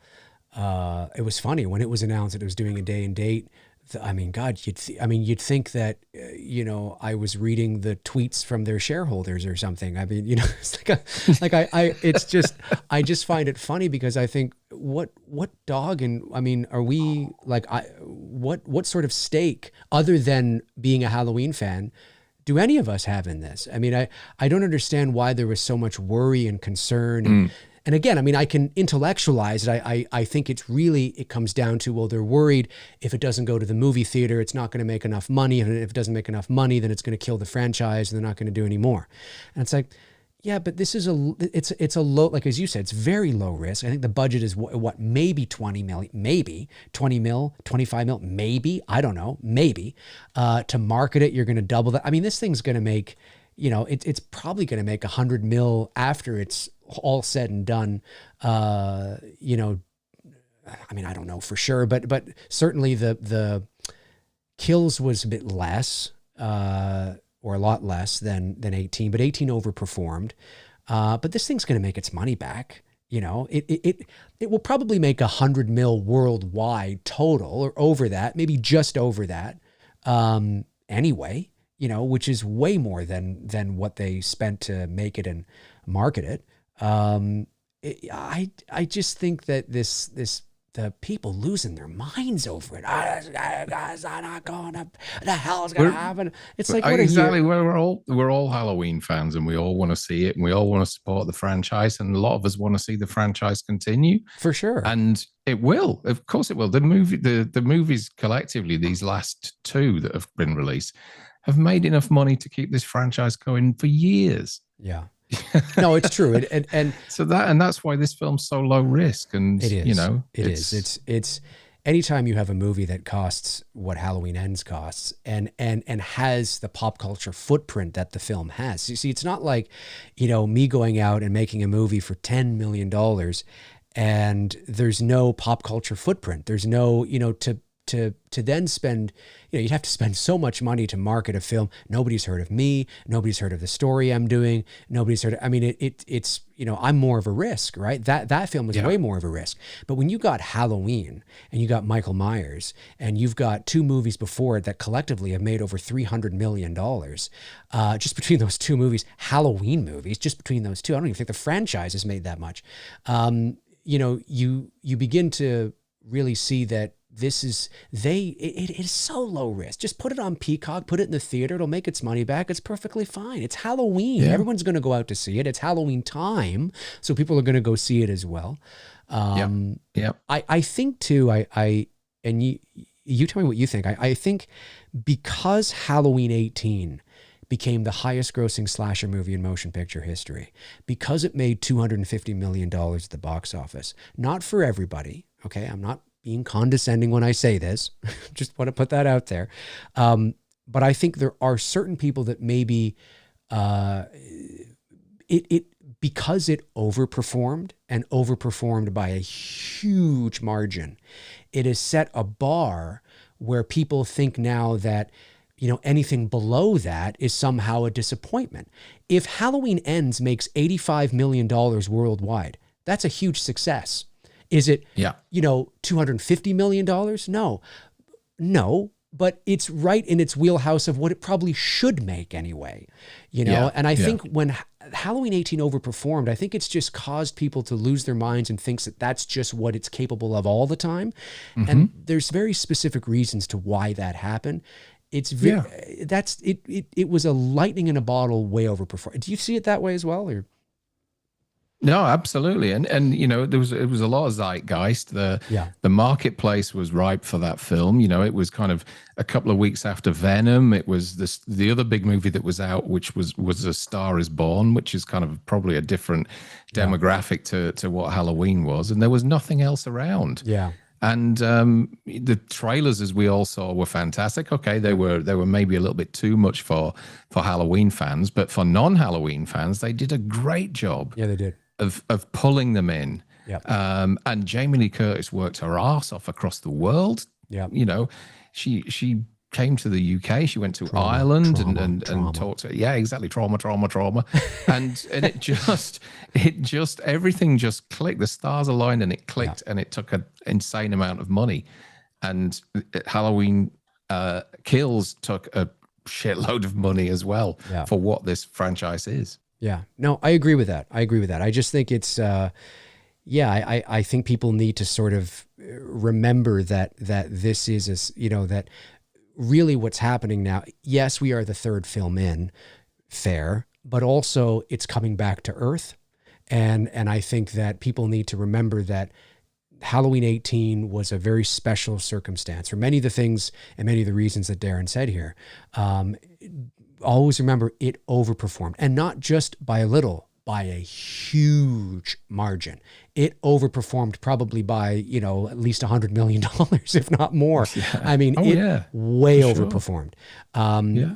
it was funny when it was announced that it was doing a day and date. I mean, God, you'd think that, I was reading the tweets from their shareholders or something. I mean, it's I just find it funny because I think what dog, and I mean, are we like, what sort of stake other than being a Halloween fan do any of us have in this? I mean, I don't understand why there was so much worry and concern. And again, I mean, I can intellectualize it. I think it comes down to, well, they're worried if it doesn't go to the movie theater, it's not going to make enough money. And if it doesn't make enough money, then it's going to kill the franchise and they're not going to do any more. And it's like, yeah, but this is it's a low, like, as you said, it's very low risk. I think the budget is what, maybe 20 million, maybe 20 mil, 25 mil, maybe, I don't know, maybe, to market it, you're going to double that. I mean, this thing's going to make, it's probably going to make 100 mil after it's all said and done. I mean, I don't know for sure, but certainly the kills was a bit less, or a lot less than 18, but 18 overperformed. But this thing's going to make its money back. It will probably make 100 mil worldwide total, or over that, maybe just over that, anyway, which is way more than what they spent to make it and market it. I just think that the people losing their minds over it. Guys, I'm not going up. The hell is going to happen? It's like, what exactly. We're all Halloween fans, and we all want to see it, and we all want to support the franchise, and a lot of us want to see the franchise continue for sure. And it will, of course, it will. The movies collectively, these last two that have been released, have made enough money to keep this franchise going for years. Yeah. No, it's true. And so that's why this film's so low risk. And it is. It's anytime you have a movie that costs what Halloween Ends costs and has the pop culture footprint that the film has. You see, it's not like, me going out and making a movie for $10 million and there's no pop culture footprint. There's no, to then spend, you'd have to spend so much money to market a film. Nobody's heard of me. Nobody's heard of the story I'm doing. Nobody's heard of, I mean, it's, I'm more of a risk, right? That film was way more of a risk. But when you got Halloween and you got Michael Myers and you've got two movies before it that collectively have made over $300 million, just between those two movies, Halloween movies, just between those two, I don't even think the franchise has made that much. You begin to really see that it is so low risk. Just put it on Peacock, put it in the theater. It'll make its money back. It's perfectly fine. It's Halloween. Yeah. Everyone's going to go out to see it. It's Halloween time. So people are going to go see it as well. I think too, and you tell me what you think. I think because Halloween 18 became the highest grossing slasher movie in motion picture history, because it made $250 million at the box office, not for everybody. Okay. I'm not being condescending when I say this, just want to put that out there. But I think there are certain people that maybe because it overperformed and overperformed by a huge margin, it has set a bar where people think now that, anything below that is somehow a disappointment. If Halloween Ends makes $85 million worldwide, that's a huge success. Is it, $250 million? No, but it's right in its wheelhouse of what it probably should make anyway, And I think when Halloween 18 overperformed, I think it's just caused people to lose their minds and thinks that that's just what it's capable of all the time. Mm-hmm. And there's very specific reasons to why that happened. It's it was a lightning in a bottle, way overperformed. Do you see it that way as well, or? No, absolutely. And it was a lot of zeitgeist. The marketplace was ripe for that film. It was kind of a couple of weeks after Venom. It was the other big movie that was out, which was A Star Is Born, which is kind of probably a different demographic to what Halloween was. And there was nothing else around. Yeah. And the trailers, as we all saw, were fantastic. Okay, they were maybe a little bit too much for Halloween fans, but for non-Halloween fans, they did a great job. Yeah, they did. Of pulling them in. Yep. And Jamie Lee Curtis worked her ass off across the world. Yeah. She came to the UK. She went to Ireland and talked to, exactly. Trauma. and it just, everything just clicked. The stars aligned and it clicked, and it took an insane amount of money. And Halloween Kills took a shitload of money as well for what this franchise is. Yeah, no, I agree with that. I just think it's, I think people need to sort of remember that this is, that really what's happening now. Yes, we are the third film in, fair, but also it's coming back to earth. And I think that people need to remember that Halloween 18 was a very special circumstance for many of the things and many of the reasons that Darren said here. Always remember it overperformed, and not just by a little, by a huge margin. It overperformed probably by, at least $100 million, if not more. Yeah. I mean, way overperformed.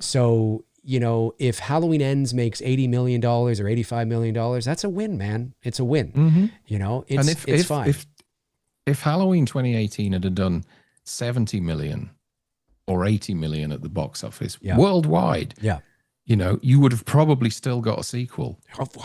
So, if Halloween Ends makes $80 million or $85 million, that's a win, man. It's a win. Mm-hmm. It's fine. If Halloween 2018 had done 70 million or 80 million at the box office worldwide, you would have probably still got a sequel.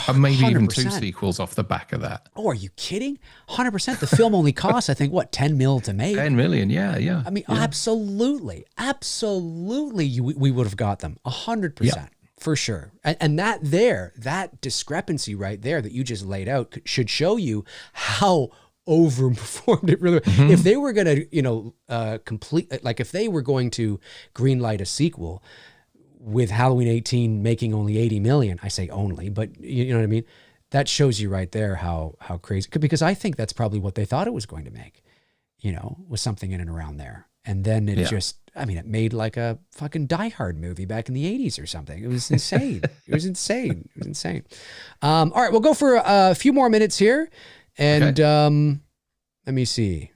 And maybe even 2 sequels off the back of that. Oh, are you kidding? 100%. The film only costs, I think, what, 10 mil to make? 10 million, yeah. I mean, absolutely. We would have got them 100%. For sure. And that discrepancy right there that you just laid out should show you how overperformed it really. Mm-hmm. If they were going to, complete, like if they were going to greenlight a sequel with Halloween 18 making only 80 million, I say only, but you know what I mean? That shows you right there how crazy, because I think that's probably what they thought it was going to make, was something in and around there. And then it made like a fucking Die Hard movie back in the 80s or something. It was insane. It was insane. All right, we'll go for a few more minutes here. And let me see.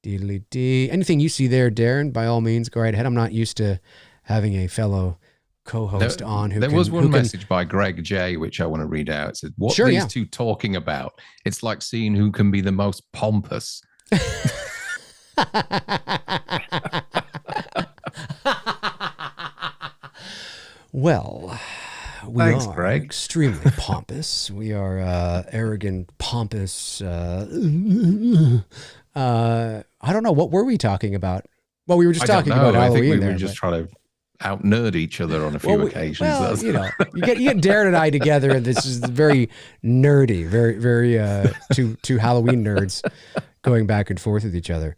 Anything you see there, Darren, by all means, go right ahead. I'm not used to having a fellow co-host on. There was one message by Greg J, which I want to read out. It said, what are these two talking about? It's like seeing who can be the most pompous. Well, Thanks, are Greg. Extremely pompous. We are arrogant, pompous. I don't know. What were we talking about? Well, we were just talking about Halloween. I think we were just trying to out nerd each other on a few occasions. Well, you get Darren and I together, and this is very nerdy, very two Halloween nerds going back and forth with each other.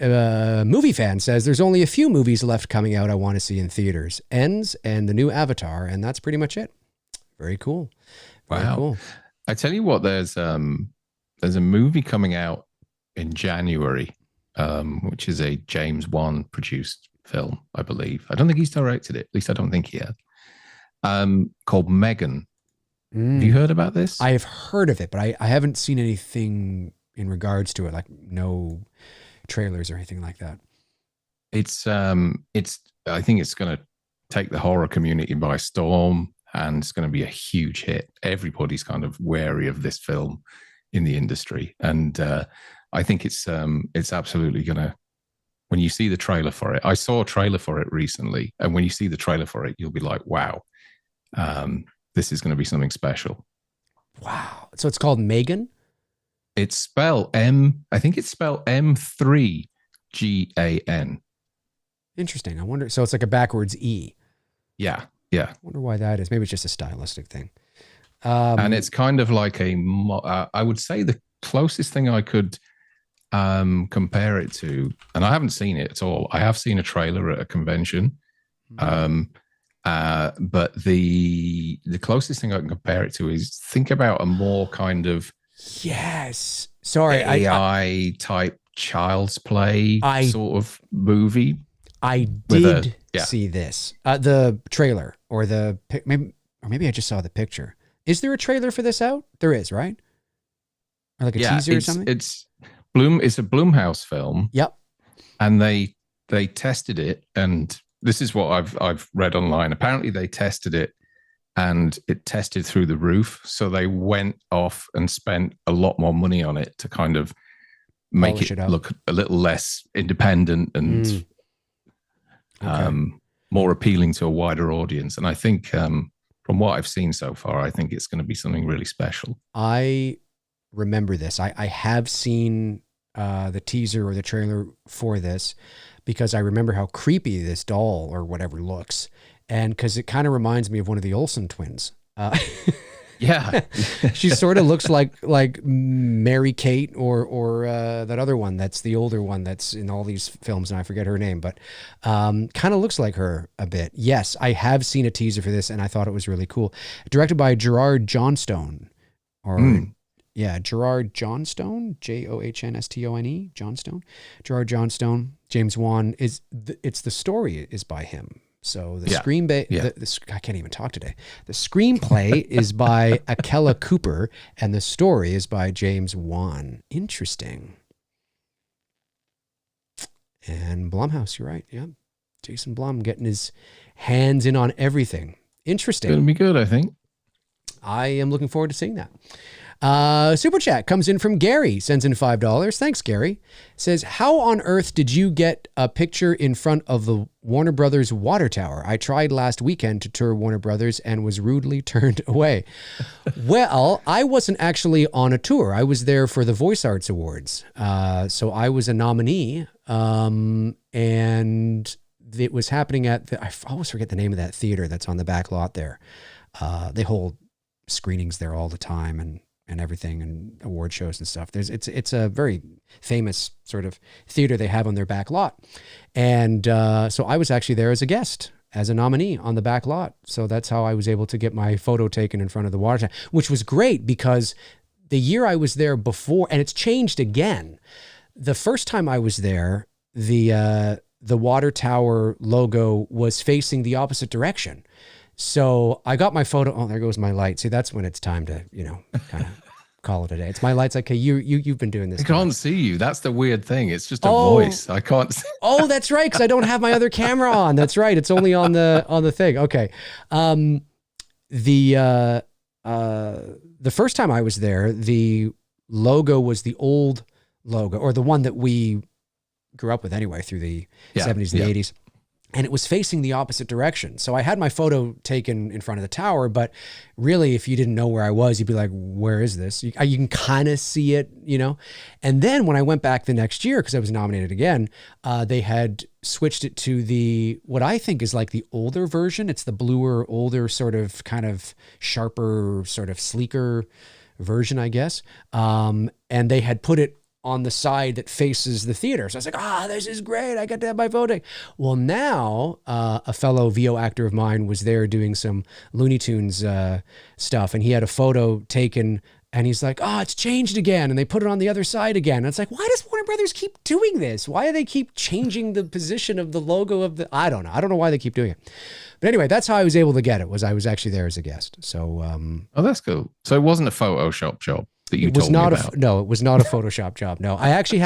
Movie fan says there's only a few movies left coming out I want to see in theaters. Ends and the new Avatar, and that's pretty much it. Very cool. Very cool. I tell you what, there's a movie coming out in January, which is a James Wan produced film, I believe. I don't think he's directed it. At least I don't think he has. Called Megan. Have you heard about this? I have heard of it, but I haven't seen anything in regards to it, like no trailers or anything like that. It's I think it's going to take the horror community by storm, and it's going to be a huge hit. Everybody's kind of wary of this film in the industry, and I think it's absolutely going to. When you see the trailer for it, I saw a trailer for it recently, and when you see the trailer for it, you'll be like, "Wow, this is going to be something special." Wow! So it's called Megan. It's spelled M. I think it's spelled M3GAN. Interesting. I wonder. So it's like a backwards E. Yeah. I wonder why that is. Maybe it's just a stylistic thing. And it's kind of like I would say the closest thing I could compare it to, and I haven't seen it at all. I have seen a trailer at a convention, but the closest thing I can compare it to is think about a more kind of AI type child's play sort of movie. I did see this, the trailer or maybe I just saw the picture. Is there a trailer for this out? There is, right? Or like a teaser or something? It's a Blumhouse film. Yep. And they tested it, and this is what I've read online. Apparently they tested it and it tested through the roof. So they went off and spent a lot more money on it to kind of make it look a little less independent and more appealing to a wider audience. And I think from what I've seen so far, I think it's going to be something really special. I remember this. I have seen the teaser or the trailer for this because I remember how creepy this doll or whatever looks. And because it kind of reminds me of one of the Olsen twins. Yeah. She sort of looks like Mary Kate or that other one that's the older one that's in all these films, and I forget her name, but kind of looks like her a bit. Yes, I have seen a teaser for this, and I thought it was really cool. Directed by Gerard Johnstone. Gerard Johnstone, Johnstone, Johnstone. Gerard Johnstone. James Wan it's the story is by him. So the I can't even talk today. The screenplay is by Akela Cooper, and the story is by James Wan. Interesting. And Blumhouse, you're right. Yeah, Jason Blum getting his hands in on everything. Interesting. It'll be good, I think. I am looking forward to seeing that. Super chat comes in from Gary, sends in $5. Thanks, Gary. Says, how on earth did you get a picture in front of the Warner Brothers water tower? I tried last weekend to tour Warner Brothers and was rudely turned away. Well, I wasn't actually on a tour. I was there for the Voice Arts Awards. So I was a nominee, and it was happening at I always forget the name of that theater that's on the back lot there. They hold screenings there all the time and everything, and award shows and stuff. It's a very famous sort of theater they have on their back lot. And so I was actually there as a guest, as a nominee on the back lot. So that's how I was able to get my photo taken in front of the water tower, which was great because the year I was there before, and it's changed again. The first time I was there, the water tower logo was facing the opposite direction. So I got my photo. Oh, there goes my light. See, that's when it's time to, kind of call it a day. It's my lights. Okay, you've been doing this. I can't see you. That's the weird thing. It's just a voice. I can't see. Oh, that's right, because I don't have my other camera on. That's right. It's only on the thing. Okay. The first time I was there, the logo was the old logo, or the one that we grew up with anyway through the 70s and the 80s. And it was facing the opposite direction. So I had my photo taken in front of the tower, but really, if you didn't know where I was, you'd be like, where is this? You can kind of see it, And then when I went back the next year, because I was nominated again, they had switched it to what I think is like the older version. It's the bluer, older, sort of kind of sharper, sort of sleeker version, I guess. And they had put it on the side that faces the theater. So I was like, this is great. I got to have my photo. Well, now a fellow VO actor of mine was there doing some Looney Tunes stuff, and he had a photo taken, and he's like, it's changed again. And they put it on the other side again. And it's like, why does Warner Brothers keep doing this? Why do they keep changing the position of the logo of the, I don't know. I don't know why they keep doing it. But anyway, that's how I was able to get it, was I was actually there as a guest. So, that's cool. So it wasn't a Photoshop job. It was not it was not a Photoshop job. No, I've actually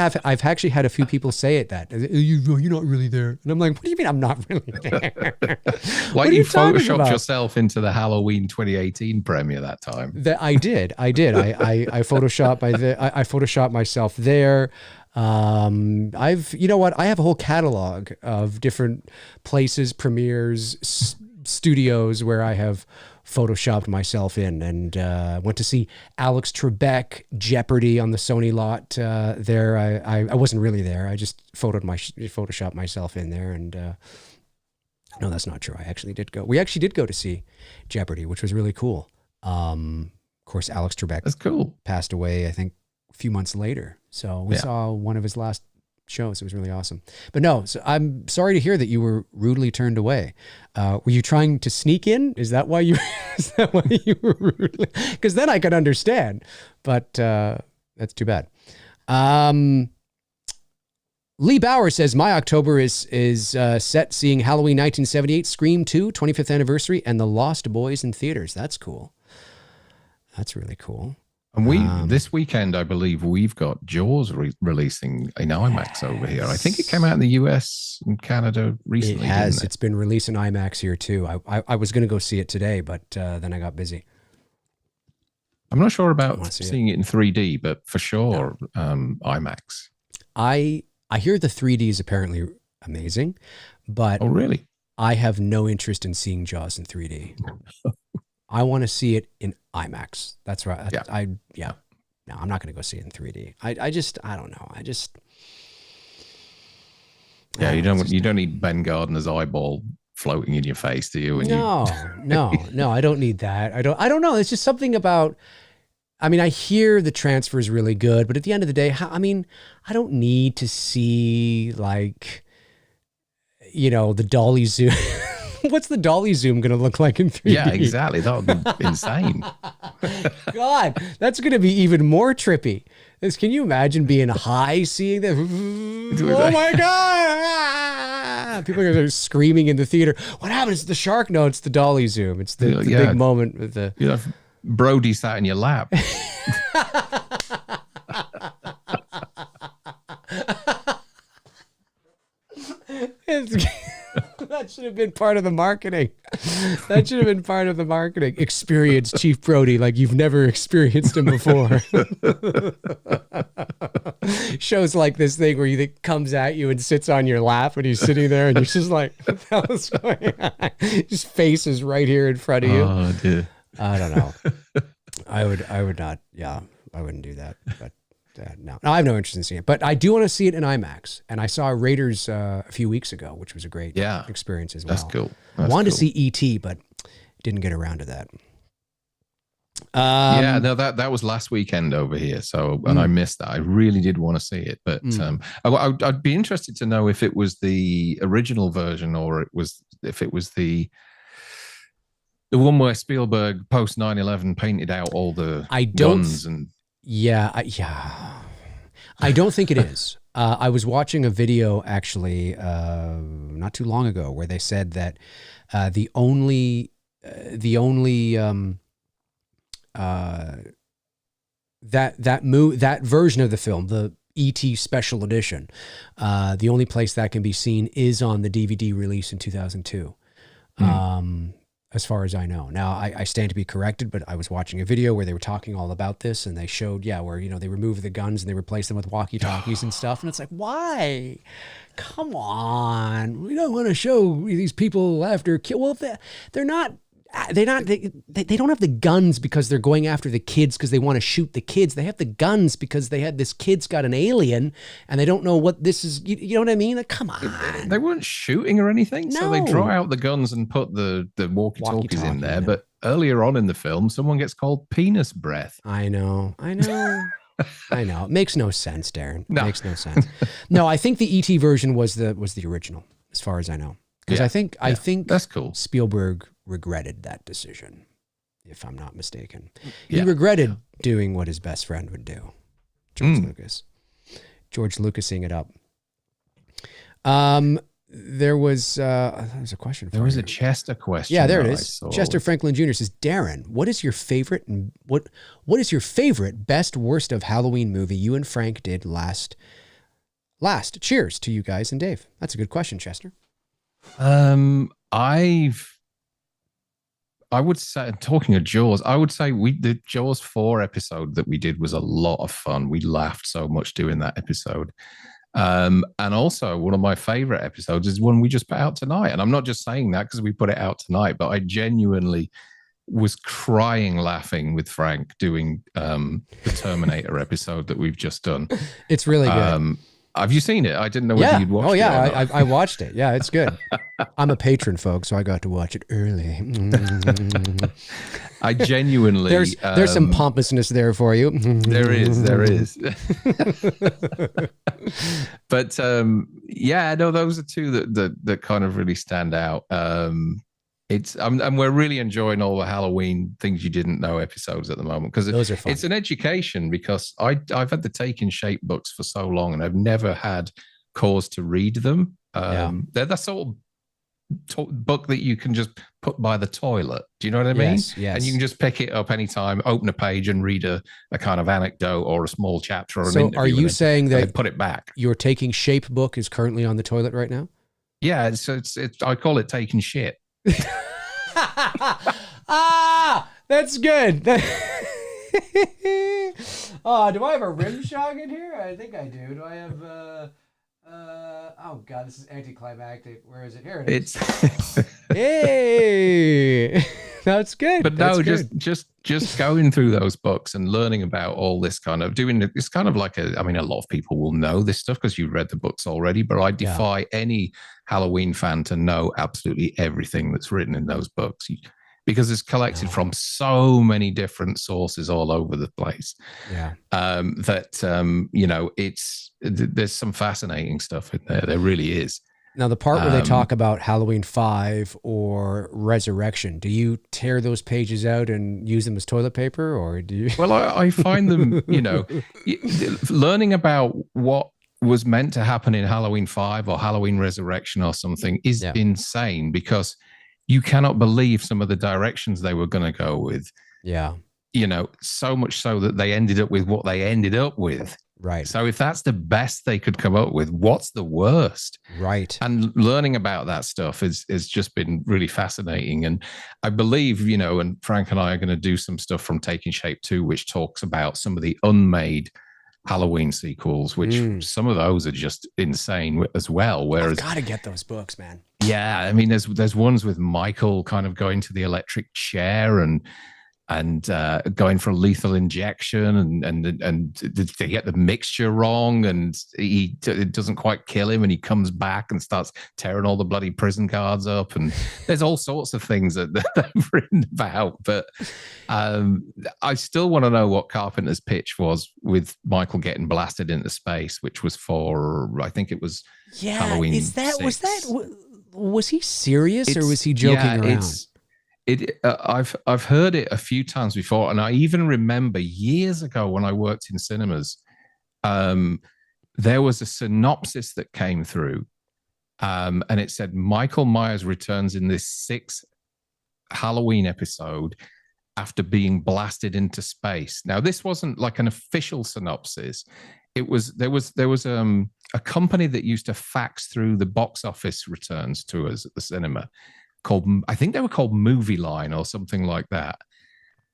had a few people say that you're not really there, and I'm like, what do you mean I'm not really there? Like you photoshopped yourself into the Halloween 2018 premiere that time. That I did. I photoshopped myself there. I have a whole catalog of different places, premieres, studios where I have photoshopped myself in, and went to see Alex Trebek, Jeopardy on the Sony lot there. I wasn't really there. I just photoshopped myself in there, and no, that's not true. I actually did go. We actually did go to see Jeopardy, which was really cool. Of course, Alex Trebek, that's cool, passed away, I think, a few months later. So we saw one of his last shows. It was really awesome. But no, so I'm sorry to hear that you were rudely turned away. Were you trying to sneak in? Is that why you were rudely? Because then I could understand. But that's too bad. Lee Bauer says, my October is set seeing Halloween 1978, Scream 2, 25th anniversary, and The Lost Boys in theaters. That's cool. That's really cool. And this weekend, I believe we've got Jaws releasing in IMAX over here. I think it came out in the US and Canada recently. It has. It's been released in IMAX here too. I was going to go see it today, but then I got busy. I'm not sure about seeing it in 3D, but for sure, IMAX. I hear the 3D is apparently amazing, but oh really? I have no interest in seeing Jaws in 3D. I want to see it in IMAX. That's right. No, I'm not going to go see it in 3D. I don't know. You don't need Ben Gardner's eyeball floating in your face, do you? No, I don't need that. I don't know. It's just something about, I mean, I hear the transfer is really good, but at the end of the day, I mean, I don't need to see like, you know, the dolly zoom. What's the dolly zoom going to look like in 3D? Yeah, exactly. That would be insane. God, that's going to be even more trippy. Can you imagine being high, seeing that? Oh my God. People are gonna start screaming in the theater. What happened? It's the shark. No, it's the dolly zoom. It's the big moment with the. You know, Brody sat in your lap. That should have been part of the marketing. That should have been part of the marketing. Experience Chief Brody like you've never experienced him before. Shows like this thing where he comes at you and sits on your lap and he's sitting there and you're just like, what the hell is going on? His face is right here in front of you. Oh, dear. I don't know. I would not. Yeah, I wouldn't do that. But no, I have no interest in seeing it. But I do want to see it in IMAX. And I saw Raiders a few weeks ago, which was a great experience as well. That's cool. I wanted to see E.T., but didn't get around to that. Yeah, no, that was last weekend over here. So, and I missed that. I really did want to see it, but I'd be interested to know if it was the original version or if it was the one where Spielberg post 9/11 painted out all the guns and. Yeah. I don't think it is. I was watching a video actually not too long ago where they said that the only that version of the film, the E.T. special edition, the only place that can be seen is on the DVD release in 2002. As far as I know. Now, I stand to be corrected, but I was watching a video where they were talking all about this, and they showed, where, you know, they removed the guns and they replaced them with walkie-talkies and stuff, and it's like, why? Come on. We don't want to show these people after kill. Well, if they don't have the guns because they're going after the kids because they want to shoot the kids. They have the guns because this kid's got an alien and they don't know what this is. You know what I mean? Like, come on. They weren't shooting or anything. No. So they draw out the guns and put the walkie-talkies in there. But earlier on in the film, someone gets called penis breath. I know. I know. It makes no sense, Darren. No. It makes no sense. No, I think the E.T. version was the original, as far as I know. Because I think that's cool. Spielberg regretted that decision, if I'm not mistaken. He regretted doing what his best friend would do, Lucas. George Lucasing it up. There was a question. There was a Chester question. Yeah, there it is. Chester Franklin Jr. says, Darren, what is your favorite and what is your favorite best worst of Halloween movie you and Frank did last? Cheers to you guys and Dave. That's a good question, Chester. I would say, talking of Jaws, I would say the Jaws 4 episode that we did was a lot of fun. We laughed so much doing that episode. And also one of my favorite episodes is one we just put out tonight. And I'm not just saying that because we put it out tonight, but I genuinely was crying laughing with Frank doing the Terminator episode that we've just done. It's really good. Have you seen it? I didn't know whether you'd watched it. Oh, yeah. I watched it. Yeah, it's good. I'm a patron, folks, so I got to watch it early. I genuinely... There's some pompousness there for you. There is. But, those are two that kind of really stand out. And we're really enjoying all the Halloween things you didn't know episodes at the moment because those are fun. It's an education because I've had the Taking Shape books for so long and I've never had cause to read them. They're that sort of book that you can just put by the toilet. Do you know what I mean? Yes. And you can just pick it up anytime, open a page and read a kind of anecdote or a small chapter or an interview. So are you saying that put it back? Your Taking Shape book is currently on the toilet right now? Yeah, it's I call it Taking Shit. That's good. Do I have a rim shot in here? I think I do. Do I have oh god, this is anticlimactic. Where is it? Here it is. Hey. That's good. But That's no, good. just just going through those books and learning about all this kind of it's kind of like a lot of people will know this stuff because you've read the books already, but I defy any Halloween fan to know absolutely everything that's written in those books because it's collected from so many different sources all over the place. There's some fascinating stuff in there. There really is. Now, the part where they talk about Halloween 5 or Resurrection, do you tear those pages out and use them as toilet paper, or do you? Well, I find them, learning about what was meant to happen in Halloween 5 or Halloween Resurrection or something is insane because you cannot believe some of the directions they were going to go with. Yeah. So much so that they ended up with what they ended up with. Right. So if that's the best they could come up with, what's the worst? Right. And learning about that stuff has just been really fascinating. And I believe, and Frank and I are going to do some stuff from Taking Shape 2, which talks about some of the unmade Halloween sequels, which some of those are just insane as well. Whereas I've got to get those books, man. Yeah. there's ones with Michael kind of going to the electric chair and going for a lethal injection and they get the mixture wrong and it doesn't quite kill him and he comes back and starts tearing all the bloody prison guards up and there's all sorts of things that they've written about. But I still want to know what Carpenter's pitch was with Michael getting blasted into space, which was for, I think it was Halloween. Was he serious or was he joking around? I've heard it a few times before, and I even remember years ago when I worked in cinemas, there was a synopsis that came through, and it said Michael Myers returns in this 6th Halloween episode after being blasted into space. Now, this wasn't like an official synopsis. There was a company that used to fax through the box office returns to us at the cinema. I think they were called Movie Line or something like that.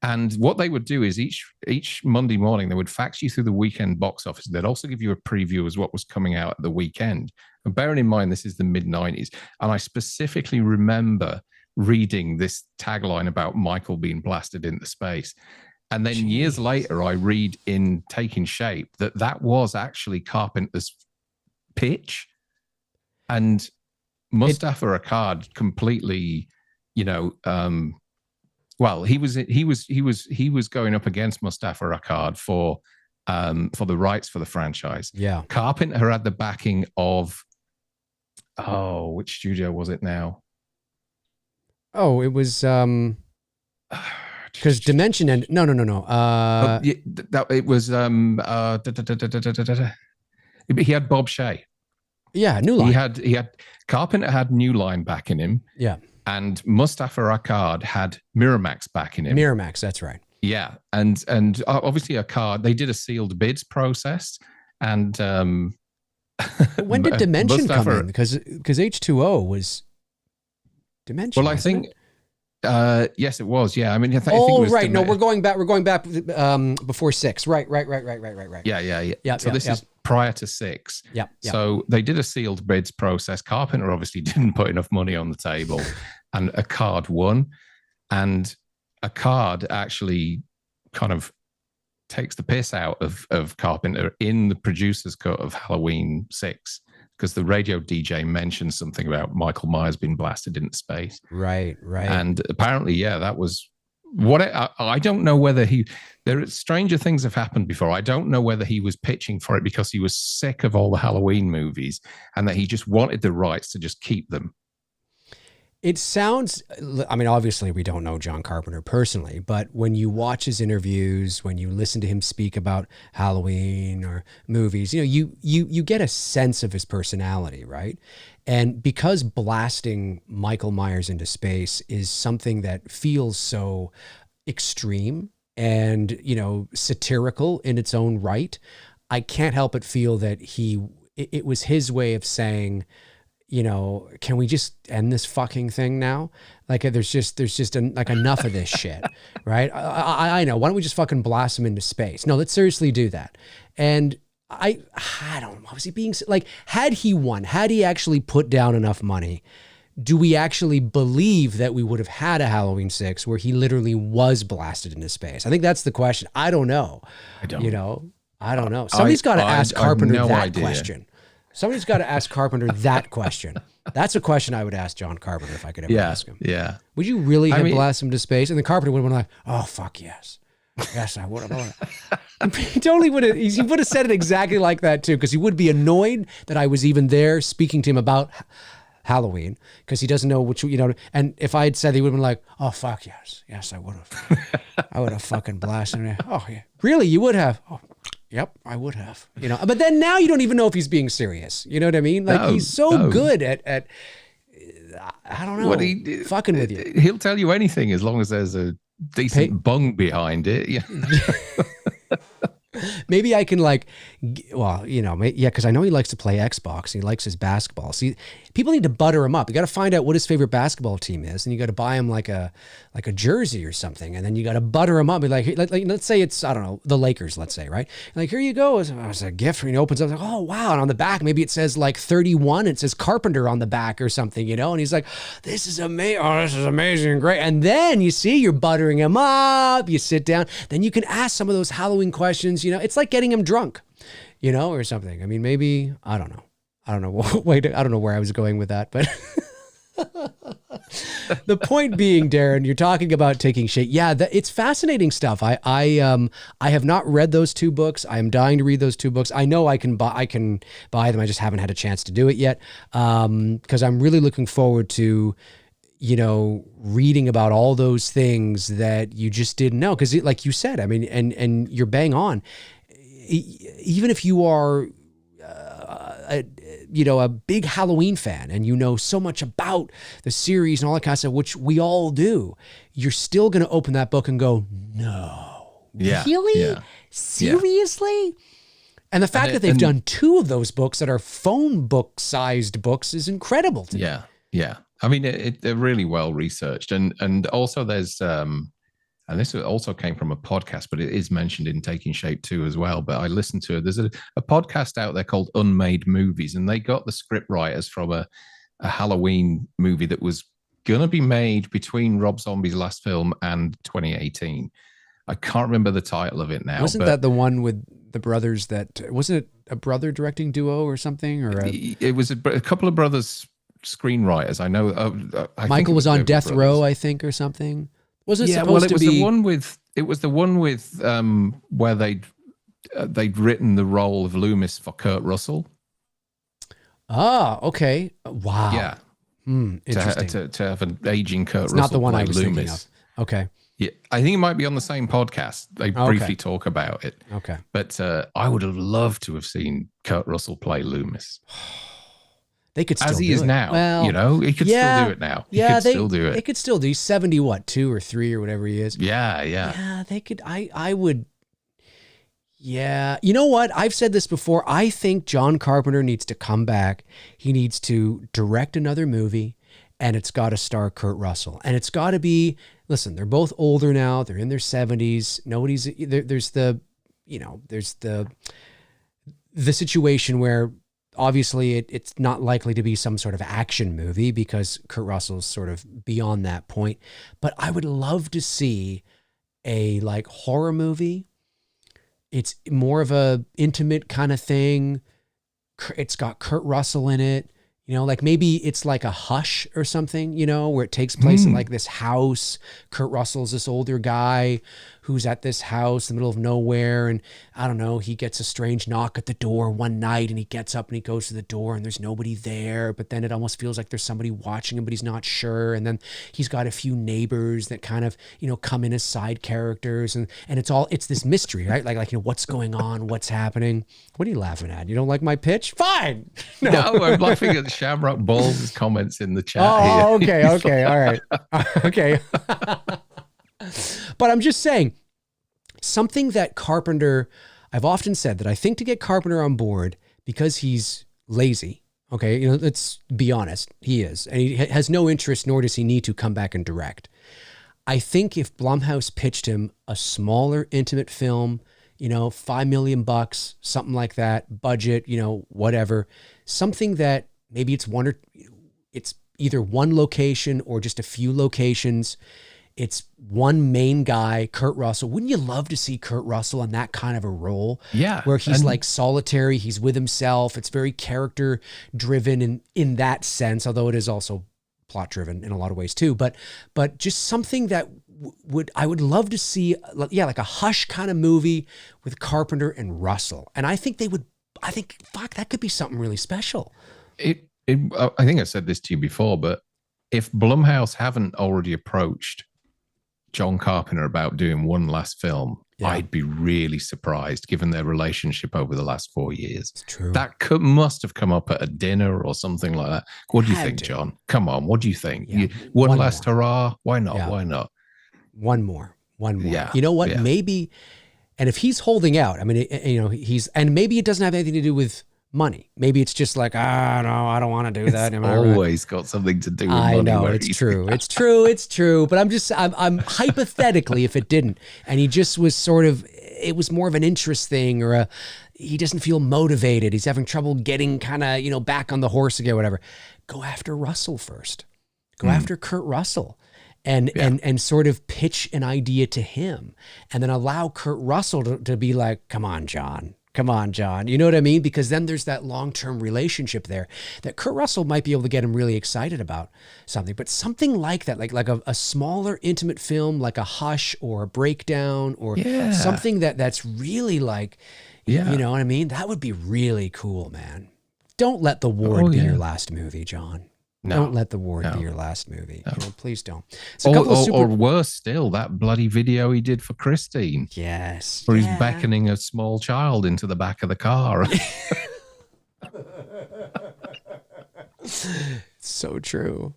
And what they would do is each Monday morning, they would fax you through the weekend box office. They'd also give you a preview as what was coming out at the weekend. And bearing in mind, this is the mid-90s. And I specifically remember reading this tagline about Michael being blasted into space. And then years later, I read in Taking Shape that was actually Carpenter's pitch. And Mustafa Akkad completely, he was going up against Mustafa Akkad for the rights for the franchise. Yeah. Carpenter had the backing of which studio was it now? Oh, it was because Dimension and no. It was he had Bob Shea. Yeah, New Line. He had Carpenter had New Line backing him. Yeah. And Mustafa Akkad had Miramax backing him. Miramax, that's right. Yeah. And obviously Akkad, they did a sealed bids process. And when did Dimension come in? Because H2O was Dimension. Well, I think yes, it was. Yeah. I mean, I think it was right. No, we're going back before 6. Right. Yeah. So this is prior to 6. Yeah. So they did a sealed bids process. Carpenter obviously didn't put enough money on the table, and Akkad won. And Akkad actually kind of takes the piss out of Carpenter in the producer's cut of Halloween 6, because the radio DJ mentioned something about Michael Myers being blasted into space. Right. And apparently, that was what I don't know whether stranger things have happened before. I don't know whether he was pitching for it because he was sick of all the Halloween movies and that he just wanted the rights to just keep them. It sounds, I mean, obviously we don't know John Carpenter personally, but when you watch his interviews, when you listen to him speak about Halloween or movies, you get a sense of his personality, right? And because blasting Michael Myers into space is something that feels so extreme and, satirical in its own right, I can't help but feel that it was his way of saying, can we just end this fucking thing now? Like there's just enough of this shit, right? I know. Why don't we just fucking blast him into space? No, let's seriously do that. And I don't know. Was he being like, had he won, had he actually put down enough money, do we actually believe that we would have had a Halloween 6 where he literally was blasted into space? I think that's the question. I don't know. I don't. I don't know. Somebody's got to ask Carpenter no that idea. question. Somebody's got to ask Carpenter that question. That's a question I would ask John Carpenter if I could ever ask him. Yeah. Would you really have blasted him to space? And the Carpenter would have been like, oh, fuck yes. Yes, I would have. He totally would have. He would have said it exactly like that too, because he would be annoyed that I was even there speaking to him about Halloween, because he doesn't know what And if I had said, he would have been like, "Oh fuck yes, yes, I would have. I would have fucking blasted him." Oh yeah, really? You would have? Oh, yep, I would have. But then now you don't even know if he's being serious. You know what I mean? Like he's so good at. I don't know. Fucking with you. He'll tell you anything as long as there's a decent bung behind it. Yeah. Maybe I can because I know he likes to play Xbox. He likes his basketball. See, people need to butter him up. You got to find out what his favorite basketball team is, and you got to buy him like a jersey or something, and then you got to butter him up. Be like, let's say it's, I don't know, the Lakers. Let's say, right? Like, here you go. It's a gift. And he opens up, like, oh wow, and on the back maybe it says like 31. It says Carpenter on the back or something, And he's like, this is amazing. Oh, this is amazing and great. And then you see you're buttering him up. You sit down, then you can ask some of those Halloween questions. It's like getting him drunk, or something. I mean, maybe, I don't know. I don't know. Wait, I don't know where I was going with that, but the point being, Darren, you're talking about taking shape. Yeah, it's fascinating stuff. I have not read those 2 books. I am dying to read those 2 books. I know I can buy them. I just haven't had a chance to do it yet. Because I'm really looking forward to, reading about all those things that you just didn't know. Because like you said, I mean, and you're bang on. Even if you are, a big Halloween fan and so much about the series and all that kind of stuff, which we all do, you're still going to open that book and go, no, really? Yeah. Seriously? Yeah. And the fact that they've done 2 of those books that are phone book sized books is incredible to me. Yeah. Yeah. I mean, they're really well researched. And also there's, and this also came from a podcast, but it is mentioned in Taking Shape too as well. But I listened to it. There's a podcast out there called Unmade Movies, and they got the script writers from a Halloween movie that was going to be made between Rob Zombie's last film and 2018. I can't remember the title of it now. Wasn't that the one with the brothers wasn't it a brother directing duo or something? It was a couple of brothers screenwriters. I know. Michael was on death row, I think, or something. Was it supposed to be? It was the one with where they'd written the role of Loomis for Kurt Russell. Ah, okay. Wow. Yeah. Interesting. To have an aging Kurt Russell. Not the one play I was Loomis. thinking of. Okay. Yeah, I think it might be on the same podcast. They briefly talk about it. Okay. But I would have loved to have seen Kurt Russell play Loomis. They could still as he is now. Well, he could still do it now. He could still do it. They could still do. He's 70, 2 or 3 or whatever he is. Yeah. Yeah, they could. I would. Yeah. You know what? I've said this before. I think John Carpenter needs to come back. He needs to direct another movie, and it's got to star Kurt Russell. And it's got to be, listen, they're both older now. They're in their 70s. There's the situation where obviously it's not likely to be some sort of action movie because Kurt Russell's sort of beyond that point. But I would love to see a like horror movie. It's more of a intimate kind of thing. It's got Kurt Russell in it. Like maybe it's like a Hush or something, where it takes place in like this house. Kurt Russell's this older guy who's at this house in the middle of nowhere. And I don't know, he gets a strange knock at the door one night and he gets up and he goes to the door and there's nobody there. But then it almost feels like there's somebody watching him, but he's not sure. And then he's got a few neighbors that kind of, come in as side characters. And it's this mystery, right? Like, what's going on? What's happening? What are you laughing at? You don't like my pitch? Fine. No, I'm laughing at Shamrock Balls' comments in the chat. Oh, here. Okay. All right. Okay. But I'm just saying, something that Carpenter, I've often said that I think to get Carpenter on board, because he's lazy, okay, let's be honest, he is, and he has no interest, nor does he need to come back and direct. I think if Blumhouse pitched him a smaller, intimate film, $5 million, something like that, budget, whatever, something that maybe it's either one location or just a few locations. It's one main guy, Kurt Russell. Wouldn't you love to see Kurt Russell in that kind of a role? Yeah. Where he's like solitary, he's with himself. It's very character driven in that sense, although it is also plot driven in a lot of ways too. But just something that I would love to see, like a Hush kind of movie with Carpenter and Russell. And I think fuck, that could be something really special. I think I said this to you before, but if Blumhouse haven't already approached John Carpenter about doing one last film, I'd be really surprised given their relationship over the last 4 years. It's true. That must have come up at a dinner or something like that. What do you think, John? Come on, what do you think? Yeah. One last hurrah? Why not? Yeah. Why not? One more. Yeah. You know what? Yeah. Maybe, and if he's holding out, I mean, and maybe it doesn't have anything to do with money. Maybe it's just like, no, I don't want to do that. It's always got something to do with money. I know, it's true. It's true. But I'm hypothetically, if it didn't, and he just was it was more of an interest thing, or he doesn't feel motivated. He's having trouble getting kind of, back on the horse again, whatever. Go after Russell first. Go after Kurt Russell. And sort of pitch an idea to him, and then allow Kurt Russell to be like, come on, John. You know what I mean? Because then there's that long-term relationship there that Kurt Russell might be able to get him really excited about something. But something like that, like a smaller, intimate film, like a Hush or a Breakdown, or something that's really like, you know what I mean? That would be really cool, man. Don't let The Ward be your last movie, John. No, don't let The Ward be your last movie. No. Please don't. Or worse still, that bloody video he did for Christine. Yes. Where he's beckoning a small child into the back of the car. So true.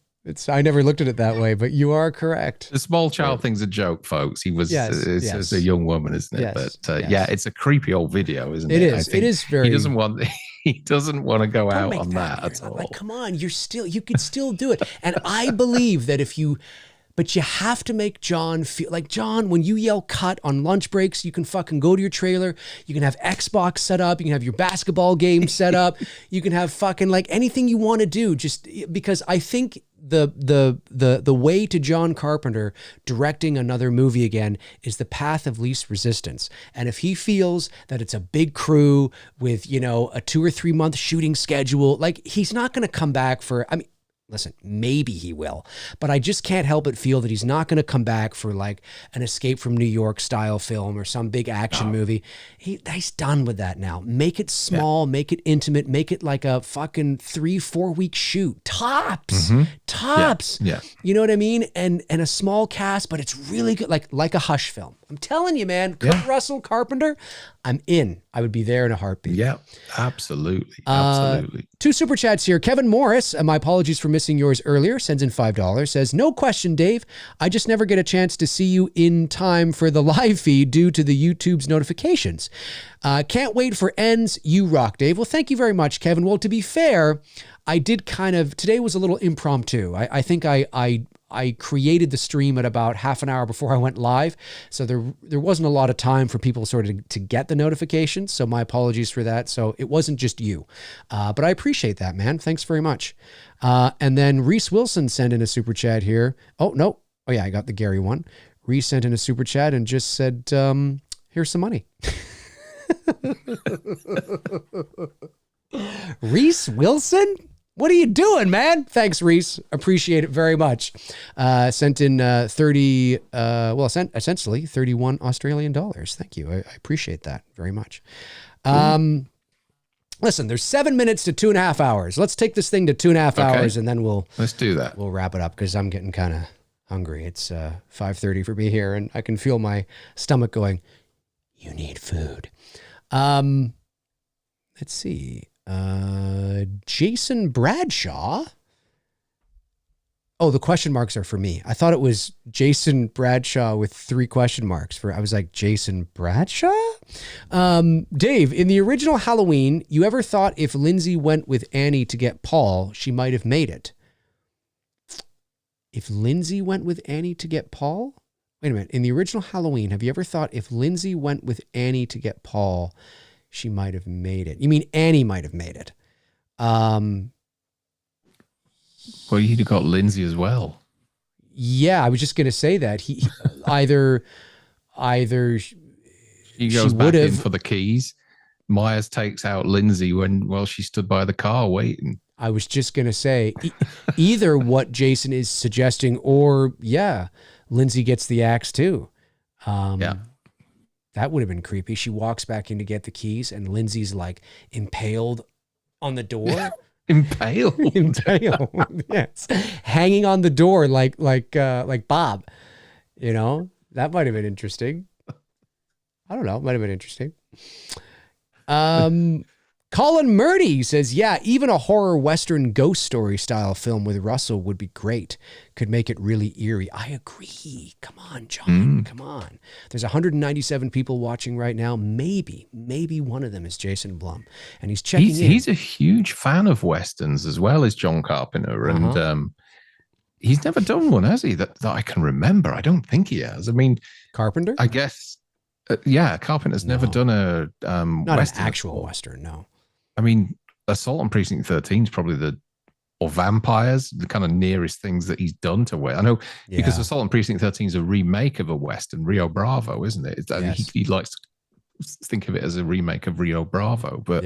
I never looked at it that way, but you are correct. The small child thing's a joke, folks. He was it's a young woman, isn't it? Yes, But it's a creepy old video, isn't it? It is. It is very. He doesn't want to go out on that at all. Like, come on, you could still do it. And I believe that but you have to make John feel like, John, when you yell cut on lunch breaks, you can fucking go to your trailer. You can have Xbox set up. You can have your basketball game set up. You can have fucking like anything you want to do, just because I think the way to John Carpenter directing another movie again is the path of least resistance. And if he feels that it's a big crew with, a 2 or 3 month shooting schedule, like, he's not going to come back listen, maybe he will, but I just can't help but feel that he's not going to come back for like an Escape from New York style film or some big action movie. He's done with that now. Make it small, make it intimate, make it like a fucking 3-4 week shoot. Tops. Yeah. You know what I mean? And a small cast, but it's really good. Like a Hush film. I'm telling you, man, Kurt Russell, Carpenter, I'm in. I would be there in a heartbeat. Yeah, absolutely. Absolutely. 2 super chats here. Kevin Morris, and my apologies for missing yours earlier, sends in $5, says, no question, Dave. I just never get a chance to see you in time for the live feed due to the YouTube's notifications. Can't wait for ends. You rock, Dave. Well, thank you very much, Kevin. Well, to be fair, I did today was a little impromptu. I think I created the stream at about half an hour before I went live. So there wasn't a lot of time for people sort of to get the notifications. So my apologies for that. So it wasn't just you, but I appreciate that, man. Thanks very much. And then Reese Wilson sent in a super chat here. Oh, no. Oh yeah, I got the Gary one. Reese sent in a super chat and just said, here's some money. Reese Wilson? What are you doing, man? Thanks, Reese. Appreciate it very much. Sent in essentially 31 Australian dollars. Thank you. I appreciate that very much. Listen, there's 7 minutes to 2.5 hours. Let's take this thing to 2.5 hours, and then let's do that. We'll wrap it up because I'm getting kind of hungry. It's 5:30 for me here, and I can feel my stomach going, you need food. Let's see. Jason Bradshaw. Oh, the question marks are for me. I thought it was Jason Bradshaw with 3 question marks. I was like, Jason Bradshaw? Dave, in the original Halloween, you ever thought if Lindsay went with Annie to get Paul, she might have made it? If Lindsay went with Annie to get Paul? Wait a minute. In the original Halloween, have you ever thought if Lindsay went with Annie to get Paul, she might have made it? You mean Annie might have made it? Well, you'd have got Lindsay as well. Yeah, I was just going to say that he either She goes back would in have. for the keys. Myers takes out Lindsay while she stood by the car waiting. I was just going to say either what Jason is suggesting, or Lindsay gets the axe too. Yeah. That would have been creepy. She walks back in to get the keys, and Lindsay's like impaled on the door. Impaled. Impaled. Yes, hanging on the door like Bob. You know, that might have been interesting. I don't know. It might have been interesting. Colin Murdy says, yeah, even a horror Western ghost story style film with Russell would be great. Could make it really eerie. I agree. Come on, John. Come on. There's 197 people watching right now. Maybe one of them is Jason Blum. And he's checking in. He's a huge fan of Westerns as well as John Carpenter. And he's never done one, has he? That I can remember. I don't think he has. I mean, Carpenter? I guess, Carpenter's never done a not Western an actual before. Western, no. I mean, Assault on Precinct 13 is probably or Vampires, the kind of nearest things that he's done to Western. I know because Assault on Precinct 13 is a remake of a Western, Rio Bravo, isn't it? Yes. He likes to think of it as a remake of Rio Bravo, but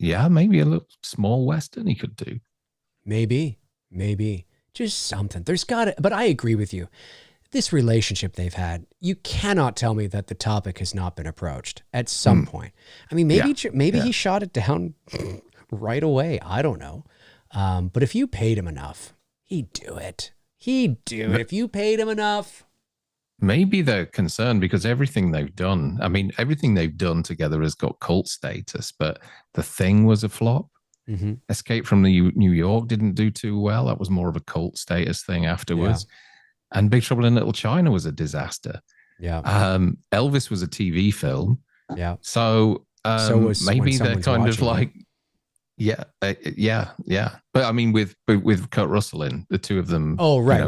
maybe a little small Western he could do. Maybe just something. There's got to, but I agree with you. This relationship they've had, you cannot tell me that the topic has not been approached at some point. I mean, maybe he shot it down right away. I don't know. But if you paid him enough, he'd do it. If you paid him enough. Maybe they're concerned because everything they've done together has got cult status, but The Thing was a flop. Mm-hmm. Escape from New York didn't do too well. That was more of a cult status thing afterwards. Yeah. And Big Trouble in Little China was a disaster. Yeah. Elvis was a TV film. Yeah. So was maybe they're kind of like, it. yeah. But I mean, with Kurt Russell in, the two of them. Oh, right.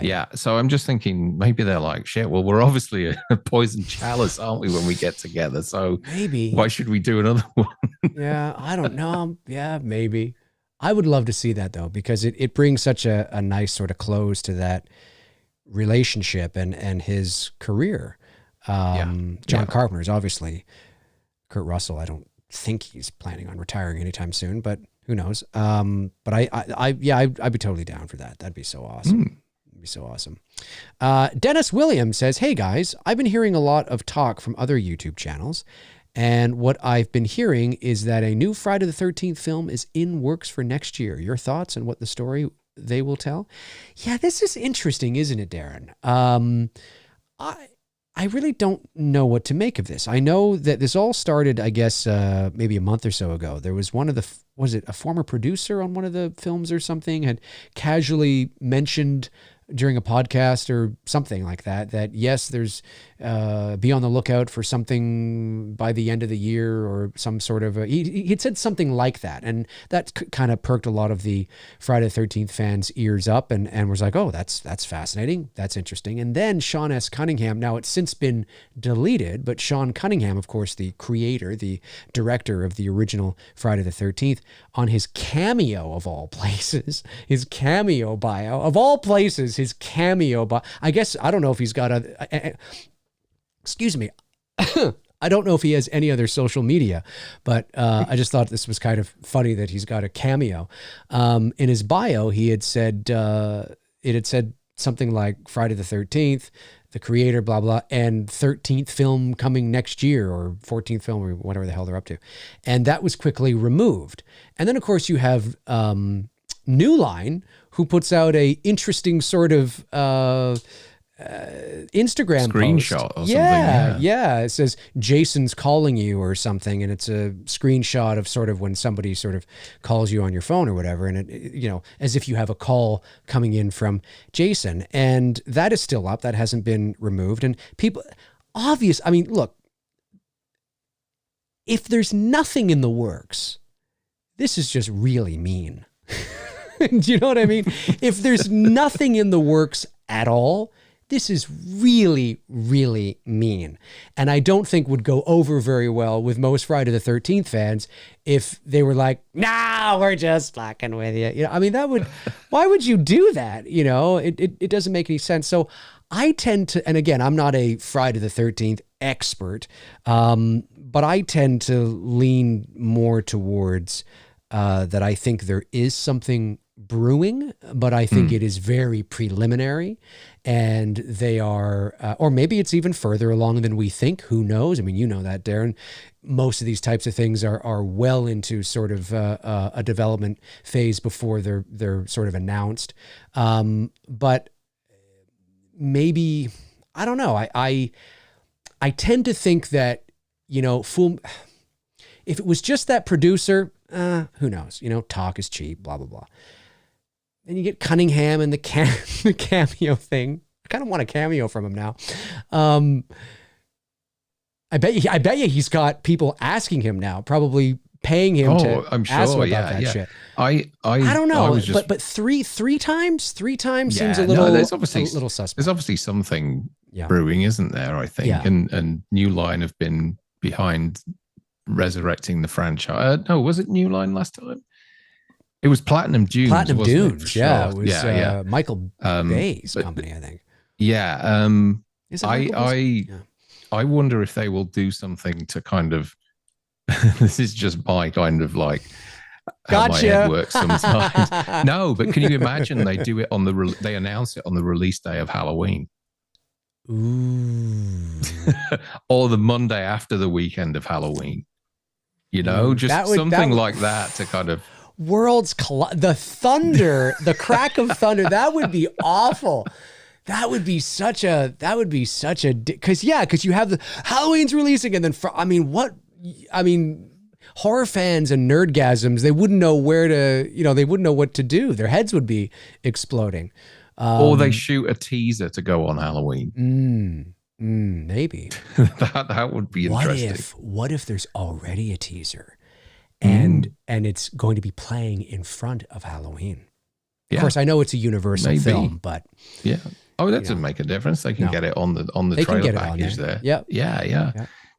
Yeah. So I'm just thinking maybe they're like, shit, well, we're obviously a poison chalice, aren't we, when we get together? So maybe why should we do another one? Yeah, I don't know. Yeah, maybe. I would love to see that though, because it brings such a nice sort of close to that relationship and his career. John Carpenter's obviously. Kurt Russell, I don't think he's planning on retiring anytime soon, but who knows? But I'd be totally down for that. That'd be so awesome. It'd be so awesome. Dennis Williams says, hey guys, I've been hearing a lot of talk from other YouTube channels. And what I've been hearing is that a new Friday the 13th film is in works for next year. Your thoughts on what the story they will tell? Yeah, this is interesting, isn't it, Darren? I really don't know what to make of this. I know that this all started, I guess, maybe a month or so ago. There was was it a former producer on one of the films or something, had casually mentioned during a podcast or something like that yes, there's be on the lookout for something by the end of the year or some sort of he'd said something like that, and that kind of perked a lot of the Friday the 13th fans' ears up and was like, oh, that's fascinating, that's interesting. And then Sean S. Cunningham, now it's since been deleted, but Sean Cunningham, of course, the creator, the director of the original Friday the 13th, on his Cameo of all places, his Cameo bio of all places, his Cameo bio, I guess, I don't know if he's got excuse me. I don't know if he has any other social media, but I just thought this was kind of funny that he's got a Cameo. In his bio, he had said, it had said something like Friday the 13th, the creator, blah, blah, and 13th film coming next year, or 14th film, or whatever the hell they're up to. And that was quickly removed. And then, of course, you have New Line, who puts out a interesting sort of Instagram screenshot post. Or something. Yeah. It says Jason's calling you or something, and it's a screenshot of sort of when somebody sort of calls you on your phone or whatever, and it, as if you have a call coming in from Jason, and that is still up. That hasn't been removed, and people, look, if there's nothing in the works, this is just really mean. Do you know what I mean? If there's nothing in the works at all, this is really, really mean. And I don't think would go over very well with most Friday the 13th fans if they were like, nah, we're just fucking with you. You know, I mean, that would, why would you do that? You know, it doesn't make any sense. So I tend to, and again, I'm not a Friday the 13th expert, but I tend to lean more towards that I think there is something brewing, but I think it is very preliminary, and they are, or maybe it's even further along than we think. Who knows? I mean, you know that, Darren. Most of these types of things are well into sort of a development phase before they're sort of announced. But maybe, I don't know. I tend to think that, you know, if it was just that producer, who knows? You know, talk is cheap, blah, blah, blah. Then you get Cunningham and the cameo thing. I kind of want a cameo from him now. I bet you he's got people asking him now, probably paying him to I'm sure, ask him about that shit. I don't know, but three times seems a little, there's obviously, a little suspect. There's obviously something brewing, isn't there? I think, and New Line have been behind resurrecting the franchise. No, was it New Line last time? It was Platinum Dunes. Platinum Dunes, sure. It was Michael Bay's company, I think. Yeah, Is it I wonder if they will do something to kind of. This is just my kind of like how my head works sometimes. No, but can you imagine they do it on they announce it on the release day of Halloween. Ooh. Or the Monday after the weekend of Halloween. You know, something like that to kind of the thunder, the crack of thunder. That would be awful. That would be such a, because you have the Halloween's releasing, and then horror fans and nerdgasms, they wouldn't know they wouldn't know what to do. Their heads would be exploding. Or they shoot a teaser to go on Halloween. Maybe. that would be interesting. What if there's already a teaser and it's going to be playing in front of Halloween? Of course, I know it's a Universal film, but that doesn't make a difference. They can get it on the trailer package there. Yeah.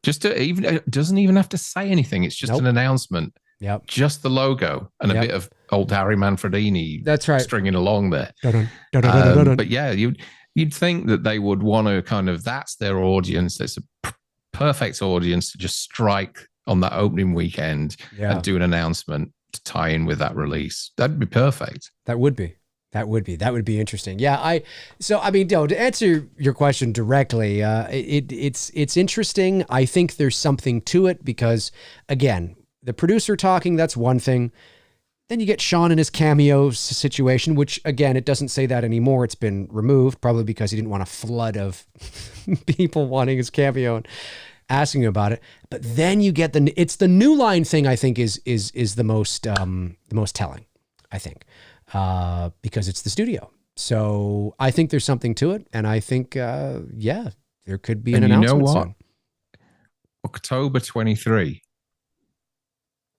Just to it doesn't even have to say anything. It's just an announcement. Yep. Just the logo and a bit of old Harry Manfredini. That's right. Stringing along there. But yeah, you'd think that they would want to kind of, that's their audience. It's a perfect audience to just strike on that opening weekend and do an announcement to tie in with that release. That'd be perfect. That would be interesting. Yeah. To answer your question directly, it's interesting. I think there's something to it because, again, the producer talking, that's one thing. Then you get Sean and his cameo situation, which, again, it doesn't say that anymore. It's been removed, probably because he didn't want a flood of people wanting his cameo and asking him about it. But then you get it's the New Line thing, I think, is the most telling, I think. Because it's the studio. So I think there's something to it. And I think, there could be an announcement soon. October 23,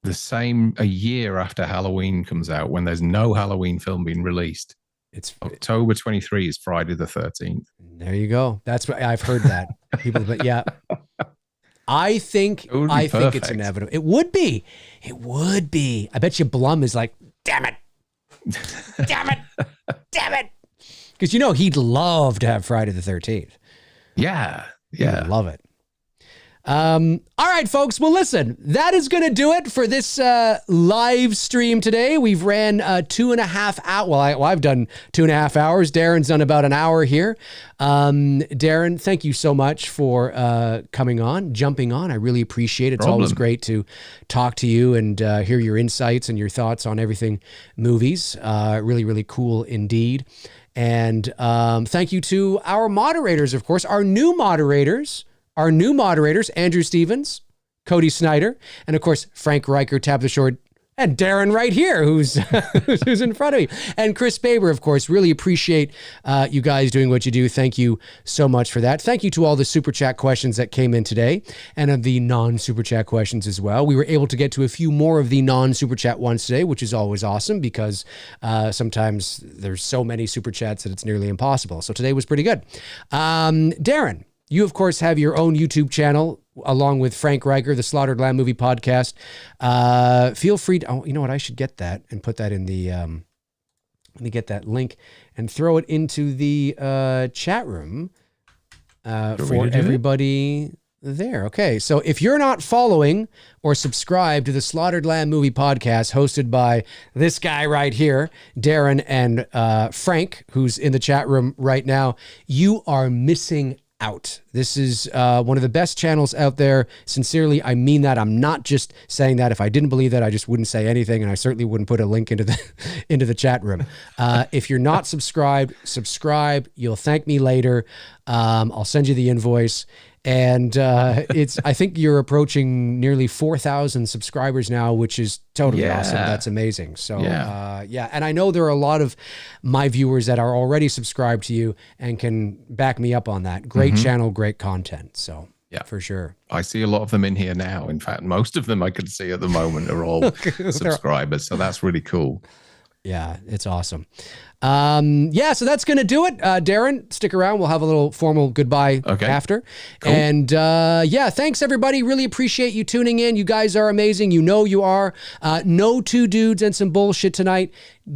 a year after Halloween comes out, when there's no Halloween film being released. It's October 23 is Friday the 13th. There you go. That's what I've heard that. People, but yeah. I think it's inevitable. It would be. I bet you Blum is like, damn it. Damn it. Because he'd love to have Friday the 13th. Yeah. He'd love it. All right, folks. Well, listen, that is going to do it for this live stream today. We've ran 2.5 hours. Well, I've done 2.5 hours. Darren's done about an hour here. Darren, thank you so much for jumping on. I really appreciate it. It's always great to talk to you and hear your insights and your thoughts on everything movies. Really, really cool indeed. And thank you to our moderators, of course, our new moderators, Andrew Stevens, Cody Snyder, and of course, Frank Riker, Tab the Short, And Darren right here, who's who's in front of me. And Chris Baber, of course. Really appreciate you guys doing what you do. Thank you so much for that. Thank you to all the Super Chat questions that came in today and of the non-Super Chat questions as well. We were able to get to a few more of the non-Super Chat ones today, which is always awesome because sometimes there's so many Super Chats that it's nearly impossible. So today was pretty good. Darren, you, of course, have your own YouTube channel along with Frank Riker, the Slaughtered Lamb Movie Podcast. Feel free to, oh, you know what? I should get that and put that in the, let me get that link and throw it into the chat room for everybody there. Okay. So if you're not following or subscribed to the Slaughtered Lamb Movie Podcast hosted by this guy right here, Darren and Frank, who's in the chat room right now, you are missing out. This is one of the best channels out there. Sincerely, I mean that. I'm not just saying that. If I didn't believe that, I just wouldn't say anything, and I certainly wouldn't put a link into the into the chat room. If you're not subscribed, subscribe. You'll thank me later. I'll send you the invoice. And I think you're approaching nearly 4,000 subscribers now, which is totally awesome. That's amazing. So, and I know there are a lot of my viewers that are already subscribed to you and can back me up on that. Great channel, great content. So, yeah, for sure. I see a lot of them in here now. In fact, most of them I can see at the moment are all subscribers. So that's really cool. Yeah, it's awesome. So that's going to do it. Darren, stick around. We'll have a little formal goodbye after. Cool. And thanks everybody. Really appreciate you tuning in. You guys are amazing. You know you are. No two dudes and some bullshit tonight.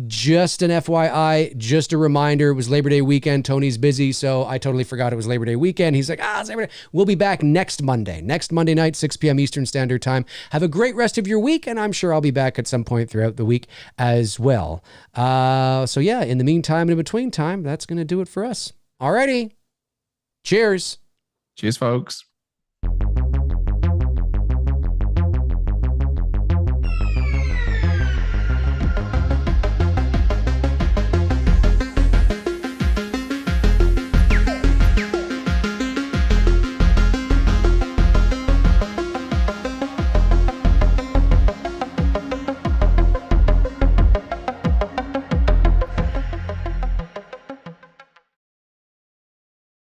Just an FYI, just a reminder. It was Labor Day weekend. Tony's busy, so I totally forgot it was Labor Day weekend. He's like, it's Labor Day. We'll be back next Monday night, 6 p.m. Eastern Standard Time. Have a great rest of your week, and I'm sure I'll be back at some point throughout the week as well. In the meantime and in between time, that's going to do it for us. Alrighty. Cheers. Cheers, folks.